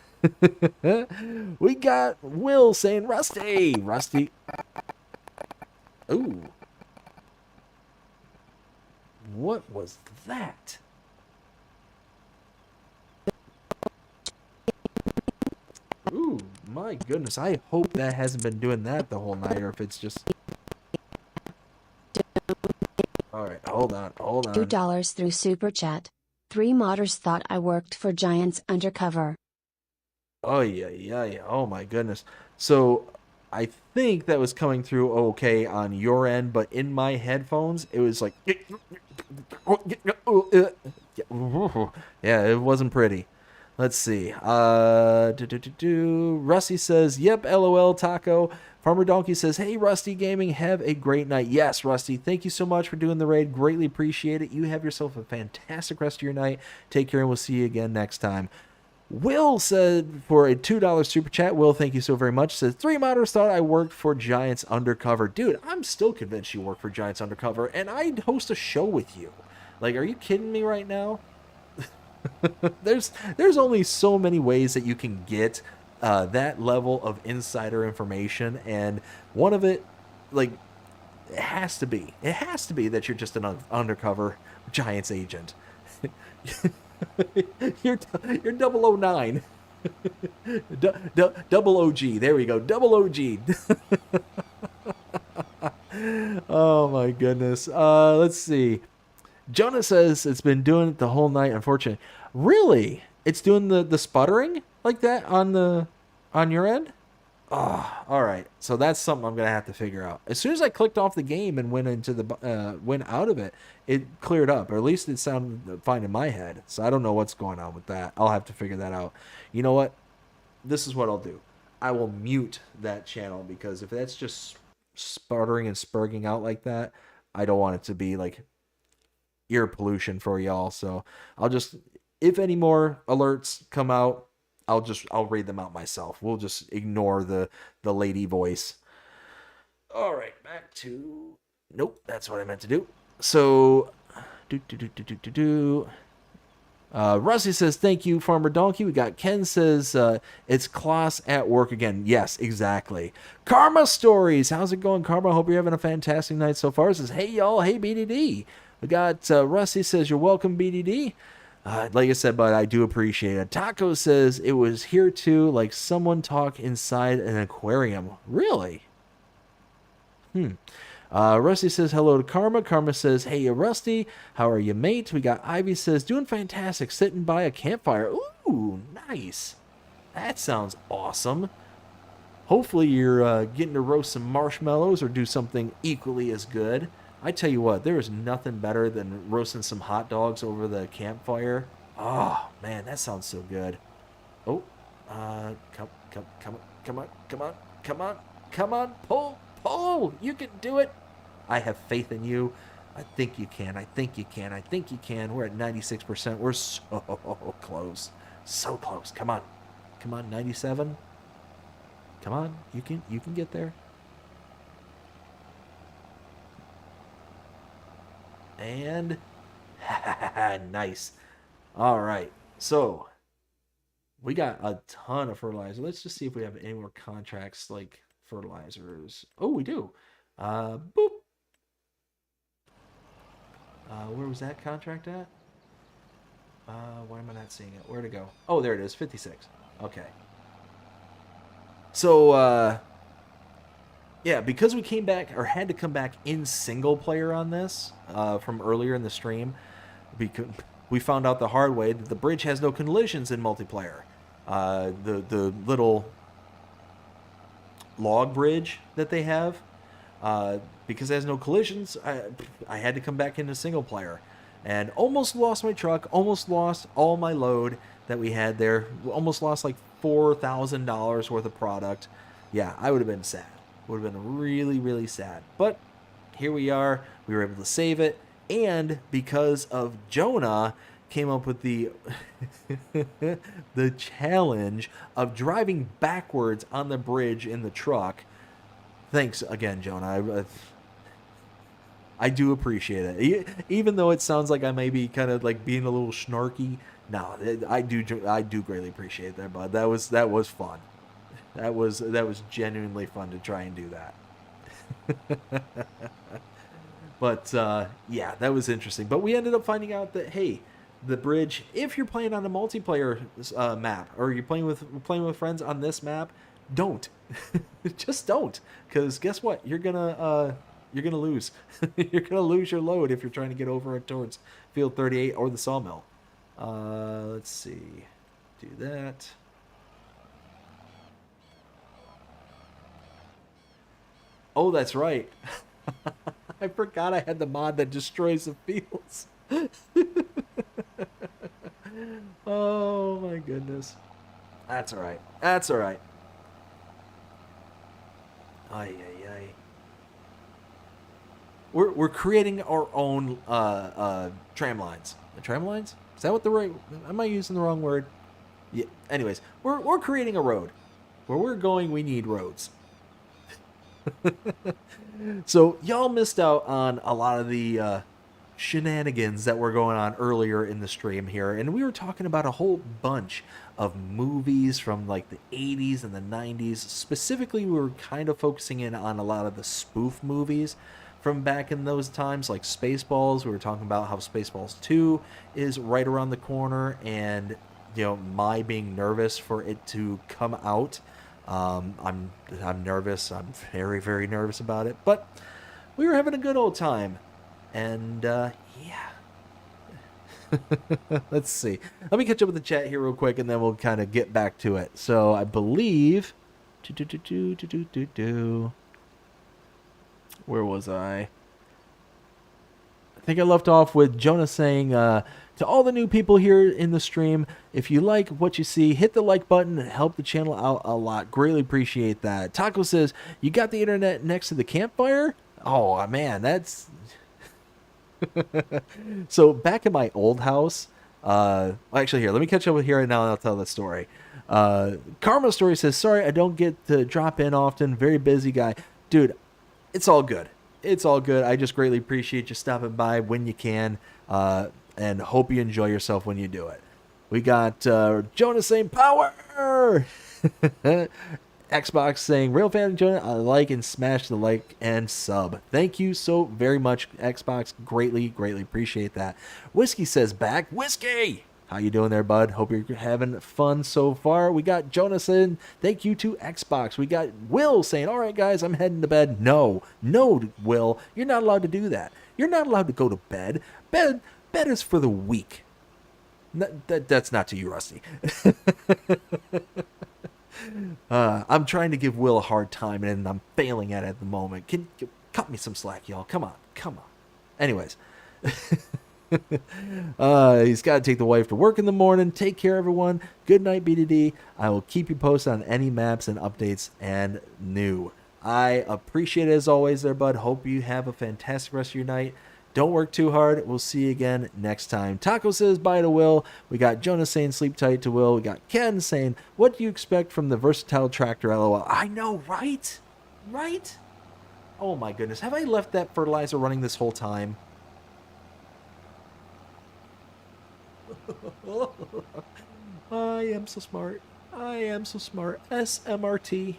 We got Will saying, Rusty. Ooh. What was that? Ooh, my goodness. I hope that hasn't been doing that the whole night, or if it's just... Alright, hold on. $2 through Super Chat. 3 modders thought I worked for Giants Undercover. Oh, yeah. Oh, my goodness. So, I think that was coming through okay on your end, but in my headphones, it was like... Yeah, it wasn't pretty. Let's see. Rusty says, yep, LOL, Taco. Farmer Donkey says, hey, Rusty Gaming, have a great night. Yes, Rusty, thank you so much for doing the raid. Greatly appreciate it. You have yourself a fantastic rest of your night. Take care, and we'll see you again next time. Will said, for a $2 super chat, Will, thank you so very much, says, 3 modders thought I worked for Giants Undercover. Dude, I'm still convinced you work for Giants Undercover, and I'd host a show with you. Like, are you kidding me right now? There's only so many ways that you can get that level of insider information, and one of it, like, it has to be that you're just an undercover Giants agent. You're 009. Double OG. There we go. Double OG. Oh my goodness. Let's see. Jonah says it's been doing it the whole night, unfortunately. Really? It's doing the sputtering like that on your end? Oh, all right. So that's something I'm gonna have to figure out. As soon as I clicked off the game and went out of it, it cleared up, or at least it sounded fine in my head. So I don't know what's going on with that. I'll have to figure that out. You know what? This is what I'll do. I will mute that channel, because if that's just sputtering and spurging out like that, I don't want it to be like ear pollution for y'all. So I'll just, if any more alerts come out, I'll read them out myself. We'll just ignore the lady voice. All right, back to, nope, that's what I meant to do. So, Rusty says, thank you, Farmer Donkey. We got Ken says, it's Klaus at work again. Yes, exactly. Karma Stories. How's it going, Karma? Hope you're having a fantastic night so far. It says, hey, y'all. Hey, BDD. We got Rusty says, you're welcome, BDD. Like I said, but I do appreciate it. Taco says, it was here too, like someone talk inside an aquarium. Really? Rusty says hello to Karma. Karma says, hey, Rusty, how are you, mate? We got Ivy says, doing fantastic, sitting by a campfire. Ooh, nice. That sounds awesome. Hopefully you're getting to roast some marshmallows or do something equally as good. I tell you what, there is nothing better than roasting some hot dogs over the campfire. Oh, man, that sounds so good. Oh, come on, pull, you can do it. I have faith in you. I think you can. We're at 96%. We're so close. So close. Come on, 97. Come on, you can get there. And nice. All right, so we got a ton of fertilizer. Let's just see if we have any more contracts like fertilizers. Oh, we do. Boop. Where was that contract at? Why am I not seeing it? Where'd it go? Oh, there it is, 56. Okay. So, yeah, because we came back, or had to come back in single player on this from earlier in the stream, because we found out the hard way that the bridge has no collisions in multiplayer. The little log bridge that they have, because it has no collisions, I had to come back into single player. And almost lost my truck, almost lost all my load that we had there, almost lost like $4,000 worth of product. Yeah, I would have been sad. Would have been really, really sad. But here we are. We were able to save it. And because of Jonah, came up with the the challenge of driving backwards on the bridge in the truck. Thanks again, Jonah. I do appreciate it. Even though it sounds like I may be kind of like being a little snarky. No, I do greatly appreciate that, bud. That was fun. That was genuinely fun to try and do that. But yeah, that was interesting. But we ended up finding out that, hey, the bridge, if you're playing on a multiplayer map, or you're playing with friends on this map, don't. Just don't, because guess what? You're gonna lose. You're gonna lose your load if you're trying to get over towards field 38 or the sawmill. Let's see. Do that. Oh, that's right. I forgot I had the mod that destroys the fields. Oh my goodness. That's all right. That's all right. Ay, ay, ay. We're creating our own tram lines. Tram lines? Is that what the right? Am I using the wrong word? Yeah. Anyways, we're creating a road. Where we're going, we need roads. So y'all missed out on a lot of the shenanigans that were going on earlier in the stream here, and we were talking about a whole bunch of movies from like the 80s and the 90s. Specifically, we were kind of focusing in on a lot of the spoof movies from back in those times, like Spaceballs. We were talking about how Spaceballs 2 is right around the corner, and you know, my being nervous for it to come out. I'm nervous. I'm very, very nervous about it, but we were having a good old time. And yeah. Let's see. Let me catch up with the chat here real quick, and then we'll kind of get back to it. So I believe, where was I? I think I left off with Jonah saying, to all the new people here in the stream, if you like what you see, hit the like button and help the channel out a lot. Greatly appreciate that. Taco says, you got the internet next to the campfire? Oh, man, that's... So back in my old house, actually here, let me catch up with here right now and I'll tell the story. Karma Story says, sorry, I don't get to drop in often. Very busy guy. Dude, it's all good. It's all good. I just greatly appreciate you stopping by when you can, and hope you enjoy yourself when you do it. We got Jonah saying power. Xbox saying, real fan of Jonah, I like and smash the like and sub. Thank you so very much, Xbox. Greatly, greatly appreciate that. Whiskey says back. Whiskey! How you doing there, bud? Hope you're having fun so far. We got Jonas saying, thank you to Xbox. We got Will saying, all right, guys, I'm heading to bed. No, Will, you're not allowed to do that. You're not allowed to go to bed. Bed is for the weak. That's not to you, Rusty. I'm trying to give Will a hard time, and I'm failing at the moment. Cut me some slack, y'all. Come on. Anyways. He's got to take the wife to work in the morning. Take care, everyone. Good night, BDD. I will keep you posted on any maps and updates and new. I appreciate it as always there, bud. Hope you have a fantastic rest of your night. Don't work too hard. We'll see you again next time. Taco says bye to Will. We got Jonas saying sleep tight to Will. We got Ken saying, what do you expect from the versatile tractor, LOL? I know, right? Right? Oh my goodness. Have I left that fertilizer running this whole time? I am so smart. SMRT.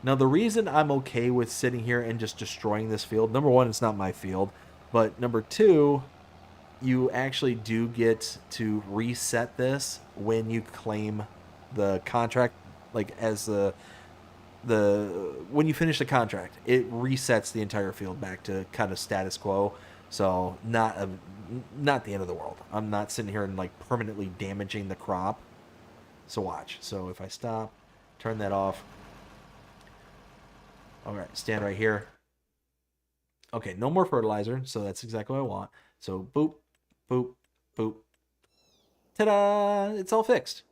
Now, the reason I'm okay with sitting here and just destroying this field, number one, it's not my field. But number two, you actually do get to reset this when you claim the contract, like as when you finish the contract, it resets the entire field back to kind of status quo. So not the end of the world. I'm not sitting here and like permanently damaging the crop. So watch. So if I stop, turn that off. All right, stand right here. Okay, no more fertilizer, so that's exactly what I want. So boop, boop, boop. Ta-da! It's all fixed.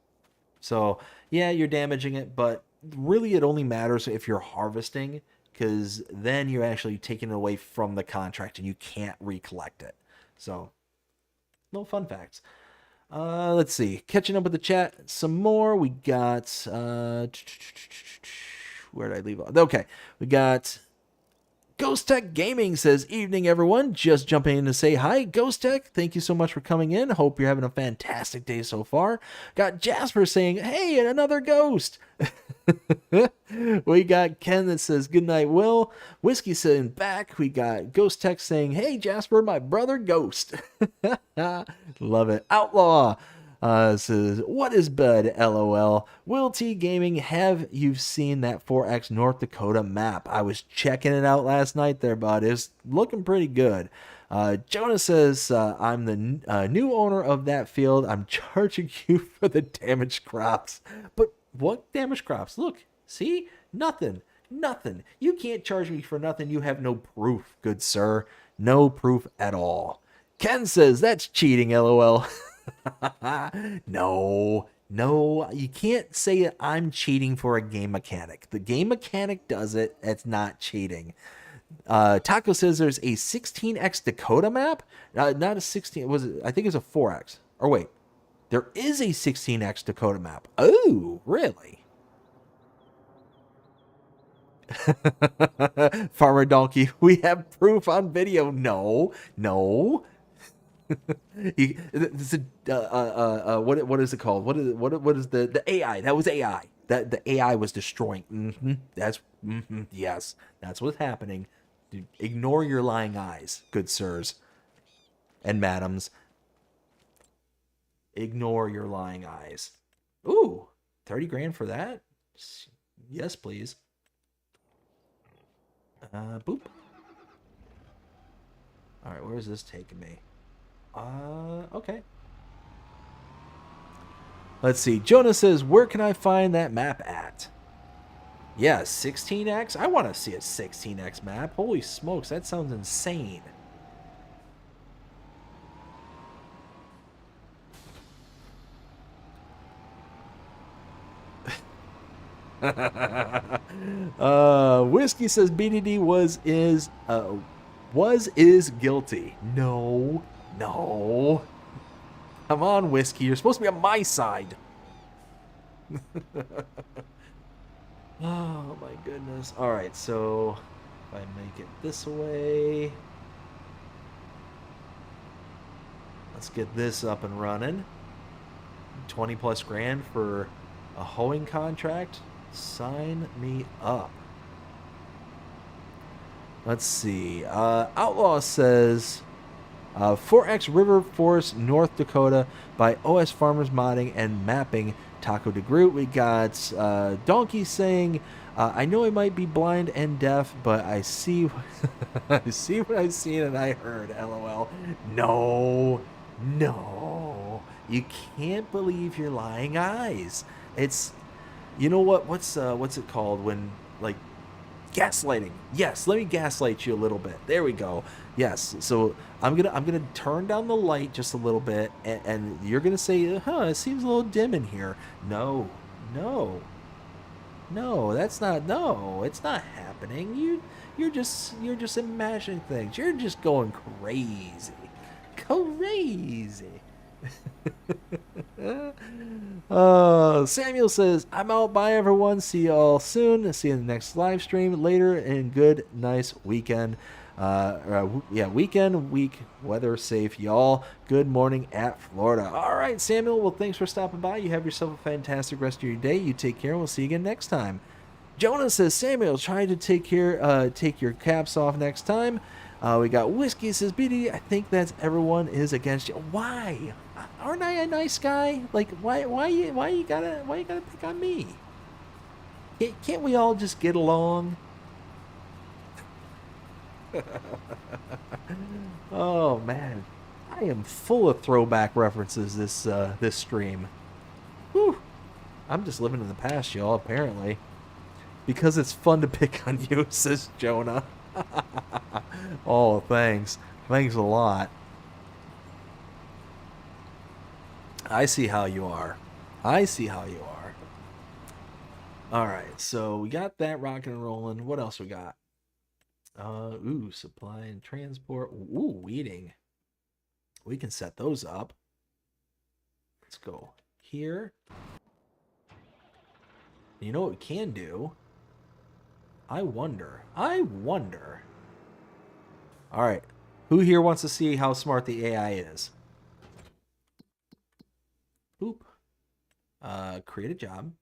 So yeah, you're damaging it, but really it only matters if you're harvesting, because then you're actually taking it away from the contract and you can't recollect it. So no fun facts. Let's see, catching up with the chat some more. We got where did I leave off? Okay, we got Ghost Tech Gaming says, evening everyone, just jumping in to say hi. Ghost Tech, thank you so much for coming in. Hope you're having a fantastic day so far. Got Jasper saying, hey, another ghost. We got Ken that says, good night, Will. Whiskey saying back. We got Ghost Tech saying, hey, Jasper, my brother Ghost. Love it. Outlaw says, what is bud, LOL. Will T Gaming, have you seen that 4X North Dakota map? I was checking it out last night there, bud. It's looking pretty good. Jonah says, I'm the new owner of that field. I'm charging you for the damaged crops. But what damaged crops? Look, see? Nothing. You can't charge me for nothing. You have no proof, good sir. No proof at all. Ken says, that's cheating, LOL. No, you can't say that I'm cheating for a game mechanic. The game mechanic does it. It's not cheating. Taco says there's a 16x Dakota map. Not a 16. I think it's a 4x. Or wait, there is a 16x Dakota map. Oh, really? Farmer Donkey, we have proof on video. No. What is it called? What is the AI? That was AI. That the AI was destroying. Yes, that's what's happening. Dude, ignore your lying eyes, good sirs and madams. Ignore your lying eyes. Ooh, 30 grand for that? Yes, please. Boop. All right, where is this taking me? Okay. Let's see. Jonah says, where can I find that map at? Yeah, 16x? I want to see a 16x map. Holy smokes, that sounds insane. Whiskey says BDD is guilty. No. Come on, Whiskey. You're supposed to be on my side. Oh, my goodness. All right, so if I make it this way. Let's get this up and running. 20 plus grand for a hoeing contract. Sign me up. Let's see. Outlaw says 4X River Forest, North Dakota by OS Farmers Modding and Mapping, Taco de Groot. We got Donkey saying, I know I might be blind and deaf, but I see I see what I've seen and I heard. LOL. No. No. You can't believe your lying eyes. It's, you know what? What's it called when, like, gaslighting? Yes, let me gaslight you a little bit. There we go. Yes. So I'm gonna turn down the light just a little bit, and you're gonna say, "Huh, it seems a little dim in here." No, no, no. That's not. No, it's not happening. You're just imagining things. You're just going crazy, crazy. Samuel says, I'm out. Bye, everyone. See you all soon. See you in the next live stream later. And good, nice weekend. Weekend, week, weather safe, y'all. Good morning at Florida. All right, Samuel. Well, thanks for stopping by. You have yourself a fantastic rest of your day. You take care. We'll see you again next time. Jonah says, Samuel, try to take your caps off next time. We got Whiskey says, BD, I think that's everyone is against you. Why? Aren't I a nice guy? Like, why you gotta pick on me? Can't we all just get along? Oh man, I am full of throwback references this stream. Whew. I'm just living in the past, y'all. Apparently, because it's fun to pick on you, says Jonah. Oh, thanks a lot. I see how you are. All right, so we got that rocking and rolling. What else we got? Supply and transport. Ooh, weeding. We can set those up. Let's go here. You know what we can do? I wonder. All right, who here wants to see how smart the AI is? Boop. Create a job.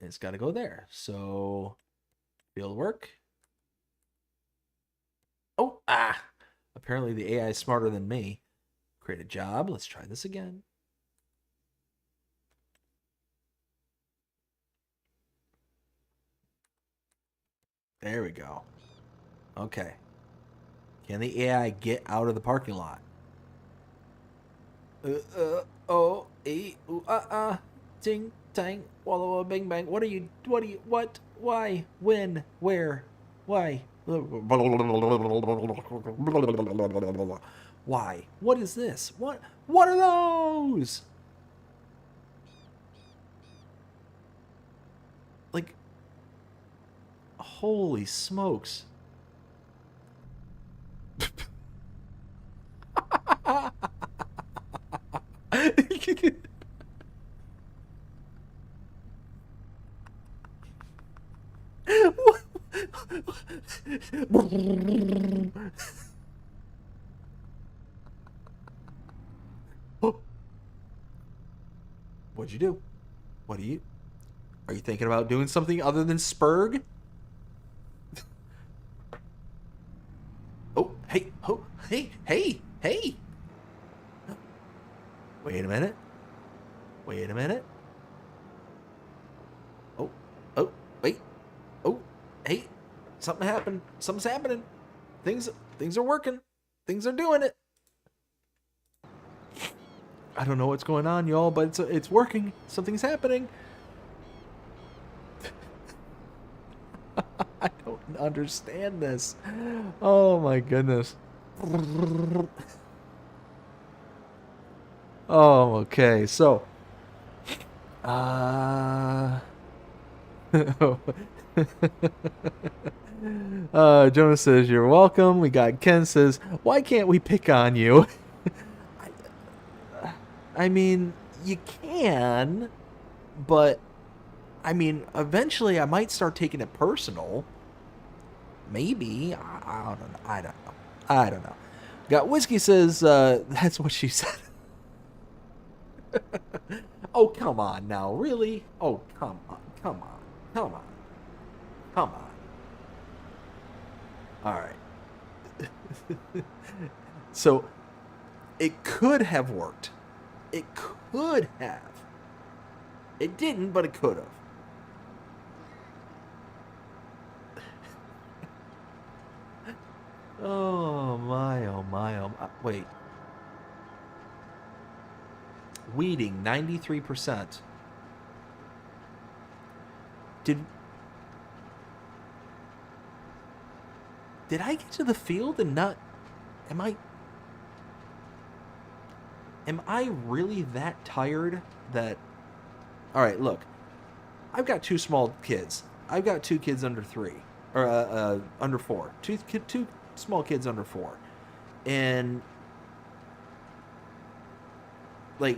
It's got to go there. So, field work. Oh, apparently the AI is smarter than me. Create a job. Let's try this again. There we go. Okay. Can the AI get out of the parking lot? Ting, tang, walla, bing, bang. What? Why? When? Where? Why? Why? What is this? What are those? Like, holy smokes. What'd you do? Are you thinking about doing something other than Spurg? Oh, hey. Wait a minute. Oh, wait. Oh, hey. Something happened. Something's happening. Things are working. Things are doing it. I don't know what's going on, y'all, but it's working. Something's happening. I don't understand this. Oh my goodness. Oh, okay. So, Jonah says, you're welcome. We got Ken says, why can't we pick on you? I mean, you can, but I mean, eventually I might start taking it personal. Maybe. I don't know. Got Whiskey says, that's what she said. Oh, come on now. Really? Oh, come on. All right. So it could have worked. It could have. It didn't, but it could have. Oh my, oh my, oh my. Wait. Weeding, 93%. Did I get to the field and not... Am I really that tired that... Alright, look. I've got two small kids. I've got two kids under 3. Or, under 4. Two small kids under 4. And... Like,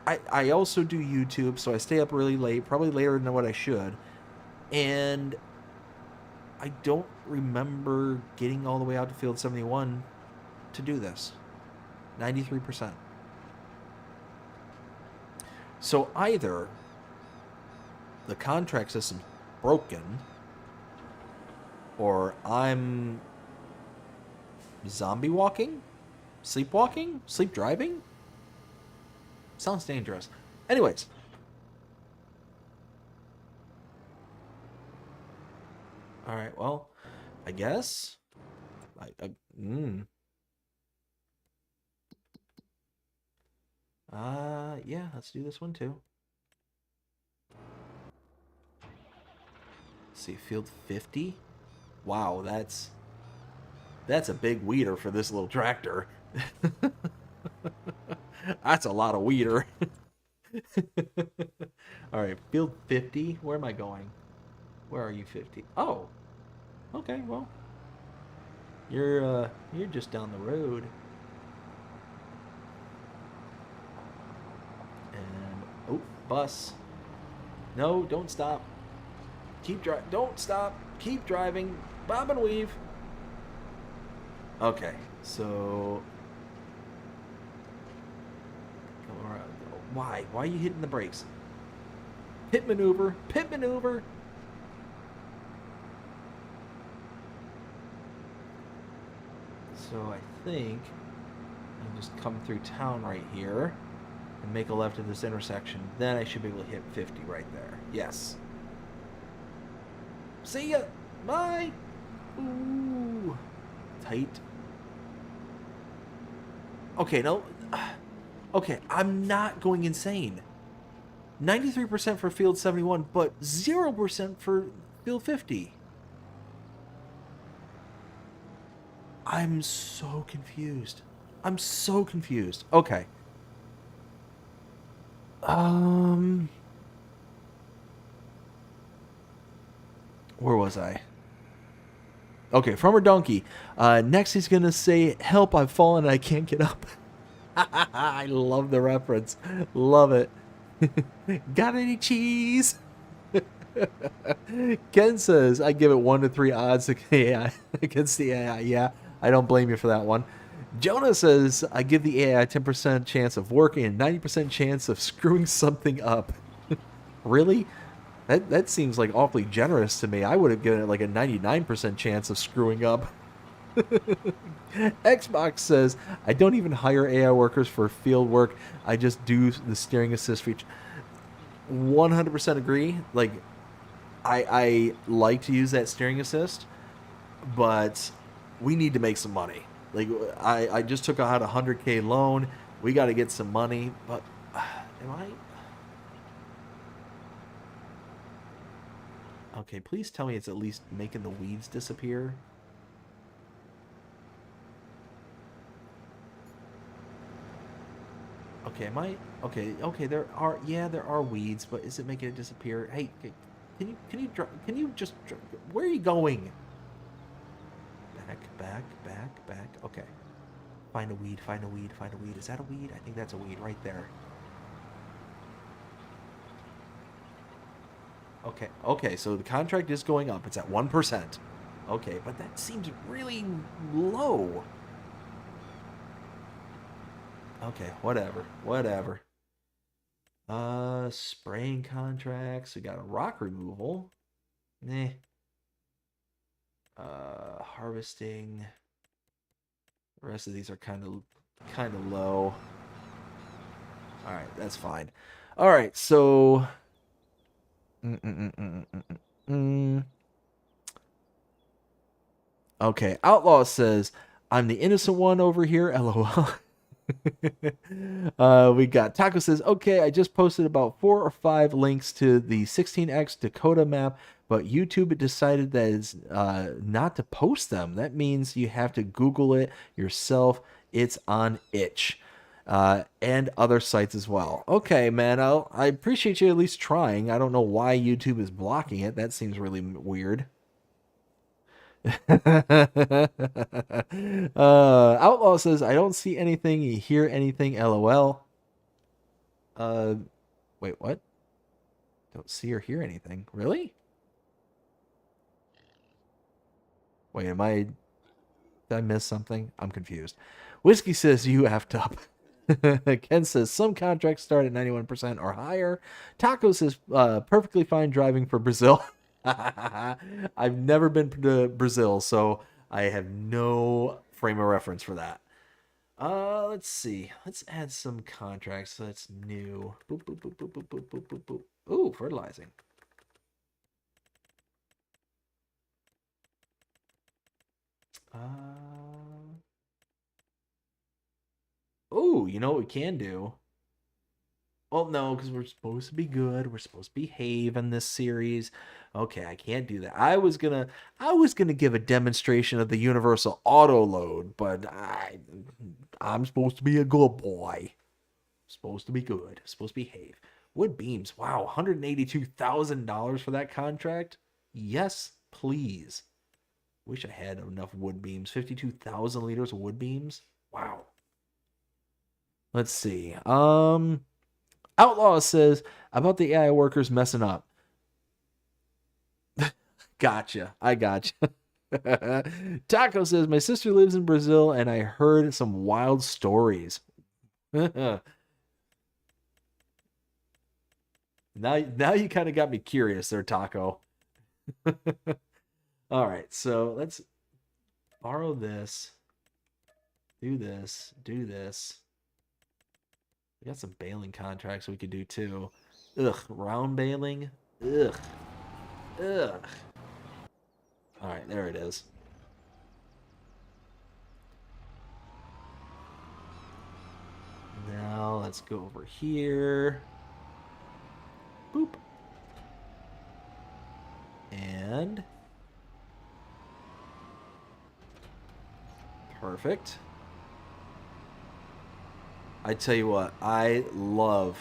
I also do YouTube, so I stay up really late. Probably later than what I should. And... I don't remember getting all the way out to field 71 to do this. 93%. So either the contract system's broken, or I'm zombie walking? Sleepwalking? Sleep driving? Sounds dangerous. Anyways. Alright, well, I guess. Yeah, let's do this one too. Let's see, field 50? Wow, that's a big weeder for this little tractor. That's a lot of weeder. Alright, field 50. Where am I going? Where are you, 50? Oh. Okay, well. You're just down the road. And oh, bus. No, don't stop. Don't stop. Keep driving. Bob and weave. Okay, so why? Why are you hitting the brakes? Pit maneuver. Pit maneuver. So I think I'll just come through town right here and make a left at this intersection. Then I should be able to hit 50 right there. Yes. See ya. Bye. Ooh. Tight. Okay, no. Okay, I'm not going insane. 93% for field 71, but 0% for field 50. I'm so confused. I'm so confused. Okay. Where was I? Okay, from her donkey. Next he's gonna say, "Help, I've fallen and I can't get up." I love the reference. Love it. Got any cheese? Ken says, I give it 1 to 3 odds against the AI. Yeah, I don't blame you for that one. Jonah says, I give the AI 10% chance of working and 90% chance of screwing something up. Really? That seems like awfully generous to me. I would have given it like a 99% chance of screwing up. Xbox says, I don't even hire AI workers for field work. I just do the steering assist feature. 100% agree. Like, I like to use that steering assist, but we need to make some money. Like, I just took out a $100K loan. We got to get some money, but am I? Okay, please tell me it's at least making the weeds disappear. Okay, am I? Okay, there are weeds, but is it making it disappear? Hey, can you just, where are you going? Back. Okay. Find a weed. Is that a weed? I think that's a weed right there. Okay, so the contract is going up. It's at 1%. Okay, but that seems really low. Okay, whatever. Spraying contracts. We got a rock removal. Harvesting. The rest of these are kind of low. All right, that's fine. All right, so. Okay, Outlaw says, I'm the innocent one over here, lol. We got Taco says, okay, I just posted about 4 or 5 links to the 16x Dakota map, but YouTube decided that it's not to post them. That means you have to Google it yourself. It's on itch. And other sites as well. Okay, man, I appreciate you at least trying. I don't know why YouTube is blocking it. That seems really weird. Outlaw says, I don't see anything, you hear anything, lol. Wait, what? Don't see or hear anything. Really? Wait, did I miss something? I'm confused. Whiskey says, you effed up. Ken says, some contracts start at 91% or higher. Taco says, perfectly fine driving for Brazil. I've never been to Brazil, so I have no frame of reference for that. Let's see. Let's add some contracts that's new. Boop, boop, boop, boop, boop, boop, boop, boop, boop. Ooh, fertilizing. Oh, you know what we can do? Well, no, because we're supposed to be good. We're supposed to behave in this series. Okay, I can't do that. I was gonna give a demonstration of the universal auto load, but I'm supposed to be a good boy. Supposed to be good. Supposed to behave. Wood beams. Wow, $182,000 for that contract. Yes, please. Wish I had enough wood beams. 52,000 liters of wood beams. Wow. Let's see. Outlaw says about the AI workers messing up. Gotcha. I gotcha. Taco says, my sister lives in Brazil and I heard some wild stories. Now you kind of got me curious there, Taco. All right, so let's borrow this. Do this. Do this. We got some baling contracts we could do too. Ugh, round baling. Ugh. Ugh. All right, there it is. Now let's go over here. Boop. And perfect. I tell you what, I love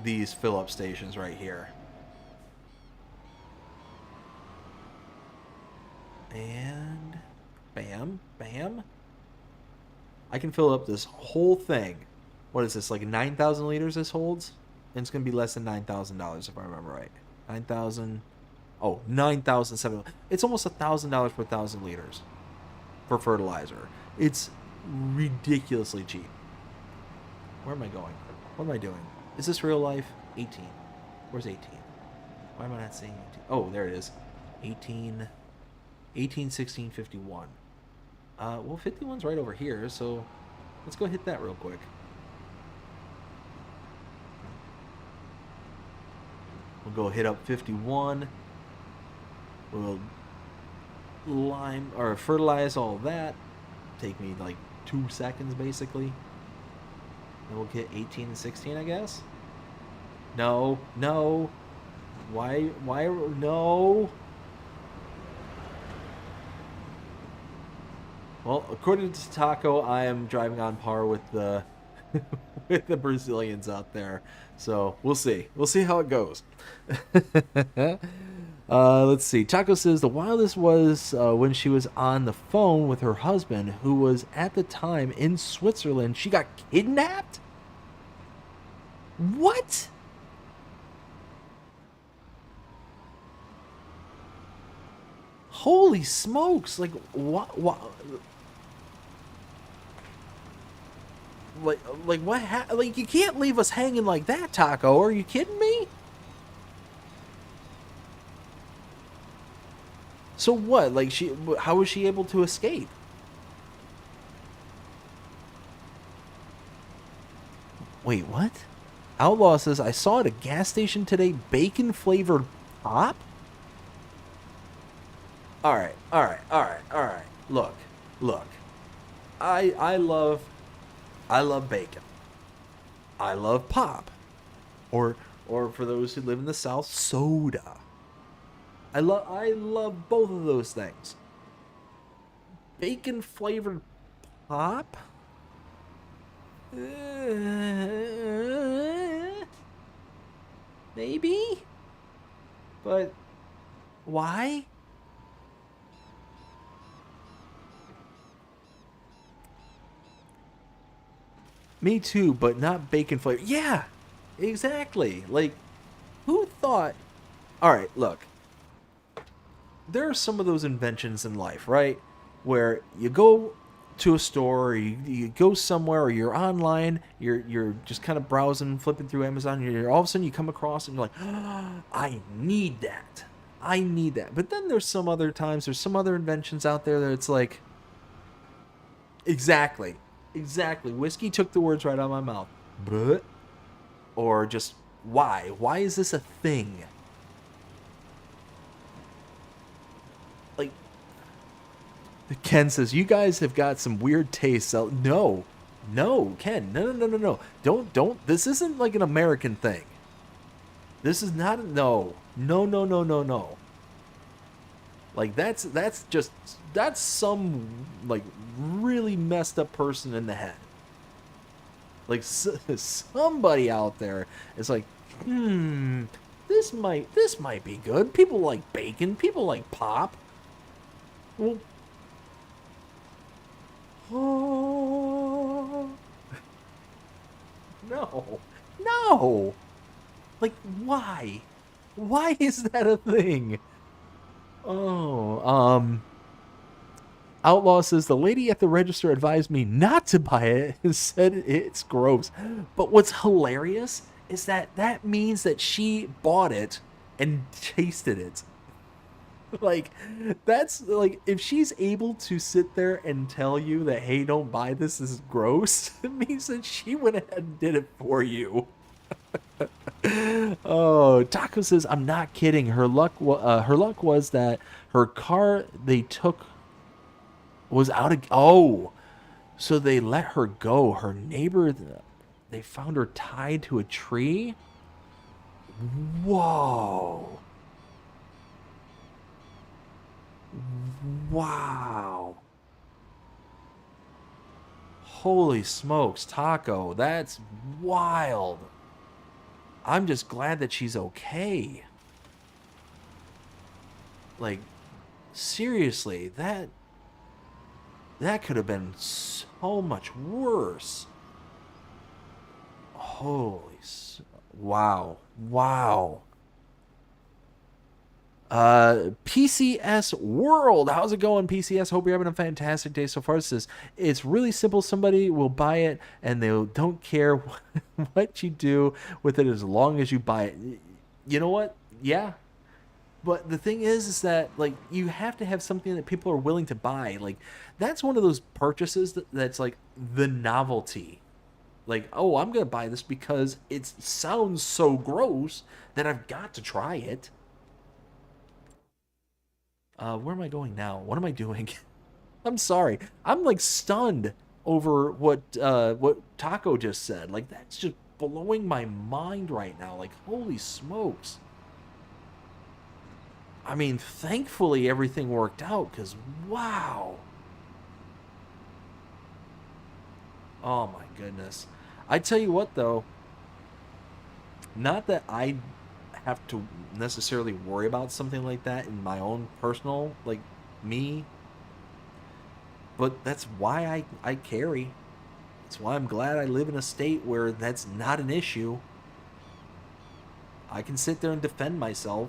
these fill-up stations right here. And bam, bam. I can fill up this whole thing. What is this, like 9,000 liters this holds? And it's going to be less than $9,000 if I remember right. 9,000. Oh, 9,700. It's almost $1,000 per 1,000 liters for fertilizer. It's ridiculously cheap. Where am I going? What am I doing? Is this real life? 18. Where's 18? Why am I not seeing 18? Oh, there it is. 18, 16, 51. Well, 51's right over here, so let's go hit that real quick. We'll go hit up 51. We'll lime or fertilize all that. Take me like 2 seconds basically. Then we'll get 18 and 16, I guess. No, no. Why, no. Well, according to Taco, I am driving on par with the with the Brazilians out there. So we'll see. We'll see how it goes. Let's see. Taco says the wildest was when she was on the phone with her husband, who was at the time in Switzerland. She got kidnapped? What? Holy smokes. Like, what? Like what? Like, you can't leave us hanging like that, Taco. Are you kidding me? So what? Like, how was she able to escape? Wait, what? Outlaw says, I saw at a gas station today bacon flavored pop? Alright. Look. I love bacon. I love pop. Or for those who live in the South, soda. I love both of those things. Bacon flavored pop? Maybe? But why? Me too, but not bacon flavor. Yeah, exactly. Like, who thought? All right, look. There are some of those inventions in life, right? Where you go to a store, or you go somewhere, or you're online, you're just kind of browsing, flipping through Amazon, and all of a sudden you come across and you're like, oh, I need that. I need that. But then there's some other times, there's some other inventions out there that it's like, exactly. Whiskey took the words right out of my mouth. But, or just, why? Why is this a thing? Like, Ken says, you guys have got some weird tastes. No, Ken, no. Don't. This isn't like an American thing. This is not. No. Like, that's some, like, really messed up person in the head. Like, somebody out there is like, this might be good. People like bacon. People like pop. Well, oh, no. Like, why? Why is that a thing? Oh, Outlaw says, the lady at the register advised me not to buy it and said it's gross. But what's hilarious is that means that she bought it and tasted it. Like, that's, like, if she's able to sit there and tell you that, hey, don't buy this is gross, it means that she went ahead and did it for you. Oh, Taco says, I'm not kidding. Her luck was that her car they took was out of... Oh, so they let her go. Her neighbor, they found her tied to a tree? Whoa. Wow. Holy smokes, Taco. That's wild. I'm just glad that she's okay. Like, seriously, that could have been so much worse. Wow. PCS World, how's it going, PCS? Hope you're having a fantastic day so far. It says, it's really simple. Somebody will buy it and they don't care what you do with it as long as you buy it. You know what? Yeah. But the thing is that, like, you have to have something that people are willing to buy. Like, that's one of those purchases that's like the novelty. Like, oh, I'm going to buy this because it sounds so gross that I've got to try it. Where am I going now? What am I doing? I'm sorry. I'm like stunned over what Taco just said. Like, that's just blowing my mind right now. Like, holy smokes. I mean, thankfully everything worked out, because wow. Oh my goodness. I tell you what though, not that I have to necessarily worry about something like that in my own personal, like, me, but that's why I carry. That's why I'm glad I live in a state where that's not an issue. I can sit there and defend myself.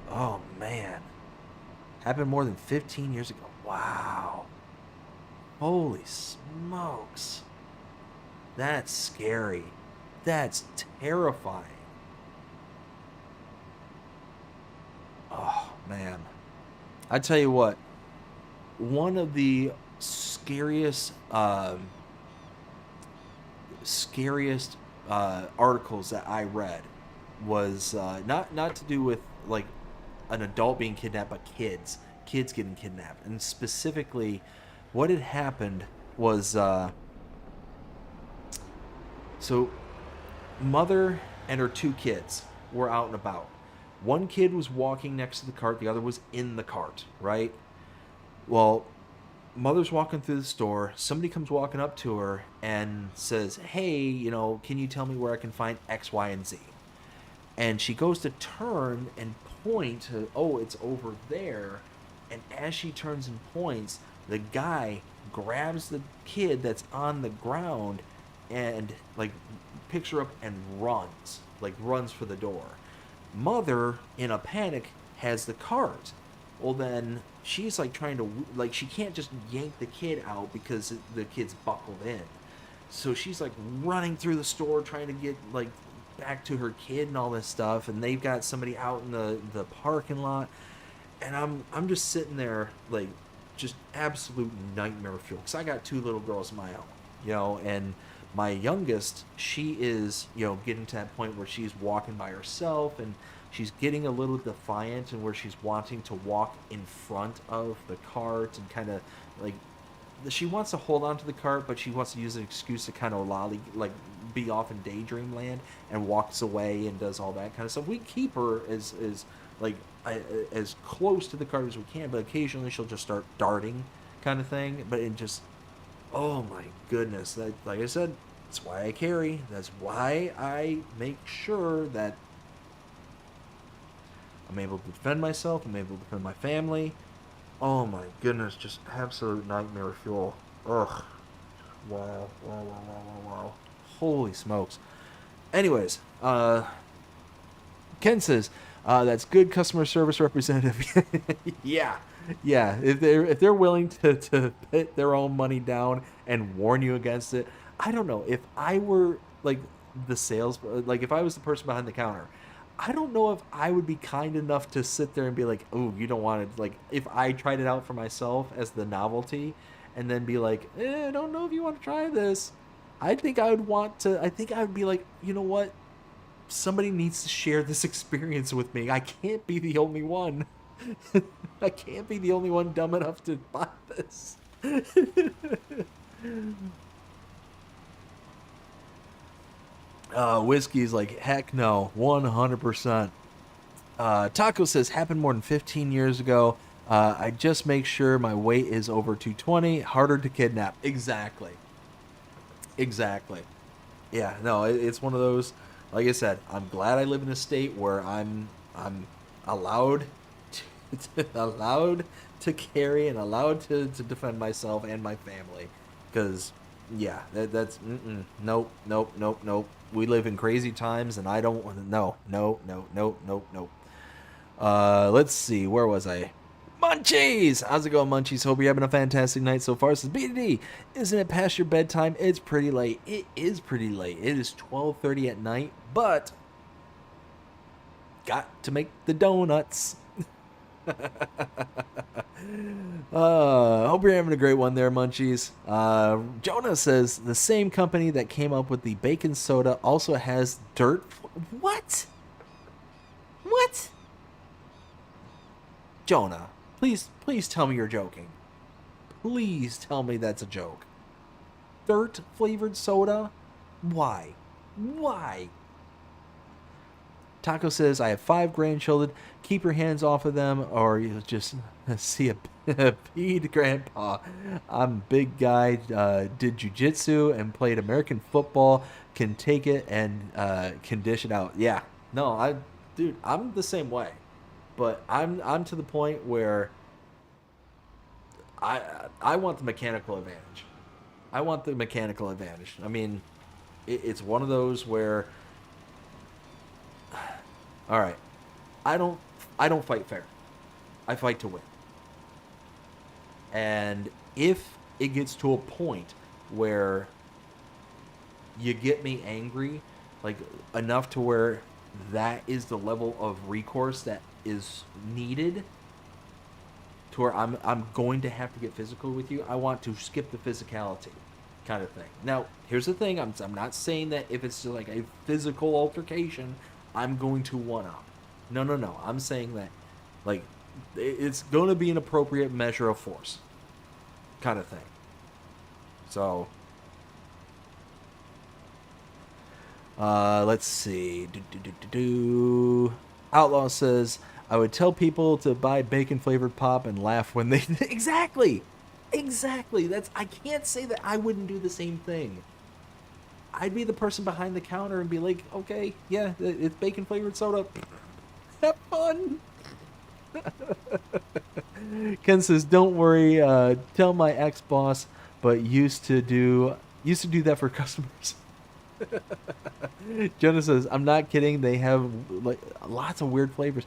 Oh man. Happened more than 15 years ago. Wow. Holy smokes. That's scary. That's terrifying. man. I tell you what, one of the scariest articles that I read was not to do with like an adult being kidnapped, but kids getting kidnapped, and specifically, what had happened was so mother and her two kids were out and about. One kid was walking next to the cart, the other was in the cart, right? Well, mother's walking through the store. Somebody comes walking up to her and says, "Hey, can you tell me where I can find X, Y, and Z?" And she goes to turn and point to, "Oh, it's over there." And as she turns and points, the guy grabs the kid that's on the ground and like picks her up and runs for the door. Mother, in a panic, has the cart. Well, then she's like trying to, like, she can't just yank the kid out because the kid's buckled in. So she's like running through the store trying to get like back to her kid and all this stuff. And they've got somebody out in the parking lot. And I'm just sitting there like just absolute nightmare fuel, because I got two little girls of my own, and my youngest, she is, getting to that point where she's walking by herself and she's getting a little defiant, and where she's wanting to walk in front of the cart and kind of like, she wants to hold on to the cart, but she wants to use an excuse to kind of be off in daydream land, and walks away and does all that kind of stuff. We keep her as close to the cart as we can, but occasionally she'll just start darting kind of thing. But it just, oh my goodness, that, like I said, that's why I carry. That's why I make sure that I'm able to defend myself, I'm able to defend my family. Oh my goodness, just absolute nightmare fuel. Ugh. Wow. Holy smokes. Anyways, Ken says, that's good customer service representative. Yeah. If they're willing to put their own money down and warn you against it. I don't know. If I were like if I was the person behind the counter, I don't know if I would be kind enough to sit there and be like, "Oh, you don't want it." Like, if I tried it out for myself as the novelty, and then be like, I don't know if you want to try this. I think I would be like, you know what? Somebody needs to share this experience with me. I can't be the only one. I can't be the only one dumb enough to buy this. Whiskey's like, heck no, 100%. Taco says, happened more than 15 years ago. I just make sure my weight is over 220. Harder to kidnap. Exactly. Yeah, no, it's one of those. Like I said, I'm glad I live in a state where I'm allowed to carry and allowed to defend myself and my family. Because, yeah, that's nope. We live in crazy times, and I don't want to. No. Let's see, where was I? Munchies! How's it going, Munchies? Hope you're having a fantastic night so far. Says BDD, isn't it past your bedtime? It's pretty late. It is pretty late. It is 12:30 at night, but got to make the donuts. Hope you're having a great one there, Munchies. Jonah says the same company that came up with the baking soda also has dirt. What? Jonah, please tell me you're joking. Please tell me that's a joke. Dirt flavored soda? Why? Taco says, I have 5 grandchildren. Keep your hands off of them, or you'll just see a peed grandpa. I'm a big guy, did jiu-jitsu and played American football. Can take it and can dish it out. Yeah. No, I'm the same way. But I'm to the point where I want the mechanical advantage. I mean, it's one of those where, all right, I don't fight fair. I fight to win. And if it gets to a point where you get me angry, like enough to where that is the level of recourse that is needed, to where I'm going to have to get physical with you. I want to skip the physicality kind of thing. Now, here's the thing. I'm not saying that if it's like a physical altercation, I'm going to one-up. No. I'm saying that, like, it's going to be an appropriate measure of force kind of thing. So, let's see. Outlaw says, I would tell people to buy bacon-flavored pop and laugh when they... Exactly! That's... I can't say that I wouldn't do the same thing. I'd be the person behind the counter and be like, okay, yeah, it's bacon-flavored soda. Have fun! Ken says, don't worry, tell my ex-boss, but used to do that for customers. Jonah says, I'm not kidding, they have like lots of weird flavors.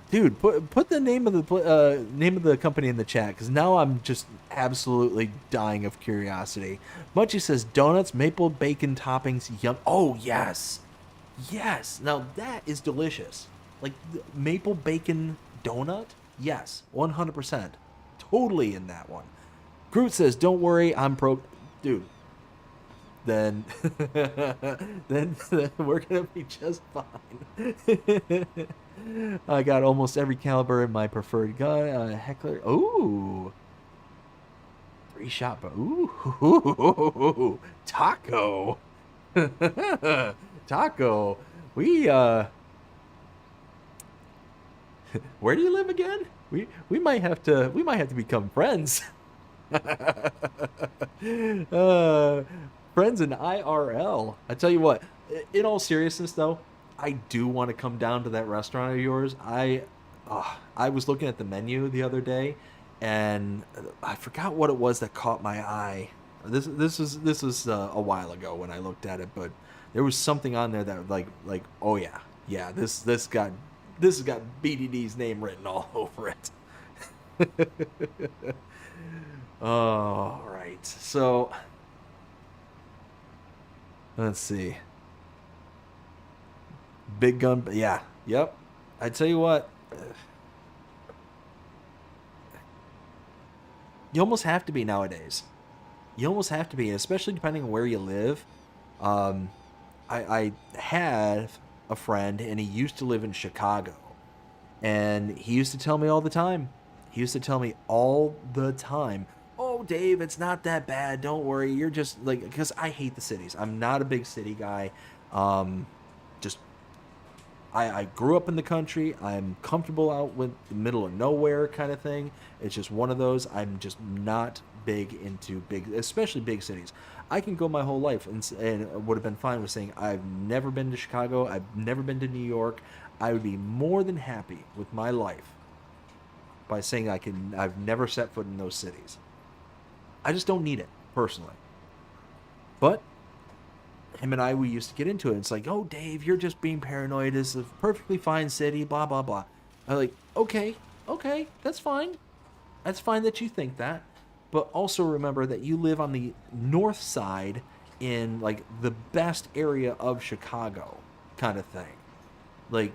Dude, put the name of the company in the chat, because now I'm just absolutely dying of curiosity. Munchie says, donuts, maple bacon toppings, yum. Oh, yes. Now that is delicious. Like, maple bacon donut? Yes, 100%. Totally in that one. Groot says, don't worry, I'm pro... Dude. Then we're going to be just fine. I got almost every caliber in my preferred gun. Heckler. Ooh. 3-shot. Ooh. Taco. Taco. We, where do you live again? We might have to become friends. Friends in IRL. I tell you what, in all seriousness though, I do want to come down to that restaurant of yours. I was looking at the menu the other day, and I forgot what it was that caught my eye. This was a while ago when I looked at it, but there was something on there that like oh yeah, this has got BDD's name written all over it. All right, so let's see. Big gun, yeah, yep. I tell you what, you almost have to be nowadays. You almost have to be, especially depending on where you live. I have a friend, and he used to live in Chicago, and he used to tell me all the time. Oh, Dave, it's not that bad. Don't worry. You're just like, because I hate the cities. I'm not a big city guy. I grew up in the country. I'm comfortable out with the middle of nowhere kind of thing. It's just one of those. I'm just not big into especially big cities. I can go my whole life and would have been fine with saying I've never been to Chicago. I've never been to New York. I would be more than happy with my life by saying I've never set foot in those cities. I just don't need it, personally. But him and we used to get into it. It's like, oh, Dave, you're just being paranoid. This is a perfectly fine city, blah, blah, blah. I'm like, okay, that's fine. That's fine that you think that. But also remember that you live on the north side in, like, the best area of Chicago kind of thing. Like,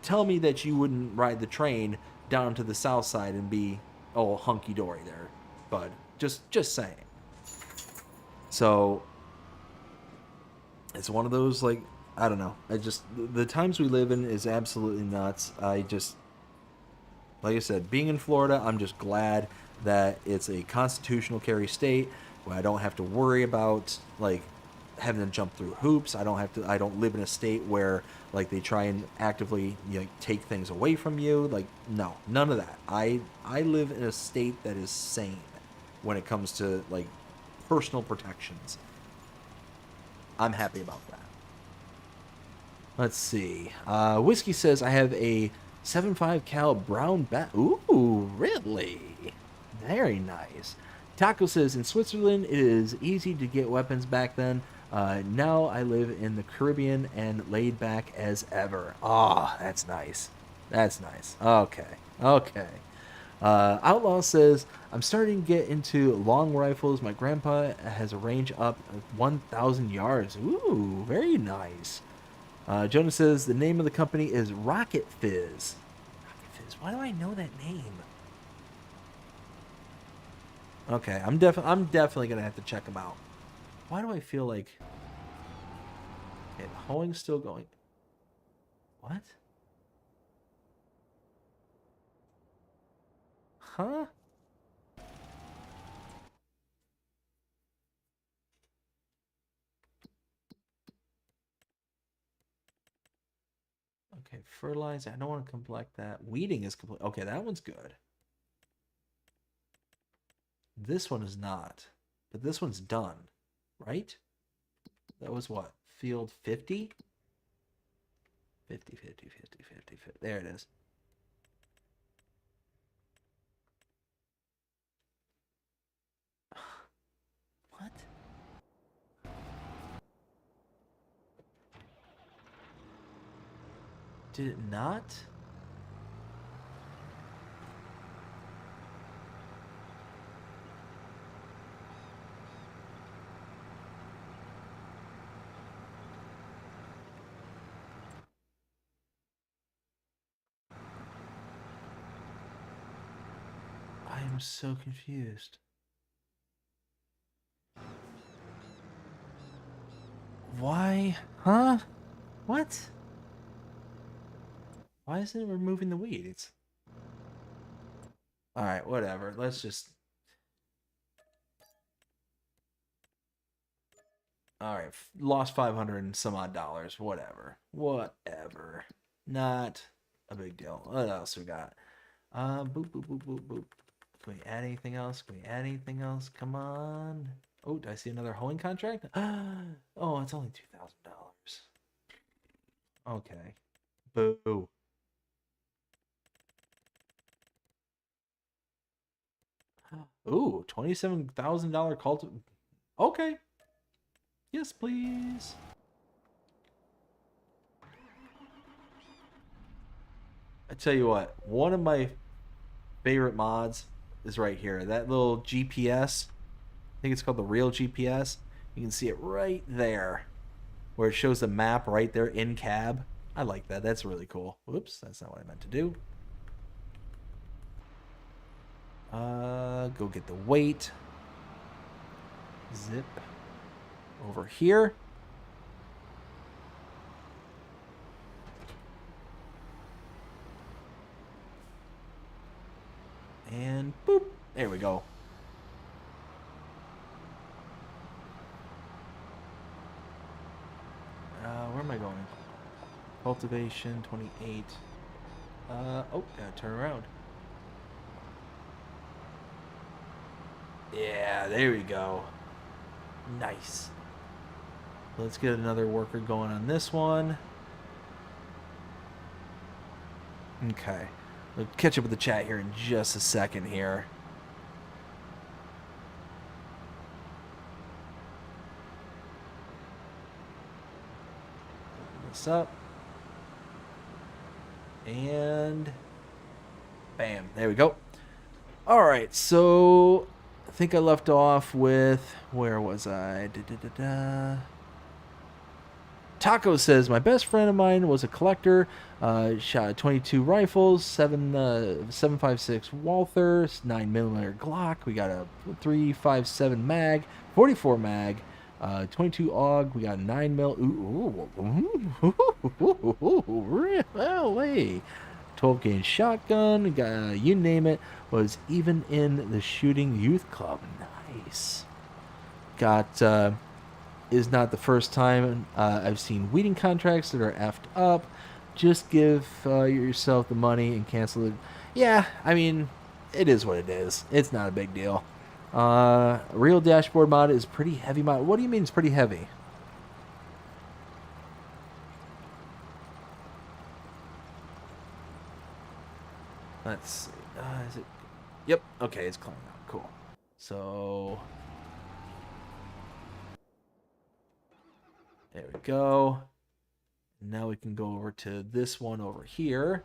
tell me that you wouldn't ride the train down to the south side and be all hunky-dory there, bud. Just saying. So it's one of those, like, I don't know. The times we live in is absolutely nuts. Like I said, being in Florida, I'm just glad that it's a constitutional carry state where I don't have to worry about, like, having to jump through hoops. I don't live in a state where, like, they try and actively, you know, take things away from you. Like, no, none of that. I live in a state that is sane when it comes to, like, personal protections. I'm happy about that. Let's see. Whiskey says, I have a 7.5 cal brown bat. Ooh, really? Very nice. Taco says, in Switzerland, it is easy to get weapons back then. Now I live in the Caribbean and laid back as ever. Ah, that's nice. That's nice. Okay. Outlaw says, I'm starting to get into long rifles. My grandpa has a range up 1,000 yards. Ooh, very nice. Jonah says, the name of the company is Rocket Fizz. Rocket Why do I know that name? Okay, I'm definitely gonna have to check them out. Why do I feel like... Okay, the hoeing's still going. What? Huh? Okay, fertilizer. I don't want to collect that. Weeding is complete. Okay, that one's good. This one is not. But this one's done. Right? That was what? Field 50? 50, 50, 50, 50, 50. There it is. What? Did it not? I am so confused. Why? Huh? What? Why isn't it removing the weeds? Alright, whatever. Let's just... Alright, lost 500 and some odd dollars. Whatever. Whatever. Not a big deal. What else we got? Boop, boop, boop, boop, boop. Can we add anything else? Can we add anything else? Come on. Oh, do I see another hoeing contract? Oh, it's only $2,000. Okay. Boo. Ooh, $27,000 cult. Okay. Yes, please. I tell you what, one of my favorite mods is right here. That little GPS. I think it's called the real GPS. You can see it right there, where it shows the map right there in cab. I like that. That's really cool. Whoops, that's not what I meant to do. Go get the weight. Zip over here. And boop. There we go. Where am I going? Cultivation 28. Oh, gotta turn around. Yeah, there we go. Nice. Let's get another worker going on this one. Okay. We'll catch up with the chat here in just a second here. Open this up. And bam, there we go. All right, so I think I left off with, where was I? Taco says, my best friend of mine was a collector, shot 22 rifles, 7.56 Walther, 9mm Glock. We got a 3.57 mag, 44 mag, 22 AUG. We got 9mm. Really? 12 gauge shotgun. Got, you name it. Was even in the shooting youth club. Nice. Got. Is not the first time I've seen weeding contracts that are effed up. Just give yourself the money and cancel it. Yeah, I mean, it is what it is. It's not a big deal. Real dashboard mod is pretty heavy mod. What do you mean it's pretty heavy? Let's see. Is it? Yep. Okay, it's climbing out. Cool. So there we go. Now we can go over to this one over here.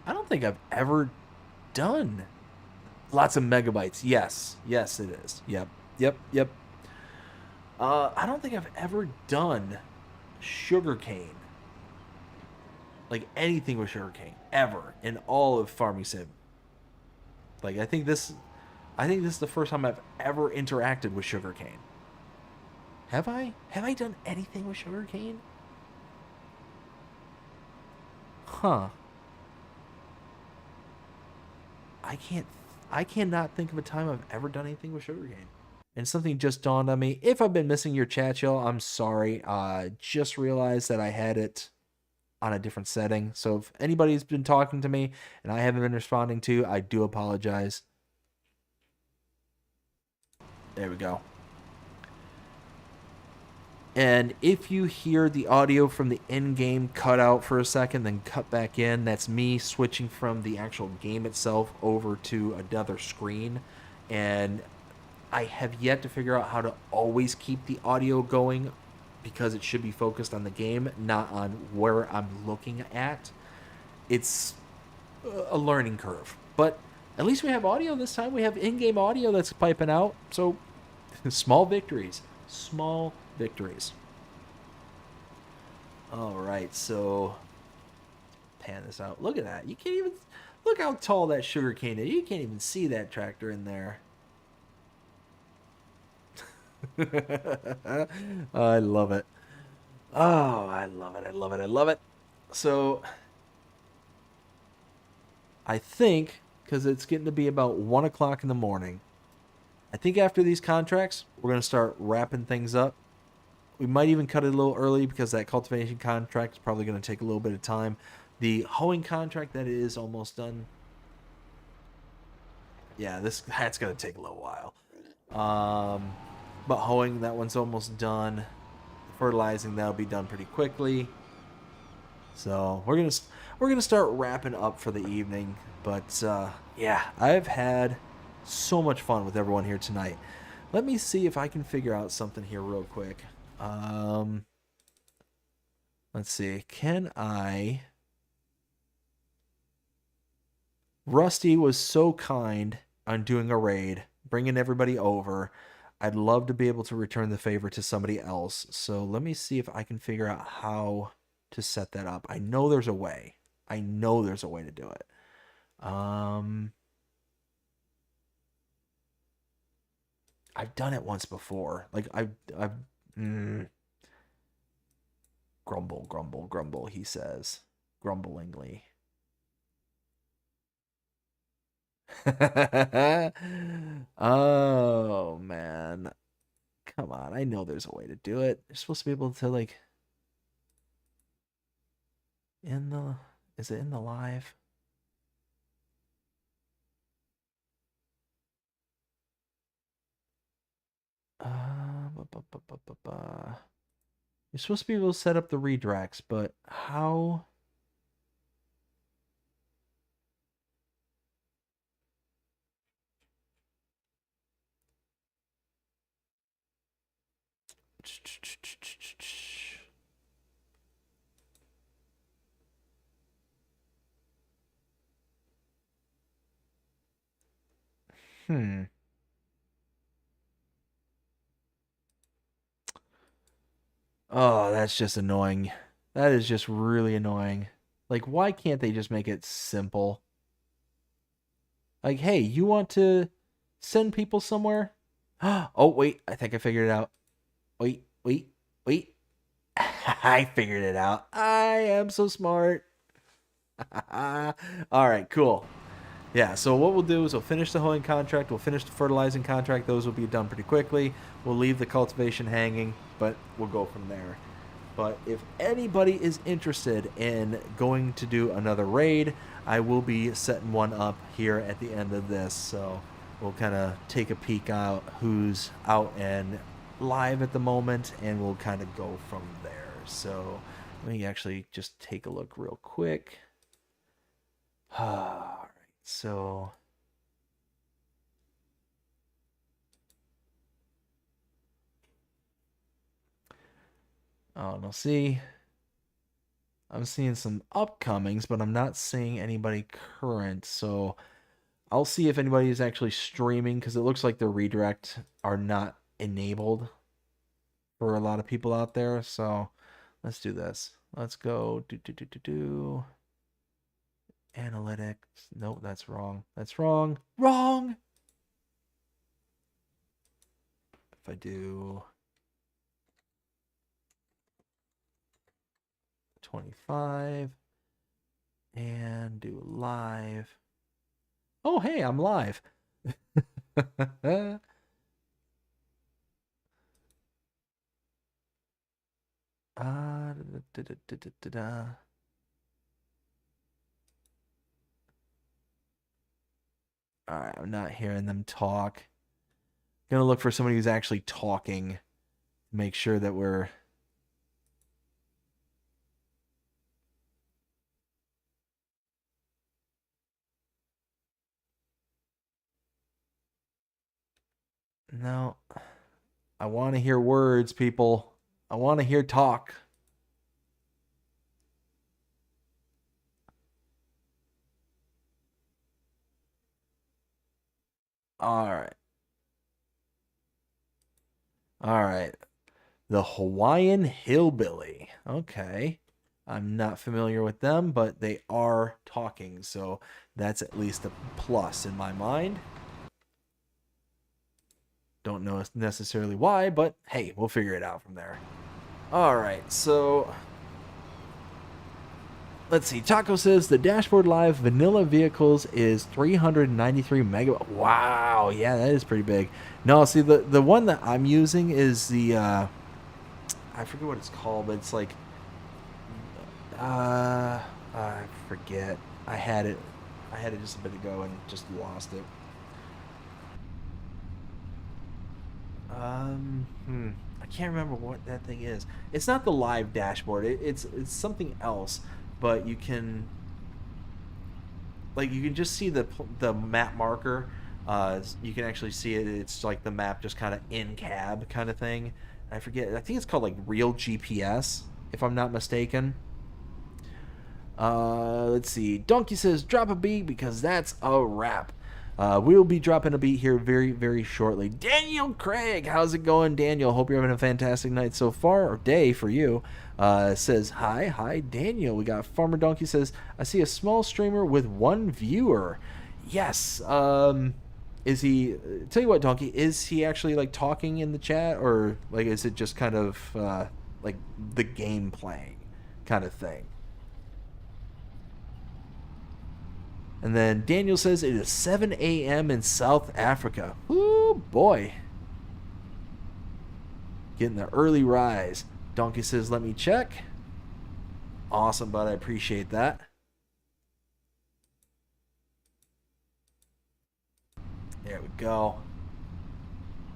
I don't think I've ever done lots of megabytes. Yes. Yes, it is. Yep. I don't think I've ever done sugarcane. Like anything with sugarcane ever in all of Farming Sim. Like I think this is the first time I've ever interacted with sugarcane. Have I? Have I done anything with sugarcane? Huh. I can't I cannot think of a time I've ever done anything with sugarcane. And something just dawned on me. If I've been missing your chat, y'all, I'm sorry. Just realized that I had it on a different setting. So if anybody's been talking to me and I haven't been responding to, I do apologize. There we go. And if you hear the audio from the in-game cut out for a second, then cut back in, that's me switching from the actual game itself over to another screen. And I have yet to figure out how to always keep the audio going because it should be focused on the game, not on where I'm looking at. It's a learning curve. But at least we have audio this time. We have in-game audio that's piping out. So small victories. Small victories. All right, so pan this out. Look at that. You can't even look how tall that sugar cane is. You can't even see that tractor in there. I love it. Oh, I love it. I love it. I love it. So I think because it's getting to be about 1 o'clock in the morning, I think after these contracts, we're going to start wrapping things up. We might even cut it a little early because that cultivation contract is probably going to take a little bit of time. The hoeing contract, that is almost done. Yeah, that's going to take a little while. But hoeing, that one's almost done. Fertilizing, that'll be done pretty quickly. So we're gonna start wrapping up for the evening. But yeah, I've had so much fun with everyone here tonight. Let me see if I can figure out something here real quick. Let's see. Can I? Rusty was so kind on doing a raid, bringing everybody over. I'd love to be able to return the favor to somebody else. So let me see if I can figure out how to set that up. I know there's a way. I know there's a way to do it. I've done it once before. Like grumble, grumble, grumble, he says. Grumblingly. Oh, man. Come on. I know there's a way to do it. You're supposed to be able to, like... Is it in the live? You're supposed to be able to set up the redirects, but how... Oh, that's just annoying. That is just really annoying. Like, why can't they just make it simple? Like, hey, you want to send people somewhere? Oh, wait, I think I figured it out. Wait. I figured it out. I am so smart. All right, cool. Yeah, so what we'll do is we'll finish the hoeing contract, we'll finish the fertilizing contract. Those will be done pretty quickly. We'll leave the cultivation hanging, but we'll go from there. But if anybody is interested in going to do another raid, I will be setting one up here at the end of this. So we'll kind of take a peek out who's out and live at the moment, and we'll kind of go from there. So let me actually just take a look real quick. All right, so... Oh, no, see... I'm seeing some upcomings, but I'm not seeing anybody current, so I'll see if anybody is actually streaming, because it looks like the redirect are not enabled. for a lot of people out there. So let's do this. Let's go do analytics. Nope, that's wrong. That's wrong. Wrong. If I do 25 and do live. Oh, hey, I'm live. Da, da, da, da, da, da. All right, I'm not hearing them talk. Gonna look for somebody who's actually talking. Make sure that we're. No. I want to hear words, people. I want to hear talk. All right. All right. The Hawaiian Hillbilly. Okay. I'm not familiar with them, but they are talking, so that's at least a plus in my mind. Don't know necessarily why, but hey, we'll figure it out from there. All right, so let's see. Taco says the Dashboard Live vanilla vehicles is 393 megabytes. Wow, yeah, that is pretty big. No, see the one that I'm using is the I forget what it's called, but it's like I forget. I had it just a bit ago and just lost it. I can't remember what that thing is. It's not the live dashboard. It's something else, but you can you can just see the map marker. You can actually see it. It's like the map just kind of in cab kind of thing. I forget. I think it's called like Real GPS, if I'm not mistaken. Let's see. Donkey says drop a beat because that's a wrap. We'll be dropping a beat here very, very shortly. Daniel Craig, how's it going, Daniel? Hope you're having a fantastic night so far, or day for you. Says, hi, Daniel. We got Farmer Donkey says, I see a small streamer with one viewer. Yes. Is he, tell you what, Donkey, is he actually like talking in the chat, or like is it just kind of like the game playing kind of thing? And then Daniel says it is 7 a.m. in South Africa. Ooh, boy. Getting the early rise. Donkey says, let me check. Awesome, bud. I appreciate that. There we go.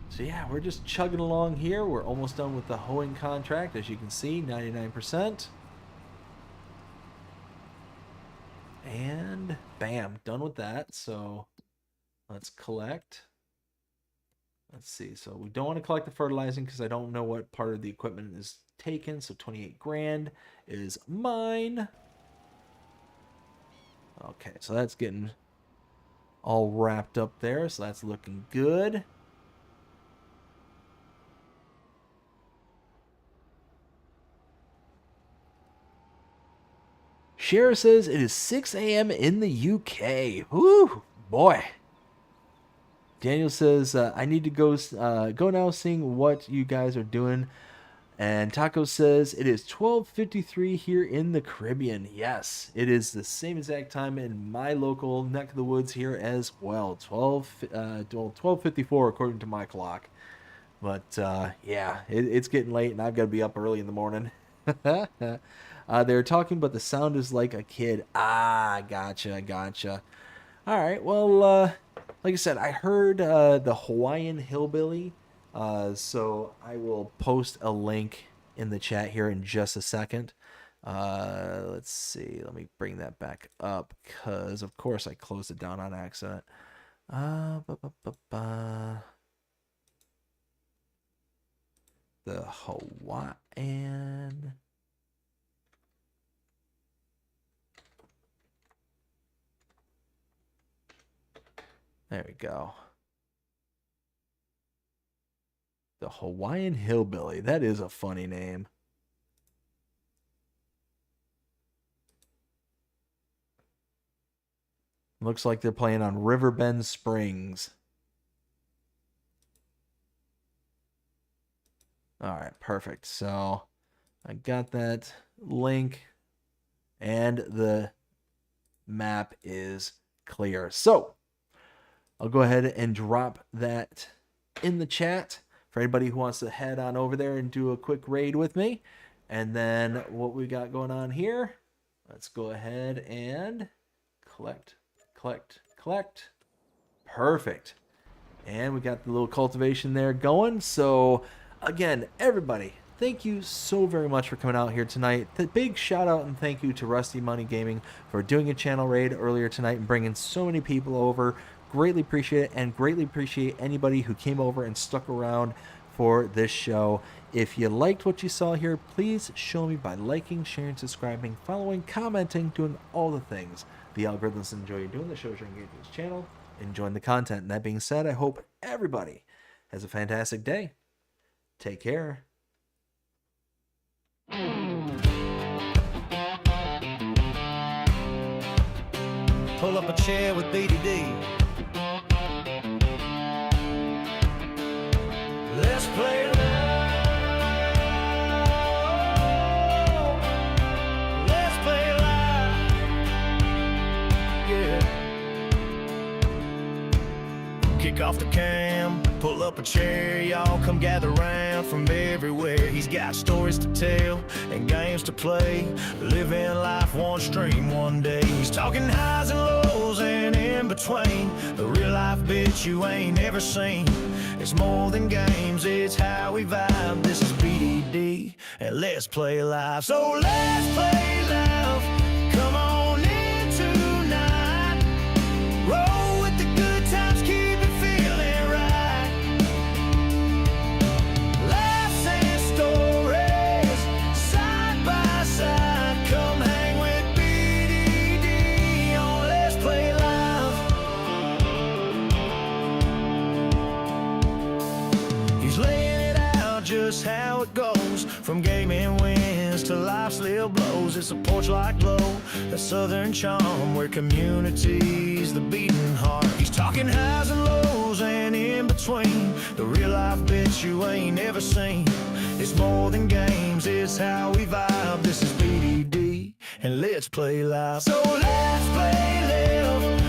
So yeah, we're just chugging along here. We're almost done with the hoeing contract. As you can see, 99%. And bam, done with that. So let's collect. Let's see. So we don't want to collect the fertilizing because I don't know what part of the equipment is taken. So 28 grand is mine. Okay, so that's getting all wrapped up there. So that's looking good. Shara says it is 6 a.m. in the UK. Whoo, boy. Daniel says, I need to go now seeing what you guys are doing. And Taco says, it is 12:53 here in the Caribbean. Yes, it is the same exact time in my local neck of the woods here as well. 12:54 according to my clock. But yeah, it's getting late and I've got to be up early in the morning. They're talking, but the sound is like a kid. Ah, gotcha. All right, well, like I said, I heard the Hawaiian Hillbilly, so I will post a link in the chat here in just a second. Let's see. Let me bring that back up because, of course, I closed it down on accident. The Hawaiian. There we go. The Hawaiian Hillbilly. That is a funny name. Looks like they're playing on Riverbend Springs. All right, perfect. So I got that link and the map is clear. So I'll go ahead and drop that in the chat for anybody who wants to head on over there and do a quick raid with me. And then what we got going on here, let's go ahead and collect. Perfect. And we got the little cultivation there going. So again, everybody, thank you so very much for coming out here tonight. The big shout out and thank you to Rusty Money Gaming for doing a channel raid earlier tonight and bringing so many people over. Greatly appreciate it, and greatly appreciate anybody who came over and stuck around for this show. If you liked what you saw here, please show me by liking, sharing, subscribing, following, commenting, doing all the things the algorithms enjoy you doing. The shows you're engaged with this channel, enjoying the content. And that being said, I hope everybody has a fantastic day. Take care. Pull up a chair with BDD. Let's play loud. Let's play loud. Yeah. Kick off the cam, pull up a chair, y'all come gather round from everywhere. He's got stories to tell and games to play, living life one stream one day. He's talking highs and lows and in between, the real life bitch you ain't ever seen. It's more than games, it's how we vibe. This is BDD, and let's play live. So let's play loud. Come on in tonight. Roll with the good times, keep it feeling right. Laughs and stories, side by side. Come hang with BDD on Let's Play Live. He's laying it out just how it goes, from gaming wins to life's little blows. It's a porch like glow, a southern charm where community's the beating heart. He's talking highs and lows and in between, the real life bitch you ain't ever seen. It's more than games, it's how we vibe. This is BDD, and let's play live. So let's play live.